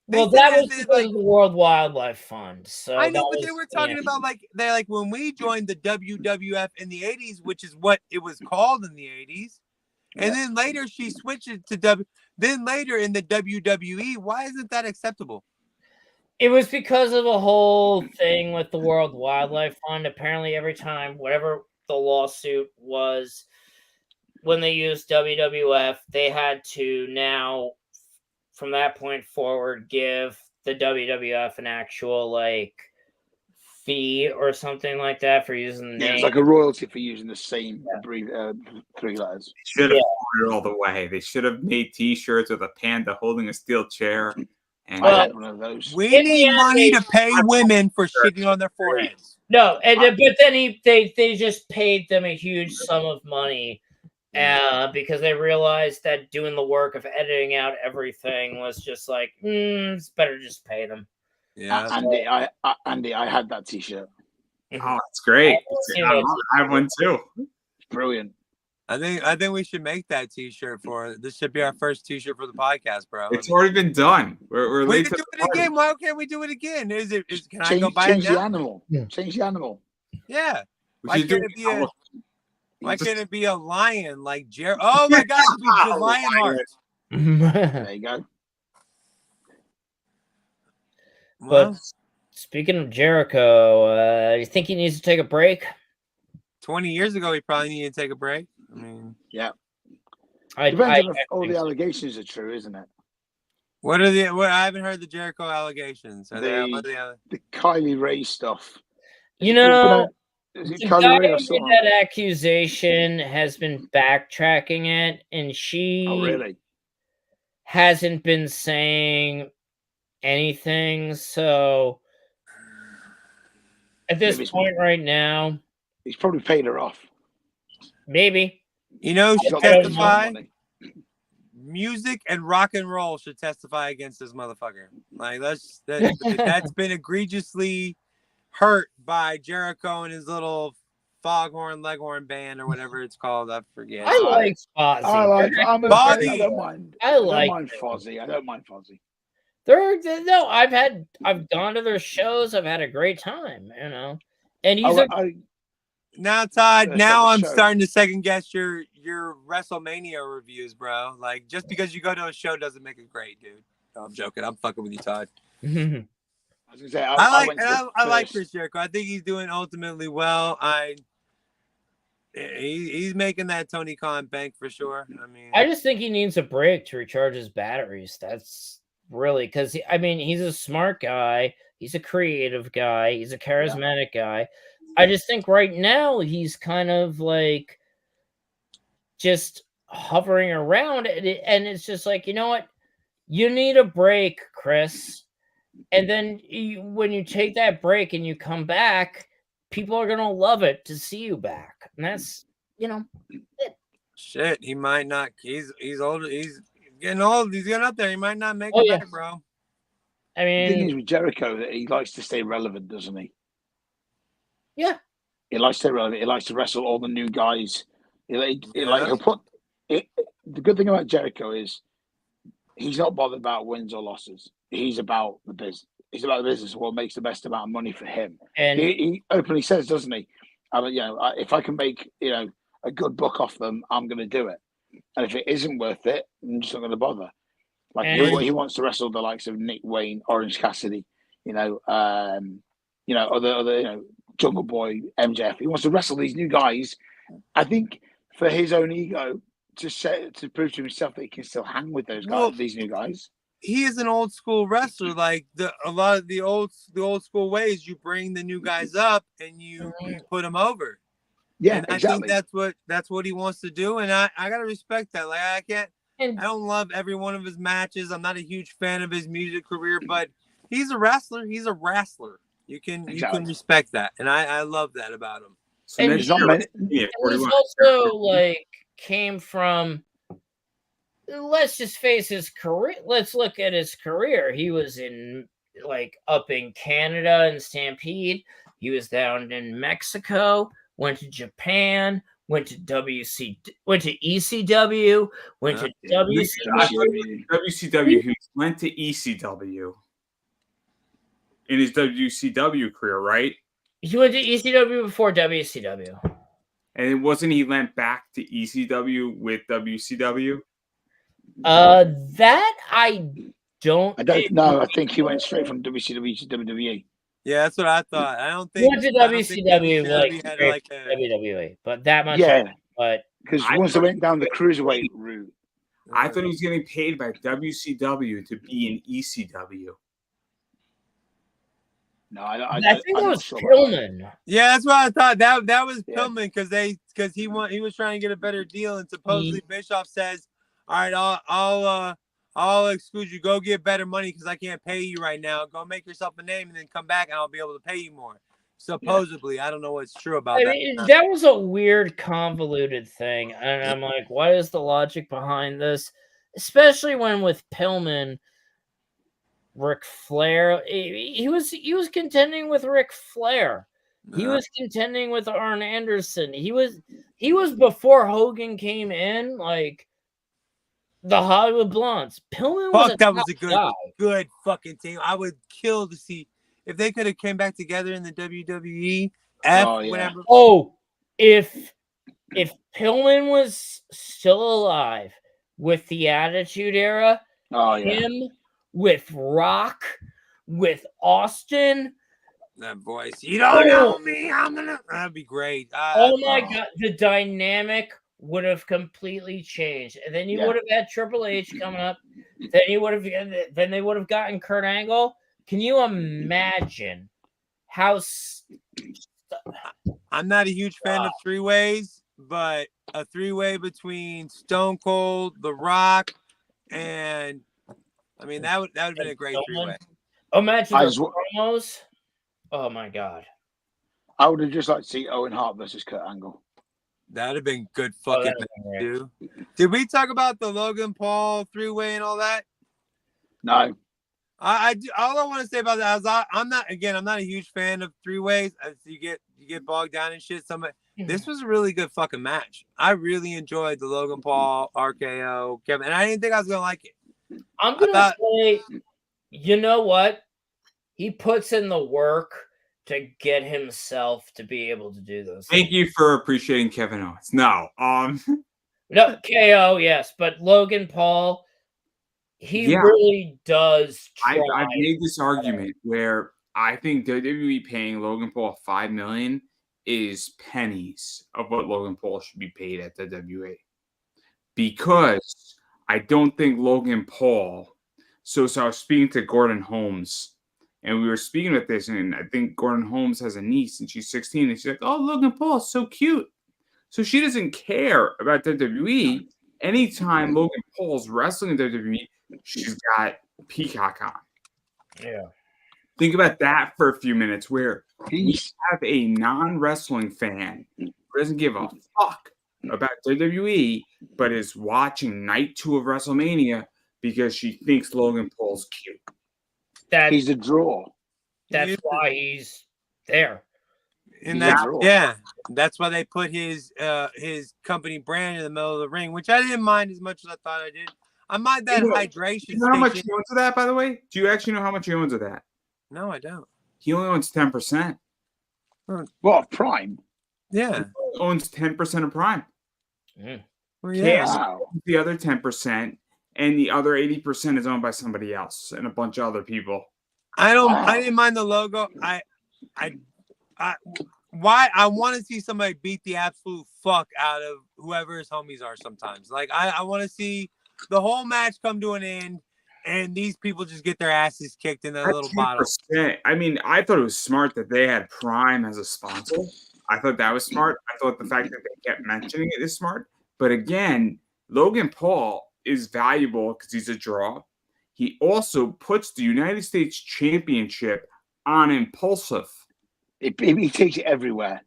Well, that was because of the World Wildlife Fund. So I know, but they were talking about they're like when we joined the WWF in the '80s, which is what it was called in the '80s, and then later she switched it to Then later in the WWE, why isn't that acceptable? It was because of the whole thing with the World Wildlife Fund. Apparently, every time, whatever the lawsuit was, when they used WWF, they had to now, from that point forward, give the WWF an actual like fee or something like that for using the name. It's like a royalty for using the same three letters. They should have gone all the way. They should have made T-shirts with a panda holding a steel chair. And I had one of those. We need money to pay women for shitting on their foreheads. No, but then they just paid them a huge sum of money. Because they realized that doing the work of editing out everything was just like, it's better just pay them. Yeah, Andy, I had that T-shirt. Oh, it's great. I have one too. It's brilliant. I think we should make that T-shirt for this. Should be our first T-shirt for the podcast, bro. It's already been done. We can do it again. Why can't we do it again? Can I go buy change it now? the animal? Change the animal. Yeah. Why can't it be a lion like Jerry? Oh my God, it be the Lionheart. There you go. But speaking of Jericho, you think he needs to take a break? 20 years ago, he probably needed to take a break. I mean, yeah. Depends on if all the allegations are true, isn't it? What are the? I haven't heard the Jericho allegations. Are the Kylie Ray stuff. You know, the guy who made that accusation has been backtracking it, and she hasn't been saying anything. So at this point right now, He's probably paid her off. Maybe. You know who He's should got loads of testify? money. Music and rock and roll should testify against this motherfucker. Like that's been egregiously hurt by Jericho and his little Foghorn Leghorn band or whatever it's called. I forget. I like Fozzy. I'm a Fozzy. fan. I don't mind. I I don't like mind Fozzy. I don't mind Fozzy. No, I've gone to their shows. I've had a great time, you know. And he's Now, Todd, Let's now have a I'm show. starting to second guess your WrestleMania reviews, bro. Like, just because you go to a show doesn't make it great, dude. No, I'm joking. I'm fucking with you, Todd. I was gonna say, I like Chris Jericho. I think he's doing ultimately well. He's making that Tony Khan bank for sure. I mean, I just think he needs a break to recharge his batteries. That's really because he's a smart guy. He's a creative guy. He's a charismatic guy. I just think right now he's kind of like just hovering around, and it's just like, you know what? You need a break, Chris. And then when you take that break and you come back, people are gonna love it to see you back, and that's it. Shit, he might not. He's older. He's getting old. He's getting up there. He might not make Oh, it yeah. back, bro. I The thing mean, is with Jericho that he likes to stay relevant, doesn't he? yeah. He likes to stay relevant. He likes to wrestle all the new guys. He'll put it. The good thing about Jericho is he's not bothered about wins or losses. He's about the business. He's about the business. What makes the best amount of money for him. And He openly says, doesn't he? If I can make a good buck off them, I'm going to do it. And if it isn't worth it, I'm just not going to bother. Like he wants to wrestle the likes of Nick Wayne, Orange Cassidy, other Jungle Boy, MJF. He wants to wrestle these new guys. I think for his own ego to prove to himself that he can still hang with those guys, these new guys. He is an old school wrestler. Like a lot of the old school ways, you bring the new guys up and you put them over. Yeah, and I exactly. think that's what he wants to do, and I gotta respect that. Like I don't love every one of his matches. I'm not a huge fan of his music career, but he's a wrestler. He's a wrestler. You can respect that, and I love that about him. So and next it was also like came from. Let's just face his career. Let's look at his career. He was up in Canada in Stampede. He was down in Mexico. Went to Japan. Went to went to ECW. Went to WCW. WCW. He went to ECW in his WCW career, right? He went to ECW before WCW. And wasn't he went back to ECW with WCW? That I don't know. I think he went straight from WCW to WWE. Yeah, that's what I thought. I don't think he went to WCW had like a WWE, but that much. Yeah, but because once they went down the cruiserweight route, I thought he was getting paid by WCW to be in ECW. No, I think that was Pillman. Yeah, that's what I thought. That was Pillman because he was trying to get a better deal, and supposedly Bischoff says, "All right, I'll exclude you. Go get better money because I can't pay you right now. Go make yourself a name and then come back and I'll be able to pay you more." Supposedly, I don't know what's true about that. That was a weird, convoluted thing, and I'm like, what is the logic behind this? Especially when with Pillman, Ric Flair, he was contending with Ric Flair. He was contending with Arn Anderson. He was before Hogan came in, like the Hollywood Blondes. Pillman was a good fucking team. I would kill to see if they could have came back together in the WWE. Whatever. Oh, if Pillman was still alive with the Attitude Era, him with Rock, with Austin. That voice. You don't know me. That'd be great. Oh my God. The dynamic would have completely changed. And then you would have had Triple H coming up. Then they would have gotten Kurt Angle. Can you imagine how I'm not a huge fan of three-ways, but a three-way between Stone Cold, The Rock, and that would have been a great three-way. Imagine the promos. Oh my God. I would have just liked to see Owen Hart versus Kurt Angle. That'd have been good Oh, fucking that'd have been great. too. Did we talk about the Logan Paul 3-way and all that? No. All I want to say about that is I'm not a huge fan of 3-ways. You get bogged down in shit. This was a really good fucking match. I really enjoyed the Logan Paul RKO Kevin, and I didn't think I was gonna like it. I'm gonna say, you know what? He puts in the work to get himself to be able to do those. Thank you for appreciating Kevin Owens. No, no KO, yes, but Logan Paul, he really does try. I've made this argument where I think WWE paying Logan Paul $5 million is pennies of what Logan Paul should be paid at the WWE, because I don't think Logan Paul. So I was speaking to Gordon Holmes, and we were speaking about this, and I think Gordon Holmes has a niece, and she's 16, and she's like, "Oh, Logan Paul's so cute." So she doesn't care about WWE. Anytime Logan Paul's wrestling in WWE, she's got Peacock on. Yeah. Think about that for a few minutes, where we have a non-wrestling fan who doesn't give a fuck about WWE, but is watching night 2 of WrestleMania because she thinks Logan Paul's cute. He's a draw. That's why he's there. And that's why they put his company brand in the middle of the ring, which I didn't mind as much as I thought I did. I mind that hydration. You know how much he owns of that, by the way? Do you actually know how much he owns of that? No, I don't. He only owns 10%. What, Prime? Yeah. He owns 10% of Prime. Well, yeah. The other 10%, and the other 80% is owned by somebody else and a bunch of other people. I didn't mind the logo. I want to see somebody beat the absolute fuck out of whoever his homies are sometimes. Like, I want to see the whole match come to an end and these people just get their asses kicked in that little bottle. I mean, I thought it was smart that they had Prime as a sponsor. I thought that was smart. I thought the fact that they kept mentioning it is smart. But again, Logan Paul is valuable because he's a draw. He also puts the United States Championship on Impulsive. He takes it everywhere.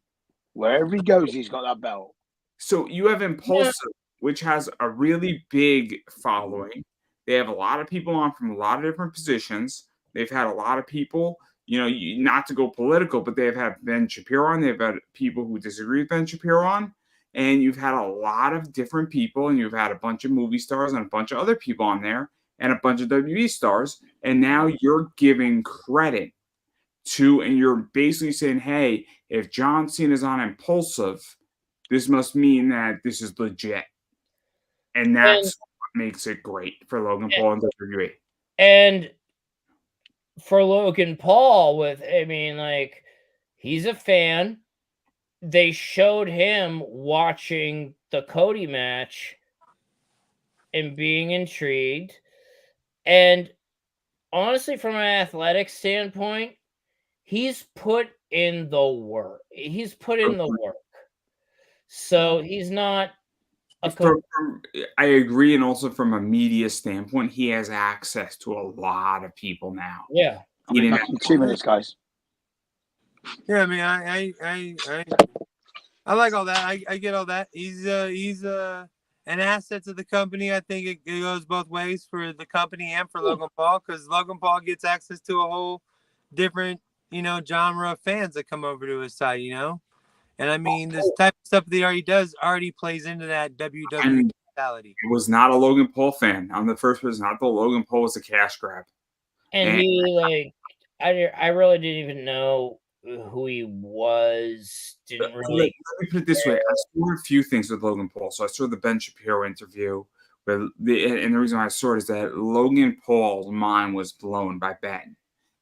Wherever he goes, he's got that belt. So you have Impulsive, which has a really big following. They have a lot of people on from a lot of different positions. They've had a lot of people, not to go political, but they've had Ben Shapiro on. They've had people who disagree with Ben Shapiro on. And you've had a lot of different people, and you've had a bunch of movie stars and a bunch of other people on there and a bunch of WWE stars. And now you're giving credit to, and you're basically saying, hey, if John Cena's on Impulsive, this must mean that this is legit. And that's what makes it great for Logan Paul and WWE. And for Logan Paul, he's a fan. They showed him watching the Cody match and being intrigued. And honestly, from an athletic standpoint, he's put in the work. So he's not I agree, and also from a media standpoint, he has access to a lot of people now. Yeah. 2 minutes, guys. Yeah, I mean, I like all that. I get all that. He's an asset to the company. I think it goes both ways for the company and for Logan Paul, because Logan Paul gets access to a whole different, genre of fans that come over to his side, And I mean, this type of stuff that he already does already plays into that WWE mentality. I was not a Logan Paul fan. I'm the first person. I thought Logan Paul was a cash grab. And he I really didn't even know who he was. Didn't really. Let me put it this way: I saw a few things with Logan Paul. So I saw the Ben Shapiro interview, and the reason why I saw it is that Logan Paul's mind was blown by Ben,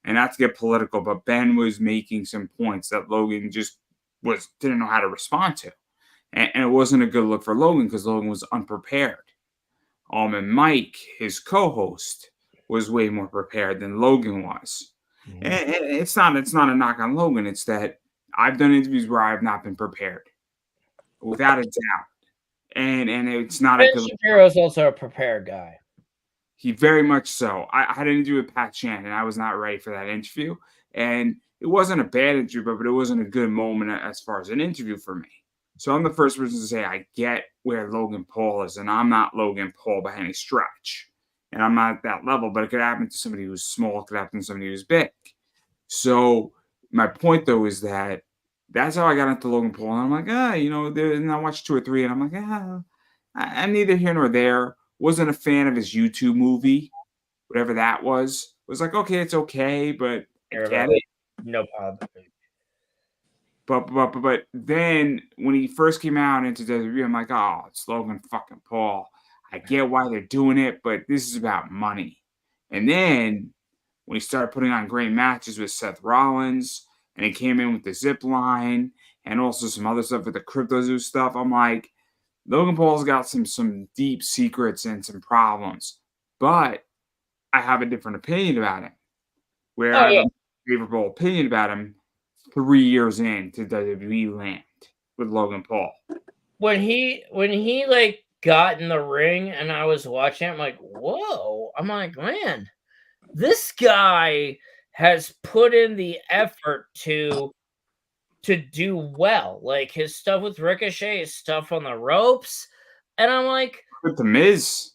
and not to get political, but Ben was making some points that Logan just didn't know how to respond to, and it wasn't a good look for Logan because Logan was unprepared. And Mike, his co-host, was way more prepared than Logan was. Mm-hmm. And it's not a knock on Logan. It's that I've done interviews where I've not been prepared, without a doubt. And it's not Ben Shapiro's also a prepared guy. He very much so. I had an interview with Pat Shannon, and I was not ready for that interview. And it wasn't a bad interview, but it wasn't a good moment as far as an interview for me. So I'm the first person to say I get where Logan Paul is, and I'm not Logan Paul by any stretch. And I'm not at that level, but it could happen to somebody who's small, it could happen to somebody who's big. So my point though is that that's how I got into Logan Paul. And I'm like, and I watched 2 or 3, and I'm like, I'm neither here nor there. Wasn't a fan of his YouTube movie, whatever that was. Was like, okay, it's okay, but I get it. No problem. But then when he first came out into WWE, I'm like, oh, it's Logan fucking Paul. I get why they're doing it, but this is about money. And then when he started putting on great matches with Seth Rollins, and he came in with the zip line and also some other stuff with the CryptoZoo stuff, I'm like, Logan Paul's got some deep secrets and some problems, but I have a different opinion about him. Where I have a favorable opinion about him 3 years into WWE land with Logan Paul. When he like got in the ring and I was watching, I'm like, whoa! I'm like, man, this guy has put in the effort to do well. Like his stuff with Ricochet, his stuff on the ropes, and I'm like, with the Miz,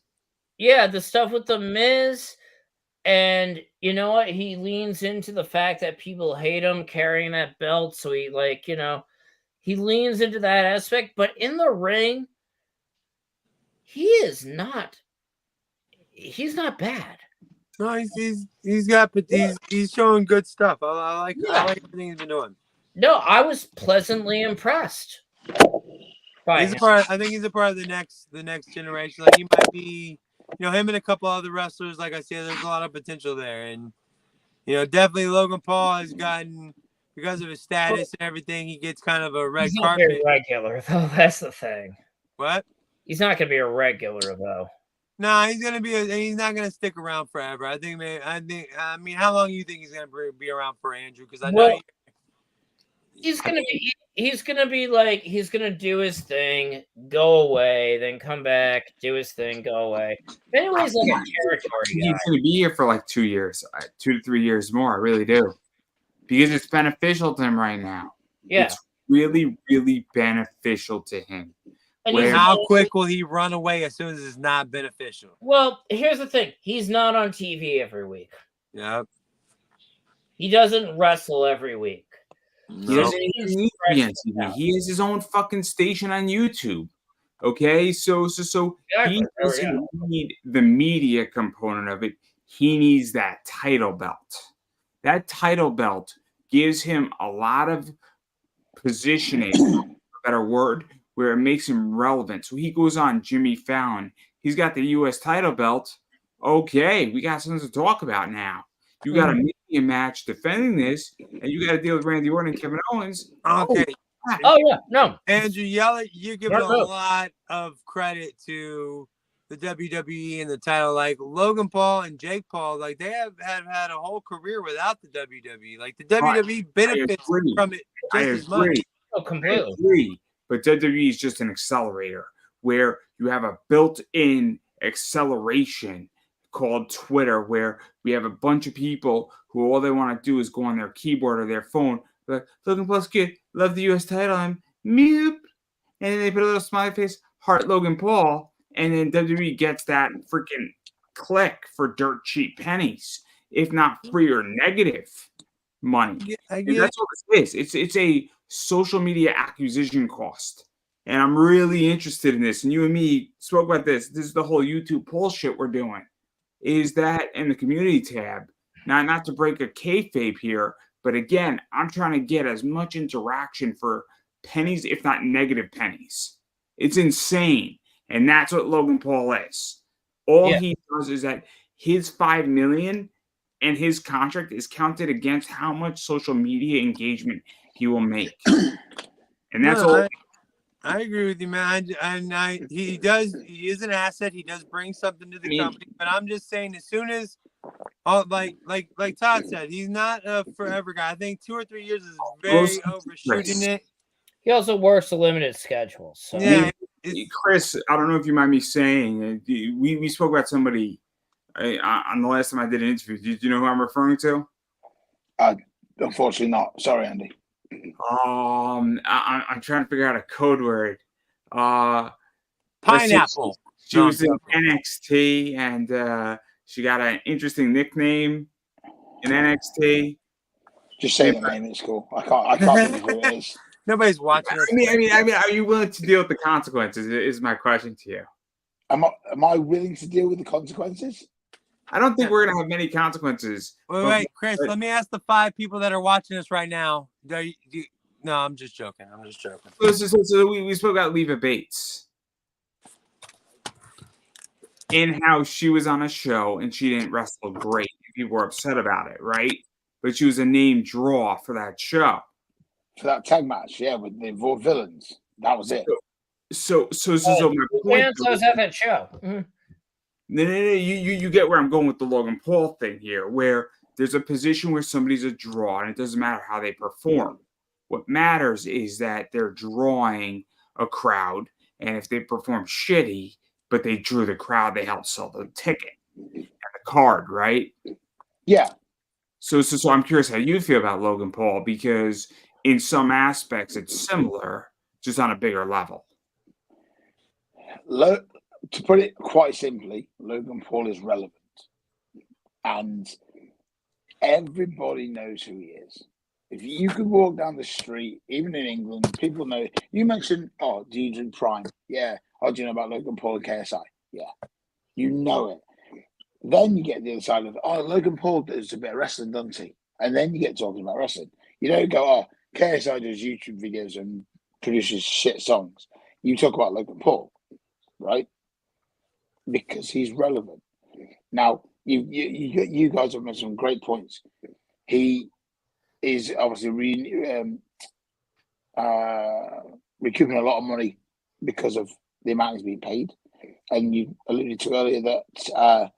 yeah, the stuff with the Miz. And you know what? He leans into the fact that people hate him carrying that belt. So he he leans into that aspect. But in the ring, he's not bad. No, he's showing good stuff. I like everything he's been doing. No, I was pleasantly impressed by him. I think he's a part of the next generation. Like he might be, him and a couple other wrestlers. Like I said, there's a lot of potential there, and definitely Logan Paul has gotten, because of his status and everything, he gets kind of a red carpet. He's not regular though. That's the thing. What? He's not going to be a regular though. No, he's not gonna stick around forever. I mean, how long do you think he's gonna be around for, Andrew? Because I know he's gonna do his thing, go away, then come back, do his thing, go away. Anyways, like a territory guy. He's gonna be here for like 2 years, 2 to 3 years more. I really do, because it's beneficial to him right now. Yeah, it's really, really beneficial to him. And how quick will he run away as soon as it's not beneficial? Well, here's the thing: he's not on TV every week. Yep. He doesn't wrestle every week. He doesn't even need to be on TV. He has his own fucking station on YouTube. Okay, so he doesn't need the media component of it. He needs that title belt. That title belt gives him a lot of positioning, a better word, where it makes him relevant. So he goes on Jimmy Fallon. He's got the U.S. title belt. Okay, we got something to talk about now. You got a media match defending this, and you got to deal with Randy Orton and Kevin Owens. Okay. Oh yeah, no. Andrew, you give a lot of credit to the WWE and the title. Like Logan Paul and Jake Paul, like they have had a whole career without the WWE. Like the WWE benefits from it just as much. Oh, completely. I agree. But WWE is just an accelerator where you have a built-in acceleration called Twitter, where we have a bunch of people who all they want to do is go on their keyboard or their phone, like, Logan Paul's good, love the U.S. title, I'm meep. And then they put a little smiley face, heart Logan Paul, and then WWE gets that freaking click for dirt cheap pennies, if not free or negative money. That's what it is. It's a social media acquisition cost. And I'm really interested in this. And you and me spoke about this. This is the whole YouTube poll shit we're doing. Is that in the community tab? Not to break a kayfabe here, but again, I'm trying to get as much interaction for pennies, if not negative pennies. It's insane. And that's what Logan Paul is. All he does is that his $5 million and his contract is counted against how much social media engagement he will make. And that's all. I agree with you, man. He is an asset. He does bring something to the company. But I'm just saying, as soon as, like Todd said, he's not a forever guy. I think 2 or 3 years is very overshooting it. He also works a limited schedule. So yeah, Chris, I don't know if you mind me saying, we spoke about somebody on the last time I did an interview. Do you know who I'm referring to? Unfortunately not. Sorry, Andy. I'm trying to figure out a code word. Pineapple. She was in NXT, and she got an interesting nickname in NXT. Just say the name. It's cool. I can't think of who it is. Nobody's watching us. I mean, are you willing to deal with the consequences? Is my question to you. Am I willing to deal with the consequences? I don't think we're gonna have many consequences. Wait, Chris. Let me ask the 5 people that are watching us right now. No, I'm just joking. So we spoke about Leva Bates, in how she was on a show and she didn't wrestle great. People were upset about it, right? But she was a name draw for that show. For that tag match, yeah, with the villains. That was it. So my point I was at that show. No, you get where I'm going with the Logan Paul thing here, where there's a position where somebody's a draw and it doesn't matter how they perform. What matters is that they're drawing a crowd, and if they perform shitty, but they drew the crowd, they helped sell the ticket and the card, right? Yeah. So I'm curious how you feel about Logan Paul, because in some aspects it's similar, just on a bigger level. To put it quite simply, Logan Paul is relevant, and everybody knows who he is. If you could walk down the street, even in England, people know. You mentioned, do you drink Prime? Yeah. Do you know about Logan Paul and KSI? Yeah. You know it. Then you get the other side of, Logan Paul does a bit of wrestling, doesn't he? And then you get talking about wrestling. You don't go, KSI does YouTube videos and produces shit songs. You talk about Logan Paul, right? Because he's relevant. Now, you guys have made some great points. He is obviously recouping a lot of money because of the amount he's being paid. And you alluded to earlier that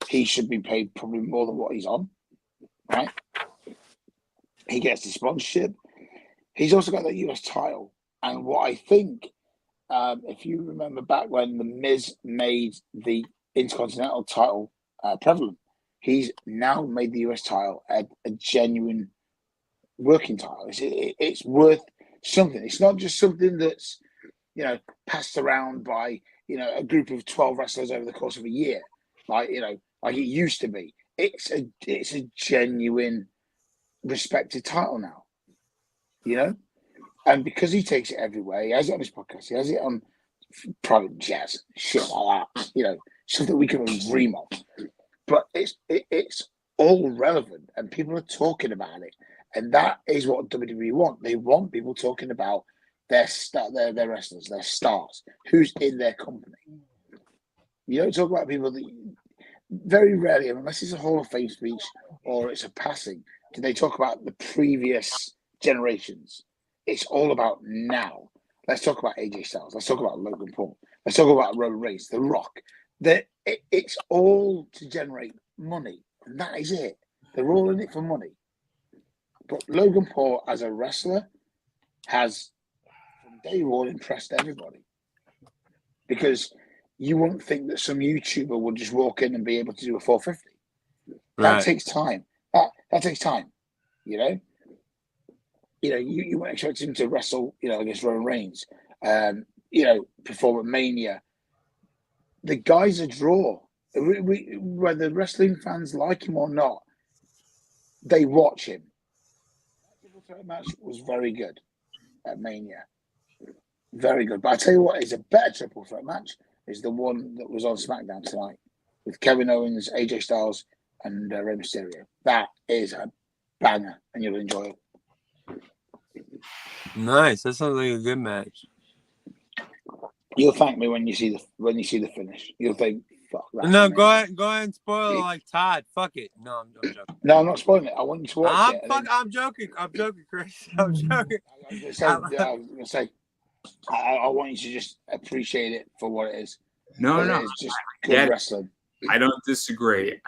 he should be paid probably more than what he's on, right? He gets the sponsorship. He's also got that US title. And what I think, if you remember back when The Miz made the Intercontinental title prevalent, he's now made the US title a genuine working title. It's worth something. It's not just something that's, passed around by, a group of 12 wrestlers over the course of a year, like it used to be. It's a genuine respected title now, and because he takes it everywhere, he has it on his podcast, he has it on private jazz, shit like that, something we can even dream of. But it's all relevant, and people are talking about it, and that is what WWE want. They want people talking about their wrestlers, their stars, who's in their company. You don't talk about people that very rarely, unless it's a Hall of Fame speech or it's a passing, do they talk about the previous generations. It's all about now. Let's talk about AJ Styles. Let's talk about Logan Paul. Let's talk about Roman Reigns, The Rock. It's all to generate money, and that is it. They're all in it for money. But Logan Paul, as a wrestler, has from day one impressed everybody, because you wouldn't think that some YouTuber would just walk in and be able to do a 450. That takes time. That takes time. You wouldn't expect him to wrestle, against Roman Reigns. Perform at Mania. The guy's a draw. Whether wrestling fans like him or not, they watch him. That triple threat match was very good at Mania. Very good. But I tell you what is a better triple threat match is the one that was on SmackDown tonight with Kevin Owens, AJ Styles, and Rey Mysterio. That is a banger, and you'll enjoy it. Nice. That sounds like a good match. You'll thank me when you see the finish. You'll think, fuck that. No, go ahead and spoil it like Todd. Fuck it. No, I'm joking. No, I'm not spoiling it. I want you to watch it. I'm joking. I'm joking, Chris. I'm joking. I was gonna say, I want you to just appreciate it for what it is. No. It's just good wrestling. I don't disagree.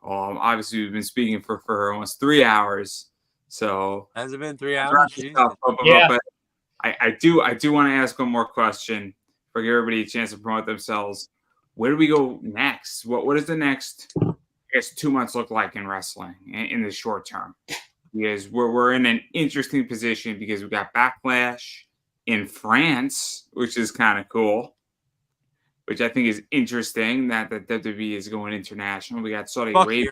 Obviously, we've been speaking for almost 3 hours. So has it been 3 hours? Yeah. But I do want to ask one more question for everybody a chance to promote themselves. Where do we go next? What is the next guess 2 months look like in wrestling in the short term. Because we're in an interesting position because we got Backlash in France, which is kind of cool. Which I think is interesting that the WWE is going international. We got Saudi Arabia,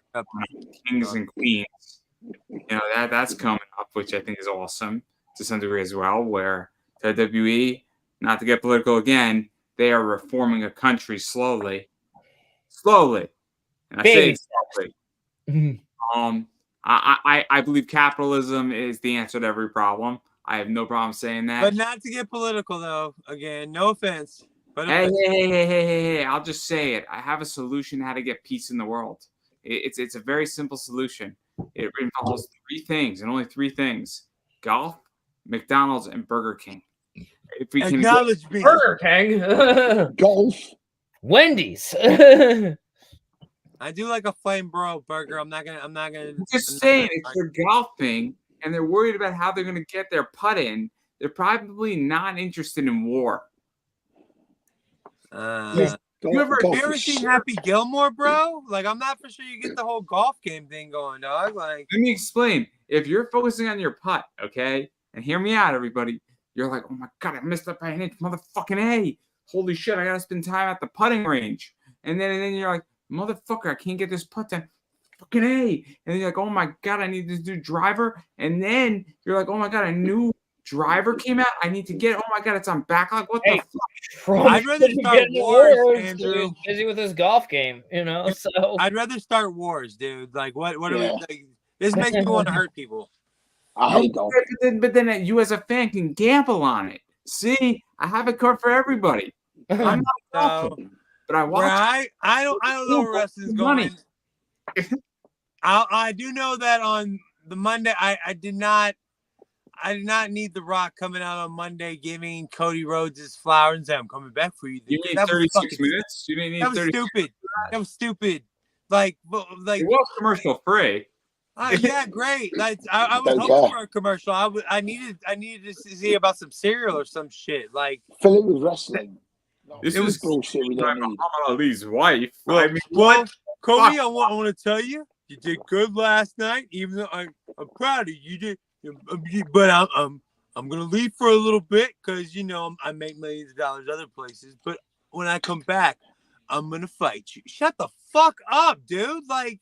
Kings and Queens. You know, that's coming up, which I think is awesome to some degree as well, where WWE, not to get political again, they are reforming a country slowly. Slowly. And I say slowly. I believe capitalism is the answer to every problem. I have no problem saying that. But not to get political, though. Again, no offense. But Hey, I'll just say it. I have a solution how to get peace in the world. It's a very simple solution. It involves 3 things and only 3 things: golf, McDonald's, and Burger King. If we can acknowledge me. Burger King. Golf. Wendy's. I do like a flame broiled burger. I'm not gonna just saying if they're golfing and they're worried about how they're gonna get their putt in, they're probably not interested in war. You ever seen Happy Gilmore, bro? Like, I'm not for sure you get the whole golf game thing going, dog. Like, let me explain. If you're focusing on your putt, okay, and hear me out, everybody, you're like, oh my god, I missed up by an inch, motherfucking A. Holy shit, I gotta spend time at the putting range. And then you're like, motherfucker, I can't get this putt down. Fucking A. And then you're like, oh my god, I need this new driver. And then you're like, oh my god, a new driver came out. I need to get. Oh my god, it's on backlog. What the fuck? I'd rather start wars, Andrew. He's busy with his golf game, you know. So I'd rather start wars, dude. Like, what are we? Like, this makes me want to hurt people. But then you as a fan can gamble on it. See, I have a card for everybody. I'm not but I watch. I don't know where wrestling's going. I do know that on the Monday, I did not need The Rock coming out on Monday giving Cody Rhodes his flowers and say, I'm coming back for you. You need 36 minutes? You didn't need that was stupid. That was stupid. Like it was commercial free. Yeah, great. Like, I was hoping for a commercial. I needed to see about some cereal or some shit. Like, fill it with wrestling. This was bullshit. We don't need. Muhammad Ali's wife. Well, Cody, I want to tell you, you did good last night. Even though I'm proud of you, you did. But I'm gonna leave for a little bit because I make millions of dollars other places. But when I come back, I'm gonna fight you. Shut the fuck up, dude. Like,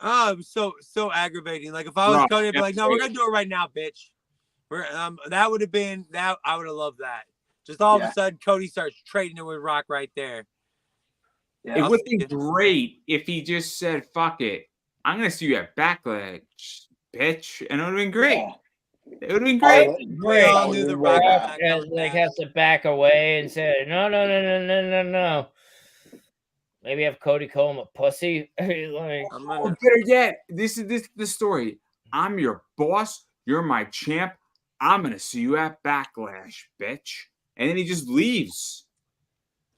it was so aggravating. Like, if I was Cody, I'd be like, no, we're gonna do it right now, bitch. That would have been that. I would have loved that. Just all of a sudden, Cody starts trading it with Rock right there. Yeah, it would be great if he just said, fuck it. I'm going to see you at Backlash, bitch. And it would have been great. Yeah. It would have been great. We all knew the Rock has to back away and say, no. Maybe have Cody call him a pussy. Like, better yet, this is the story. I'm your boss. You're my champ. I'm going to see you at Backlash, bitch. And then he just leaves.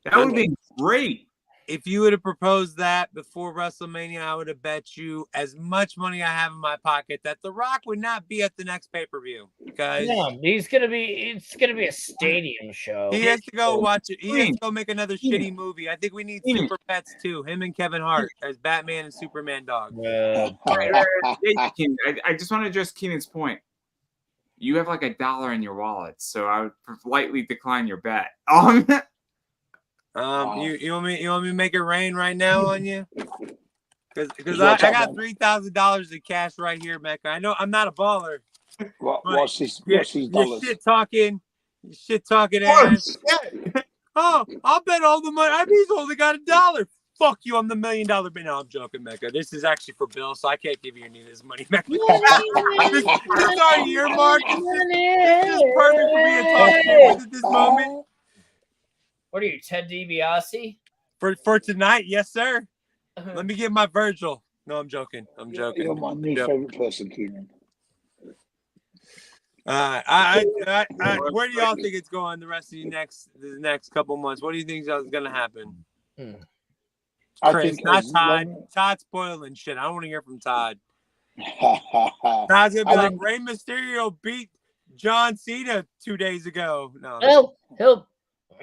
That would be great. If you would have proposed that before WrestleMania, I would have bet you as much money I have in my pocket that The Rock would not be at the next pay-per-view. Guys, it's gonna be a stadium show. He has to go watch it. He has to go make another shitty movie. I think we need Super Pets too. Him and Kevin Hart as Batman and Superman dog. I just want to address Keenan's point. You have like $1 in your wallet, so I would politely decline your bet. You want me to make it rain right now on you? Because I got $3,000 in cash right here, Mecca. I know I'm not a baller. What's these You're dollars? shit talking ass. Oh, I'll bet all the money. He's only got $1. Fuck you, I'm the $1 million. No, I'm joking, Mecca. This is actually for Bill, so I can't give you any of this money, Mecca. This is our year mark. This is perfect for me to talk to at this moment. What are you, Ted DiBiase? For tonight, yes, sir. Let me get my Virgil. No, I'm joking. You're my new favorite person, Keenan. Where do y'all think it's going the rest of the next couple months? What do you think is going to happen? Chris, not Todd. Todd's spoiling shit. I don't want to hear from Todd. Todd's gonna be like, Rey Mysterio beat John Cena 2 days ago. No. All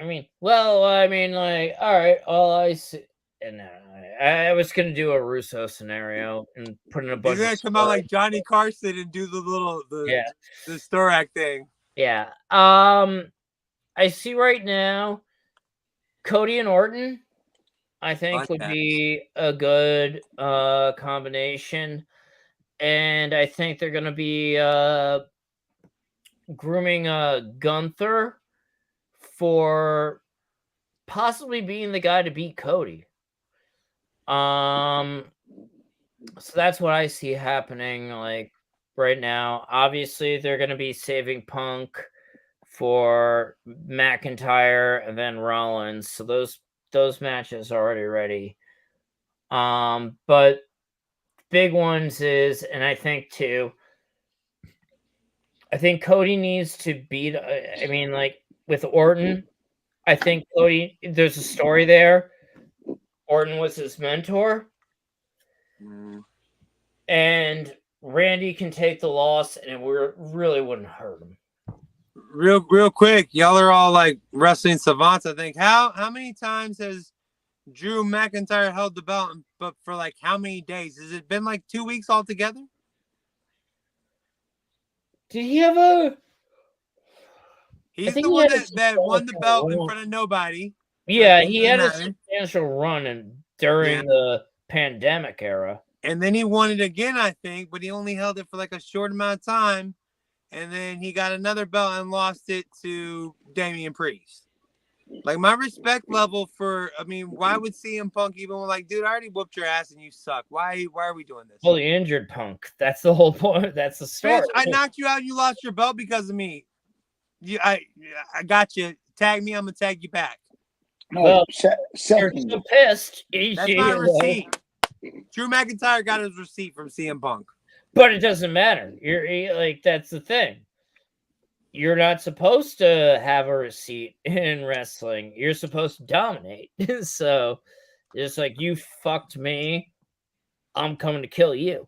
right. All I see, and I was gonna do a Russo scenario and put in a bunch. He's gonna come out like Johnny Carson and do the Storak thing. Yeah. I see right now Cody and Orton, I think would be a good combination. And I think they're gonna be grooming Gunther for possibly being the guy to beat Cody. So that's what I see happening like right now. Obviously, they're going to be saving Punk for McIntyre and then Rollins. So those matches are already ready. But big ones is, and I think too, I think Cody needs to beat. I mean, like with Orton, I think Cody. There's a story there. Orton was his mentor. And Randy can take the loss, and it really wouldn't hurt him. Real quick, y'all are all like wrestling savants. I think. How many times has Drew McIntyre held the belt, but for like how many days? Has it been like 2 weeks altogether? Did he have a? He's the one that won the belt in front of nobody. Yeah, he had a substantial run during the pandemic era. And then he won it again, I think, but he only held it for like a short amount of time. And then he got another belt and lost it to Damian Priest. Like, my respect level for, I mean, why would CM Punk even like, dude, I already whooped your ass and you suck. Why are we doing this? Fully injured Punk. That's the whole point. That's the story. Bitch, I knocked you out and you lost your belt because of me. I got you. Tag me, I'm going to tag you back. No, well, you're so pissed. That's my receipt. Drew McIntyre got his receipt from CM Punk. But it doesn't matter. You're like, that's the thing. You're not supposed to have a receipt in wrestling. You're supposed to dominate. So it's like, you fucked me. I'm coming to kill you.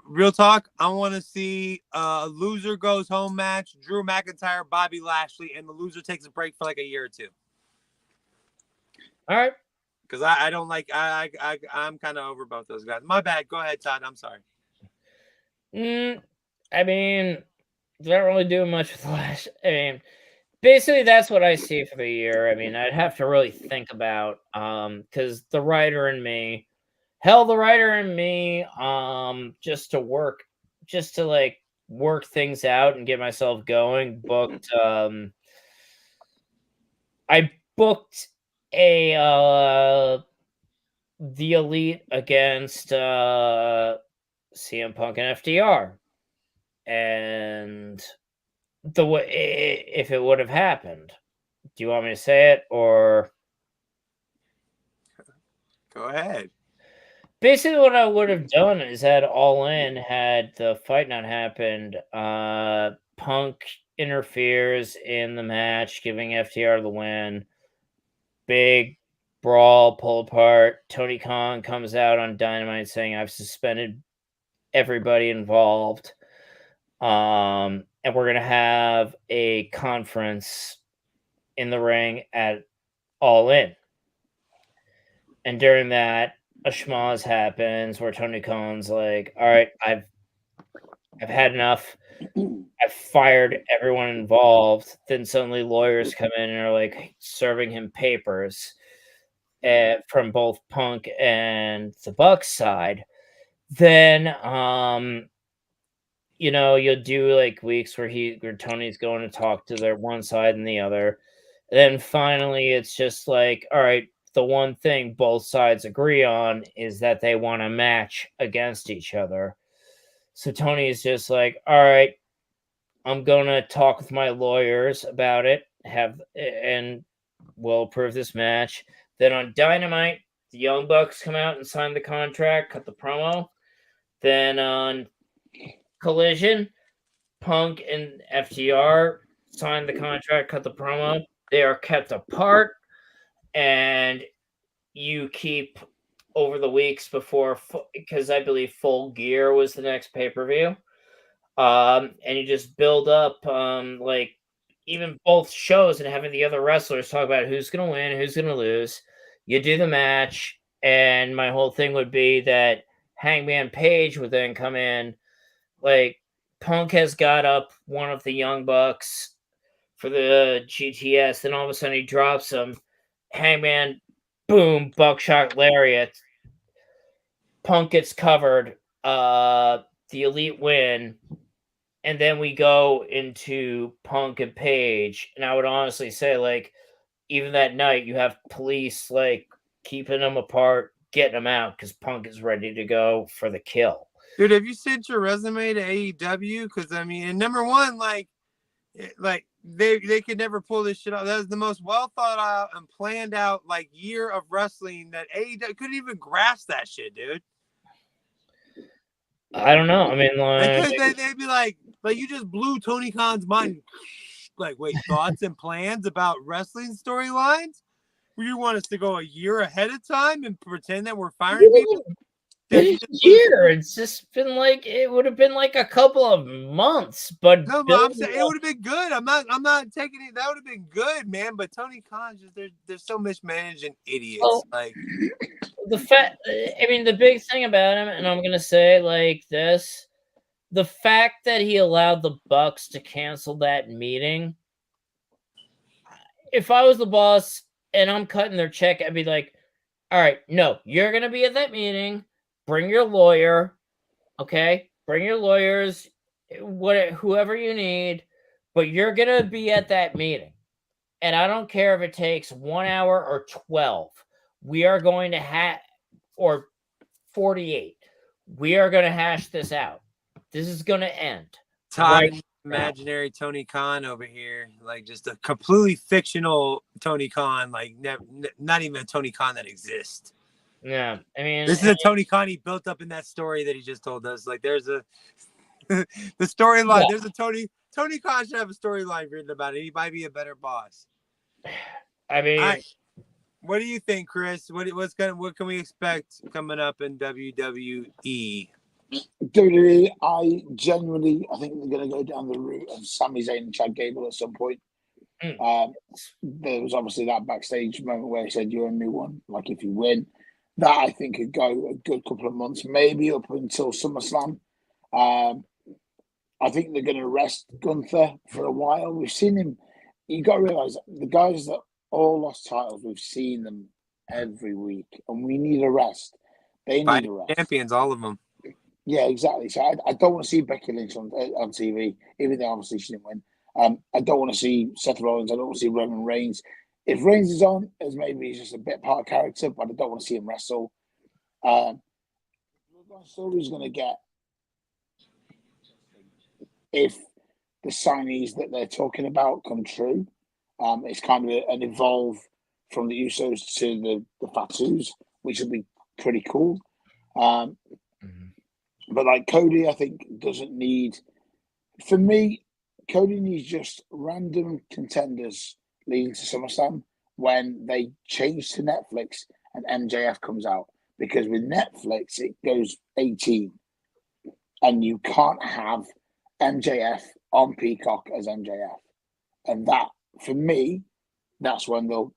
Real talk, I want to see a loser goes home match, Drew McIntyre, Bobby Lashley, and the loser takes a break for like a year or two. All right. Because I don't like, I'm kind of over both those guys. My bad. Go ahead, Todd. I'm sorry. I mean, they're not really doing much with Lash. I mean, basically that's what I see for the year. I mean, I'd have to really think about because the writer in me, just to like work things out and get myself going, booked I booked the Elite against CM Punk and FDR. And the way if it would have happened. Do you want me to say it or go ahead? Basically, what I would have done is had All In had the fight not happened. Punk interferes in the match, giving FTR the win. Big brawl, pull apart. Tony Khan comes out on Dynamite saying, "I've suspended everybody involved." And we're going to have a conference in the ring at All In. And during that, a schmoz happens where Tony Khan's like, all right, I've had enough. I've fired everyone involved. Then suddenly lawyers come in and are like serving him papers from both Punk and the Bucks side. Then, you'll do like weeks where Tony's going to talk to their one side and the other. And then finally, it's just like, all right, the one thing both sides agree on is that they want a match against each other. So Tony's just like, all right, I'm going to talk with my lawyers about it, and we'll approve this match. Then on Dynamite, the Young Bucks come out and sign the contract, cut the promo. Then on Collision, Punk and FTR sign the contract, cut the promo. They are kept apart, and you keep over the weeks before, because I believe Full Gear was the next pay-per-view. And you just build up, like, even both shows and having the other wrestlers talk about who's going to win, who's going to lose. You do the match, And my whole thing would be that Hangman Page would then come in. Like, Punk has got up one of the Young Bucks for the GTS. Then all of a sudden he drops him. Hangman, boom, buckshot lariat. Punk gets covered. The Elite win. And then we go into Punk and Page. And I would honestly say, like, even that night, you have police, like, keeping them apart, getting them out, because Punk is ready to go for the kill. Dude, have you sent your resume to AEW? Because, I mean, and number one, like they could never pull this shit off. That was the most well thought out and planned out, like, year of wrestling that AEW couldn't even grasp that shit, dude. I don't know. I mean, like, Because they'd be like, you just blew Tony Khan's mind. Like, wait, thoughts and plans about wrestling storylines? You want us to go a year ahead of time and pretend that we're firing people? been a year. It's just been like, it would have been like a couple of months, but no, I'm saying it would have been good. I'm not taking it. That would have been good, man. But Tony Khan, just they're so mismanaged and idiots. Well, like the big thing about him, and I'm gonna say like this, the fact that he allowed the Bucks to cancel that meeting. If I was the boss and I'm cutting their check, I'd be like, all right, no, you're gonna be at that meeting. Bring your lawyer, okay? Bring your lawyers, whoever you need, but you're gonna be at that meeting. And I don't care if it takes 1 hour or 12. We are going to or 48. We are going to hash this out. This is going to end. Todd, imaginary Tony Khan over here, like just a completely fictional Tony Khan, like not even a Tony Khan that exists. Yeah, I mean, this is a Tony Khan he built up in that story that he just told us. Like, there's the storyline. Yeah. There's a Tony Khan should have a storyline written about it. He might be a better boss. I mean, right. What do you think, Chris? What can we expect coming up in WWE? WWE, I think they're going to go down the route of Sami Zayn and Chad Gable at some point. There was obviously that backstage moment where he said, "You're a new one. Like, if you win." That I think could go a good couple of months, maybe up until SummerSlam. I think they're going to rest Gunther for a while. We've seen him. You got to realize the guys that all lost titles, we've seen them every week, and we need a rest. They need a rest. Champions, all of them. Yeah, exactly. So I don't want to see Becky Lynch on TV, even though obviously she didn't win. I don't want to see Seth Rollins. I don't want to see Roman Reigns. If Reigns is on, as maybe he's just a bit part of character, but I don't want to see him wrestle. Bloodline story is going to get if the signees that they're talking about come true. It's kind of an evolve from the Usos to the Fatus, which will be pretty cool. But like Cody, I think doesn't need. For me, Cody needs just random contenders leading to SummerSlam when they change to Netflix and MJF comes out. Because with Netflix, it goes 18. And you can't have MJF on Peacock as MJF. And that, for me, that's when they'll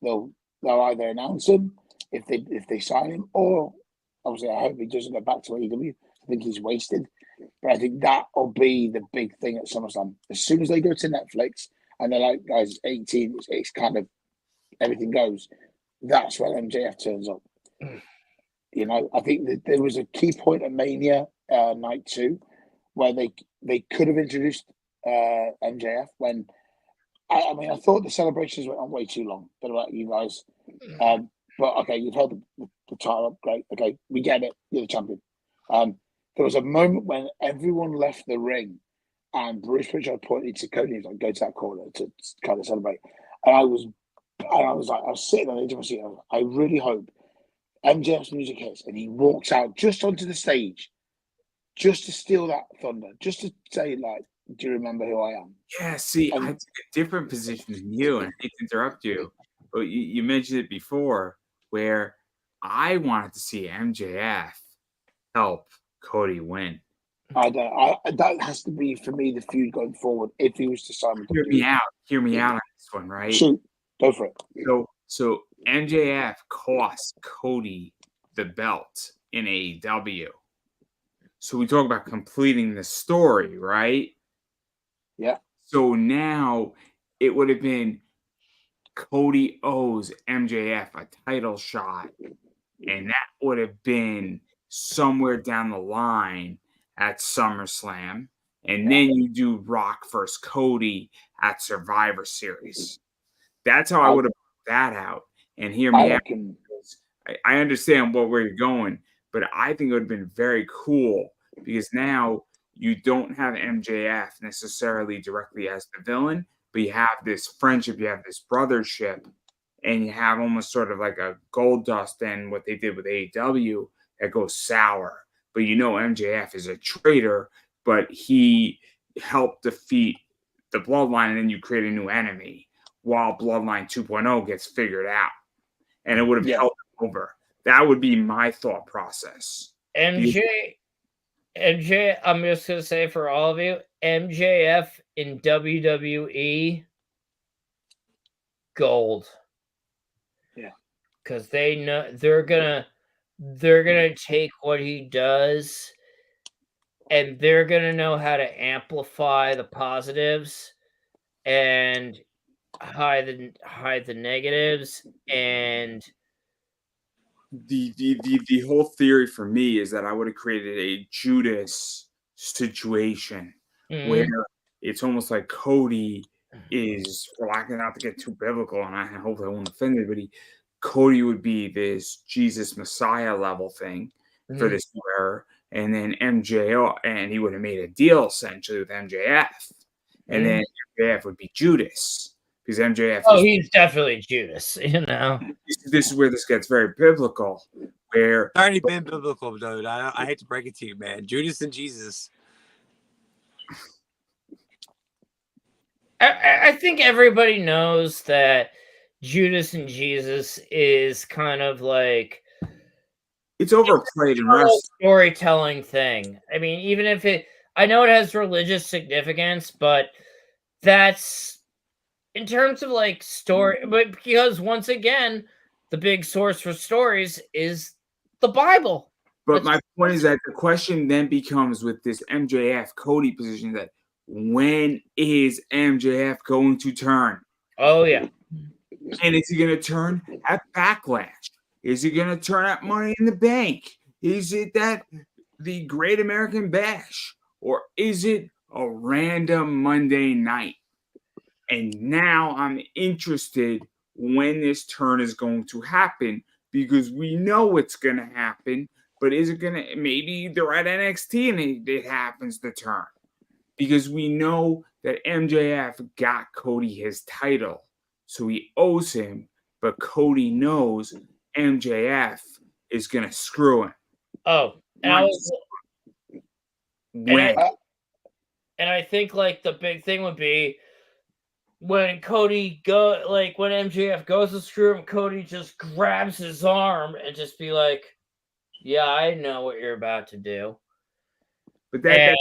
either announce him if they sign him, or obviously I hope he doesn't go back to AEW. I think he's wasted. But I think that will be the big thing at SummerSlam. As soon as they go to Netflix and they're like, guys, 18, it's kind of everything goes. That's when MJF turns up. You know, I think that there was a key point at Mania night 2 where they could have introduced MJF when I I thought the celebrations went on way too long. But about you guys, but okay, you've held the title up, great. Okay, we get it. You're the champion. There was a moment when everyone left the ring, and Bruce Pritchard pointed to Cody. He was like, "Go to that corner to kind of celebrate." And I was sitting on the edge of my seat. I really hope MJF's music hits and he walks out just onto the stage, just to steal that thunder, just to say, like, "Do you remember who I am?" Yeah, see, I took a different position than you, and I hate to interrupt you, but you mentioned it before, where I wanted to see MJF help Cody win. That has to be, for me, the feud going forward. If he was to sign, Hear me out on this one, right? Shoot, go for it. So MJF cost Cody the belt in AEW. So we talk about completing the story, right? Yeah. So now it would have been Cody owes MJF a title shot, and that would have been somewhere down the line at SummerSlam, and then you do Rock versus Cody at Survivor Series. That's how I would have put that out. And hear me out. I understand where you're going, but I think it would have been very cool because now you don't have MJF necessarily directly as the villain, but you have this friendship, you have this brothership, and you have almost sort of like a gold dust and what they did with AEW that goes sour. But you know MJF is a traitor, but he helped defeat the Bloodline, and then you create a new enemy while Bloodline 2.0 gets figured out. And it would have helped over. That would be my thought process. MJ, I'm just going to say for all of you, MJF in WWE, gold. Yeah. Because they know they're gonna take what he does and they're gonna know how to amplify the positives and hide the negatives. And the whole theory for me is that I would have created a Judas situation where it's almost like Cody is, for lack of not to get too biblical, and I hope I won't offend anybody, Cody would be this Jesus Messiah level thing for this era, and then MJF, and he would have made a deal essentially with MJF, and then MJF would be Judas because MJF. He's definitely Judas. You know, this is where this gets very biblical. Where it's already been biblical, dude. I hate to break it to you, man. Judas and Jesus. I think everybody knows that Judas and Jesus is kind of like it's overplayed in wrestling. Storytelling thing. I mean, even if I know it has religious significance, but that's in terms of like story. But because once again, the big source for stories is the Bible. But my point is that the question then becomes with this MJF Cody position that when is MJF going to turn? Oh, yeah. And is he going to turn at Backlash? Is he going to turn at Money in the Bank? Is it that the Great American Bash? Or is it a random Monday night? And now I'm interested when this turn is going to happen because we know it's going to happen. But is it going to, maybe they're at NXT and it happens to turn. Because we know that MJF got Cody his title. So he owes him, but Cody knows MJF is going to screw him. Oh, and I think like the big thing would be when Cody when MJF goes to screw him, Cody just grabs his arm and just be like, yeah, I know what you're about to do. But that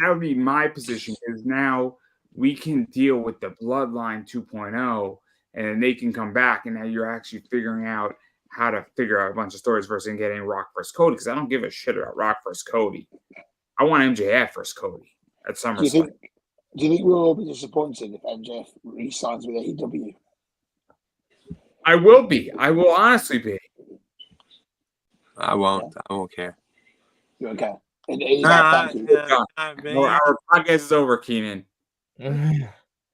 would be my position because now we can deal with the Bloodline 2.0 and then they can come back and now you're actually figuring out how to figure out a bunch of stories versus getting Rock versus Cody because I don't give a shit about Rock versus Cody. I want MJF versus Cody at SummerSlam. Do you think we'll all be disappointed if MJF re-signs with AEW? I will be. I will honestly be. I won't. I won't care. You okay? Our podcast is over, Keenan.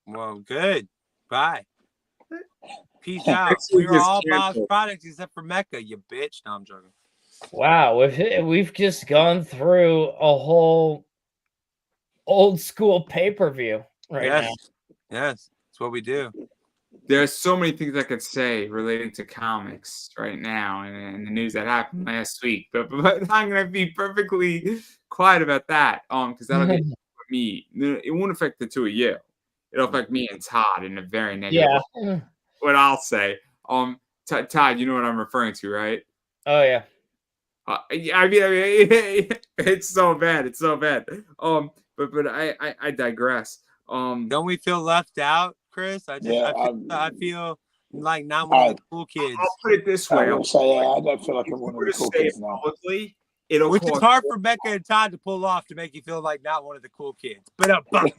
Well, good. Bye. Peace out. We were all Bob's products except for Mecca, you bitch. No, I'm joking. Wow, we've just gone through a whole old school pay-per-view now. Yes, that's what we do. There's so many things I could say relating to comics right now and the news that happened last week, but I'm going to be perfectly quiet about that because that'll get me. It won't affect the two of you. It'll affect me and Todd in a very negative way. What I'll say. Todd, you know what I'm referring to, right? Oh, yeah. I mean, it's so bad. It's so bad. But I digress. Don't we feel left out, Chris? I feel like not one of the cool kids. I'll put it this way. I will say, I don't feel like I'm one of the cool kids now. Publicly, it'll Which is cost hard for Becca and Todd to pull off to make you feel like not one of the cool kids. But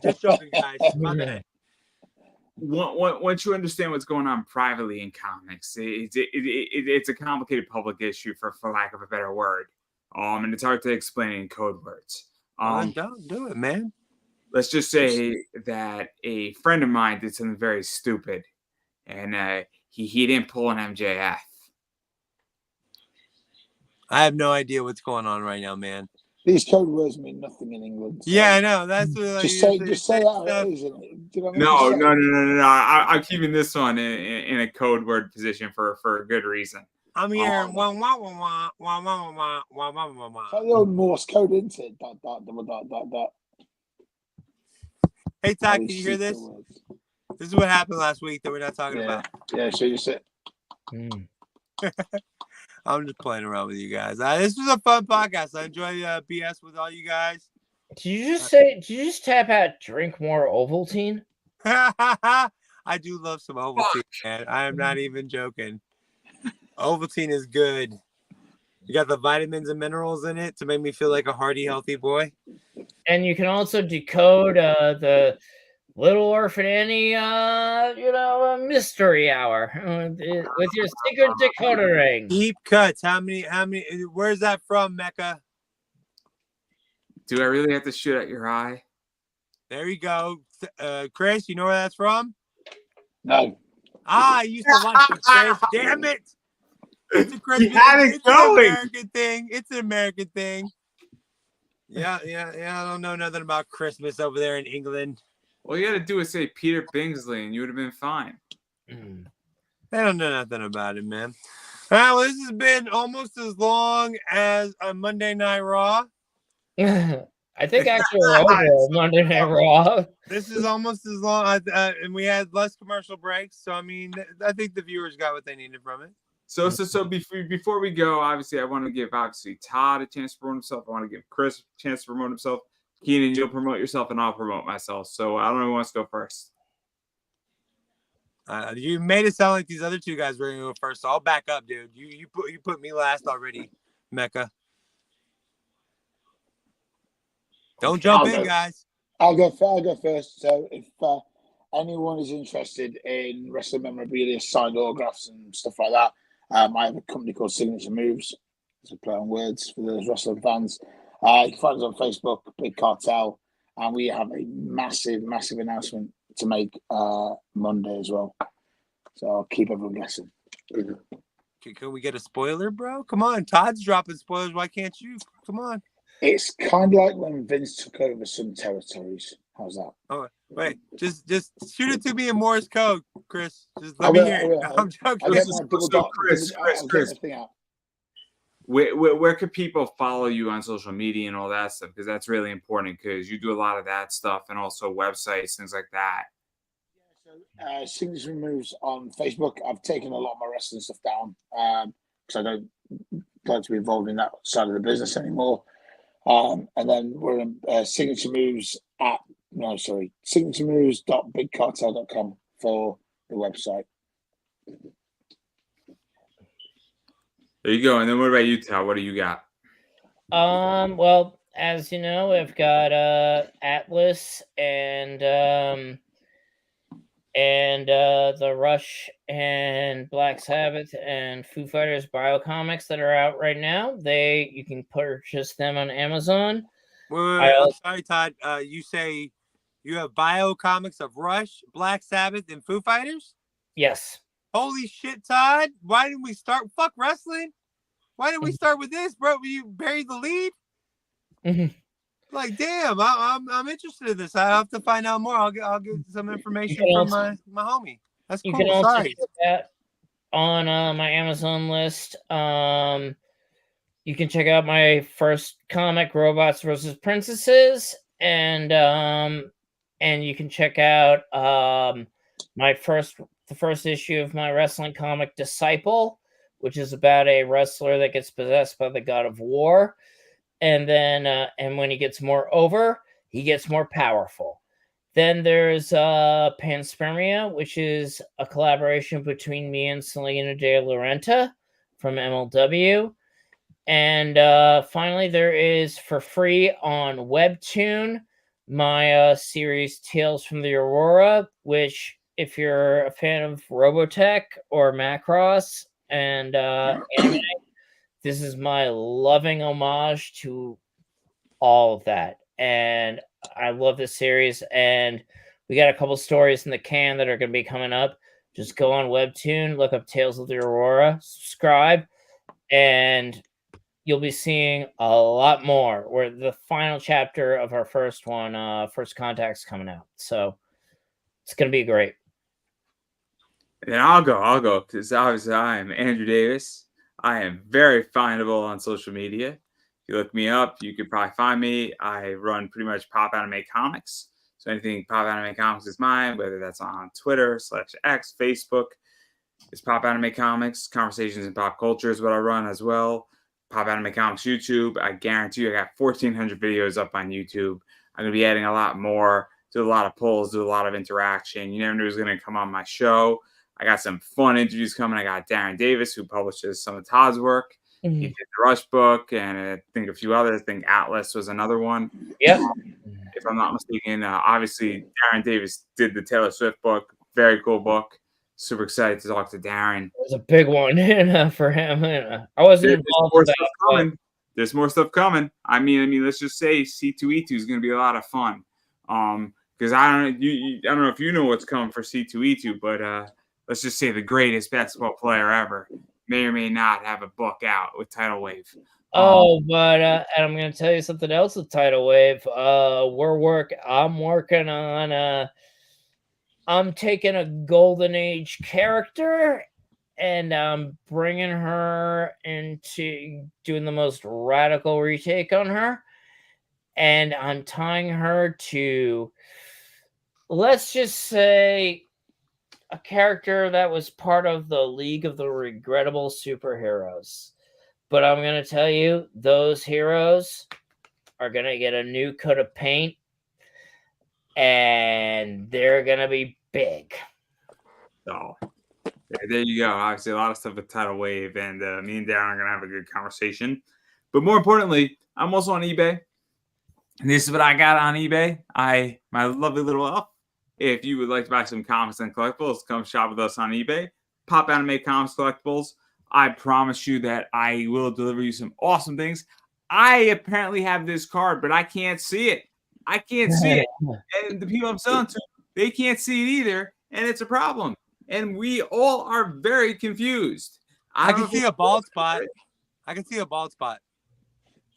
just joking, guys. My bad. Once you understand what's going on privately in comics, it's a complicated public issue, for lack of a better word. And it's hard to explain in code words. Don't do it, man. Let's just say that a friend of mine did something very stupid, and he didn't pull an MJF. I have no idea what's going on right now, man. These code words mean nothing in England. So yeah, I know. That's what, just say that how it is. Do you know what I mean? No. I'm keeping this one in a code word position for a good reason. I'm hearing It's like the old Morse code, isn't it? Dot. Hey, Todd, can you hear this? Words. This is what happened last week that we're not talking about. Yeah, so you said. I'm just playing around with you guys. This was a fun podcast. I enjoy BS with all you guys. Did you just tap out drink more Ovaltine? I do love some Ovaltine, man. I am not even joking. Ovaltine is good. You got the vitamins and minerals in it to make me feel like a hearty, healthy boy. And you can also decode the Little Orphan Annie, mystery hour with your secret decoder ring. Deep cuts. How many? Where's that from, Mecca? Do I really have to shoot at your eye? There you go. Chris, you know where that's from? No. I used to watch it, Chris. Damn it. It's a Christmas. It's an American thing. It's an American thing. Yeah. I don't know nothing about Christmas over there in England. All you got to do is say Peter Bingsley, and you would have been fine. I don't know nothing about it, man. All right, well, this has been almost as long as a Monday Night Raw. I think actually we're over Monday Night Raw. This is almost as long, and we had less commercial breaks. So, I mean, I think the viewers got what they needed from it. So before we go, obviously, I want to give Todd a chance to promote himself. I want to give Chris a chance to promote himself. Keenan, you'll promote yourself, and I'll promote myself. So I don't know who wants to go first. You made it sound like these other two guys were going to go first. So I'll back up, dude. You put me last already, Mecca. Don't jump in, guys. I'll go first. So if anyone is interested in wrestling memorabilia, signed autographs, and stuff like that, I have a company called Signature Moves. It's a play on words for those wrestling fans. You can find us on Facebook, Big Cartel, and we have a massive announcement to make Monday as well. So I'll keep everyone guessing. Can we get a spoiler, bro? Come on, Todd's dropping spoilers. Why can't you? Come on. It's kind of like when Vince took over some territories. How's that? Oh, wait, just shoot it to me in Morse code, Chris. Just let me hear it. I'm joking. Chris. Where could people follow you on social media and all that stuff? Because that's really important, because you do a lot of that stuff, and also websites, things like that. Yeah, so Signature Moves on Facebook. I've taken a lot of my wrestling stuff down because I don't like to be involved in that side of the business anymore. And then we're in signaturemoves.bigcartel.com for the website. There you go. And then what about you, Tal? What do you got? Well, as you know, I've got Atlas and the Rush and Black Sabbath and Foo Fighters biocomics that are out right now. You can purchase them on Amazon. Wait, I'm sorry, Todd. You say you have biocomics of Rush, Black Sabbath, and Foo Fighters? Yes. Holy shit, Todd! Why didn't we start? Fuck wrestling! Why didn't we start with this, bro? You buried the lead. Like, damn, I'm interested in this. I have to find out more. I'll get some information from my homie. That's cool. You can also Sorry. check that on my Amazon list. You can check out my first comic, Robots versus Princesses, and you can check out the first issue of my wrestling comic, Disciple, which is about a wrestler that gets possessed by the god of war. And then, and when he gets more over, he gets more powerful. Then there's Panspermia, which is a collaboration between me and Selena De Laurenta from MLW. And finally, there is for free on Webtoon my series Tales from the Aurora, which, if you're a fan of Robotech or Macross and anime, this is my loving homage to all of that. And I love this series. And we got a couple stories in the can that are going to be coming up. Just go on Webtoon, look up Tales of the Aurora, subscribe, and you'll be seeing a lot more. Where the final chapter of our first one, First Contact's coming out. So it's going to be great. And I'll go, because obviously I am Andrew Davis. I am very findable on social media. If you look me up, you could probably find me. I run pretty much Pop Anime Comics. So anything Pop Anime Comics is mine, whether that's on Twitter/X, Facebook. It's Pop Anime Comics. Conversations in Pop Culture is what I run as well. Pop Anime Comics YouTube. I guarantee you I got 1,400 videos up on YouTube. I'm going to be adding a lot more, do a lot of polls, do a lot of interaction. You never knew who's going to come on my show. I got some fun interviews coming. I got Darren Davis, who publishes some of Todd's work. Mm-hmm. He did the Rush book, and I think a few others. I think Atlas was another one. Yep. If I'm not mistaken, obviously Darren Davis did the Taylor Swift book. Very cool book. Super excited to talk to Darren. It was a big one for him. I wasn't involved with that. There's more stuff coming. I mean, let's just say C2E2 is going to be a lot of fun. Because I don't know if you know what's coming for C2E2, but let's just say the greatest basketball player ever may or may not have a book out with Tidal Wave. But and I'm going to tell you something else with Tidal Wave. I'm working on I'm taking a Golden Age character and I'm bringing her into doing the most radical retake on her. And I'm tying her to, let's just say, a character that was part of the League of the Regrettable Superheroes. But I'm going to tell you, those heroes are going to get a new coat of paint. And they're going to be big. So, there you go. Obviously, a lot of stuff with Tidal Wave. And me and Darren are going to have a good conversation. But more importantly, I'm also on eBay. And this is what I got on eBay. My lovely little elf. If you would like to buy some comics and collectibles, come shop with us on eBay. Pop Anime Comics Collectibles. I promise you that I will deliver you some awesome things. I apparently have this card, but I can't see it. I can't see it. And the people I'm selling to, they can't see it either. And it's a problem. And we all are very confused. I can see a bald spot. There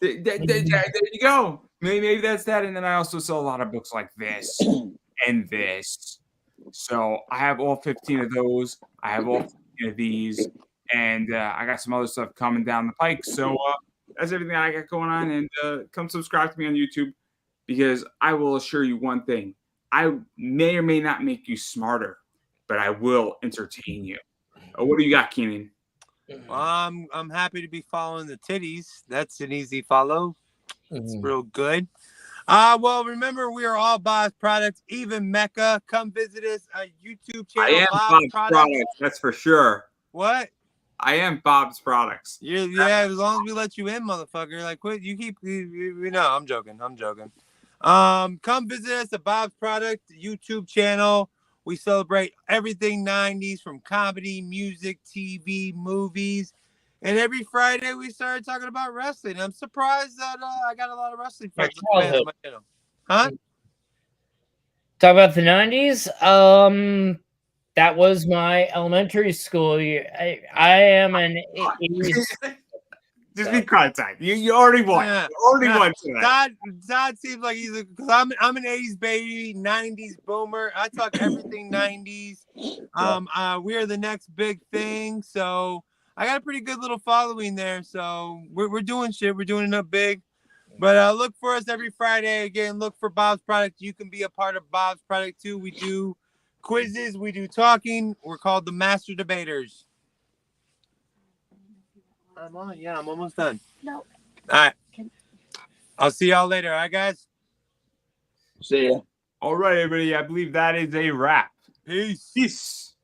you go. Maybe that's that. And then I also sell a lot of books like this and this. So I have all 15 of those. I have all 15 of these. And I got some other stuff coming down the pike. So that's everything I got going on. And come subscribe to me on YouTube, because I will assure you one thing. I may or may not make you smarter, but I will entertain you. What do you got, Keenan? I'm happy to be following the titties. That's an easy follow. It's real good. Well, remember, we are all Bob's products, even Mecca. Come visit us on YouTube channel. I am Bob's products. That's for sure. What? I am Bob's products. Yeah, as long as we let you in, motherfucker. Like, quit. You keep. No, I'm joking. Come visit us at Bob's Product YouTube channel. We celebrate everything 90s, from comedy, music, TV, movies. And every Friday we started talking about wrestling. I'm surprised that I got a lot of wrestling fans on my channel. Huh? Talk about the 90s. That was my elementary school year. I am an 80s. Just be contact. You already won. Yeah. You already won tonight. Todd seems like he's because I'm an 80s baby, 90s boomer. I talk everything 90s. We are the next big thing. So I got a pretty good little following there. So we're doing shit. We're doing it up big. But look for us every Friday. Again, look for Bob's Product. You can be a part of Bob's Product too. We do quizzes. We do talking. We're called the Master Debaters. I'm almost done. No. All right. I'll see y'all later. All right, guys? See ya. All right, everybody. I believe that is a wrap. Peace. Peace.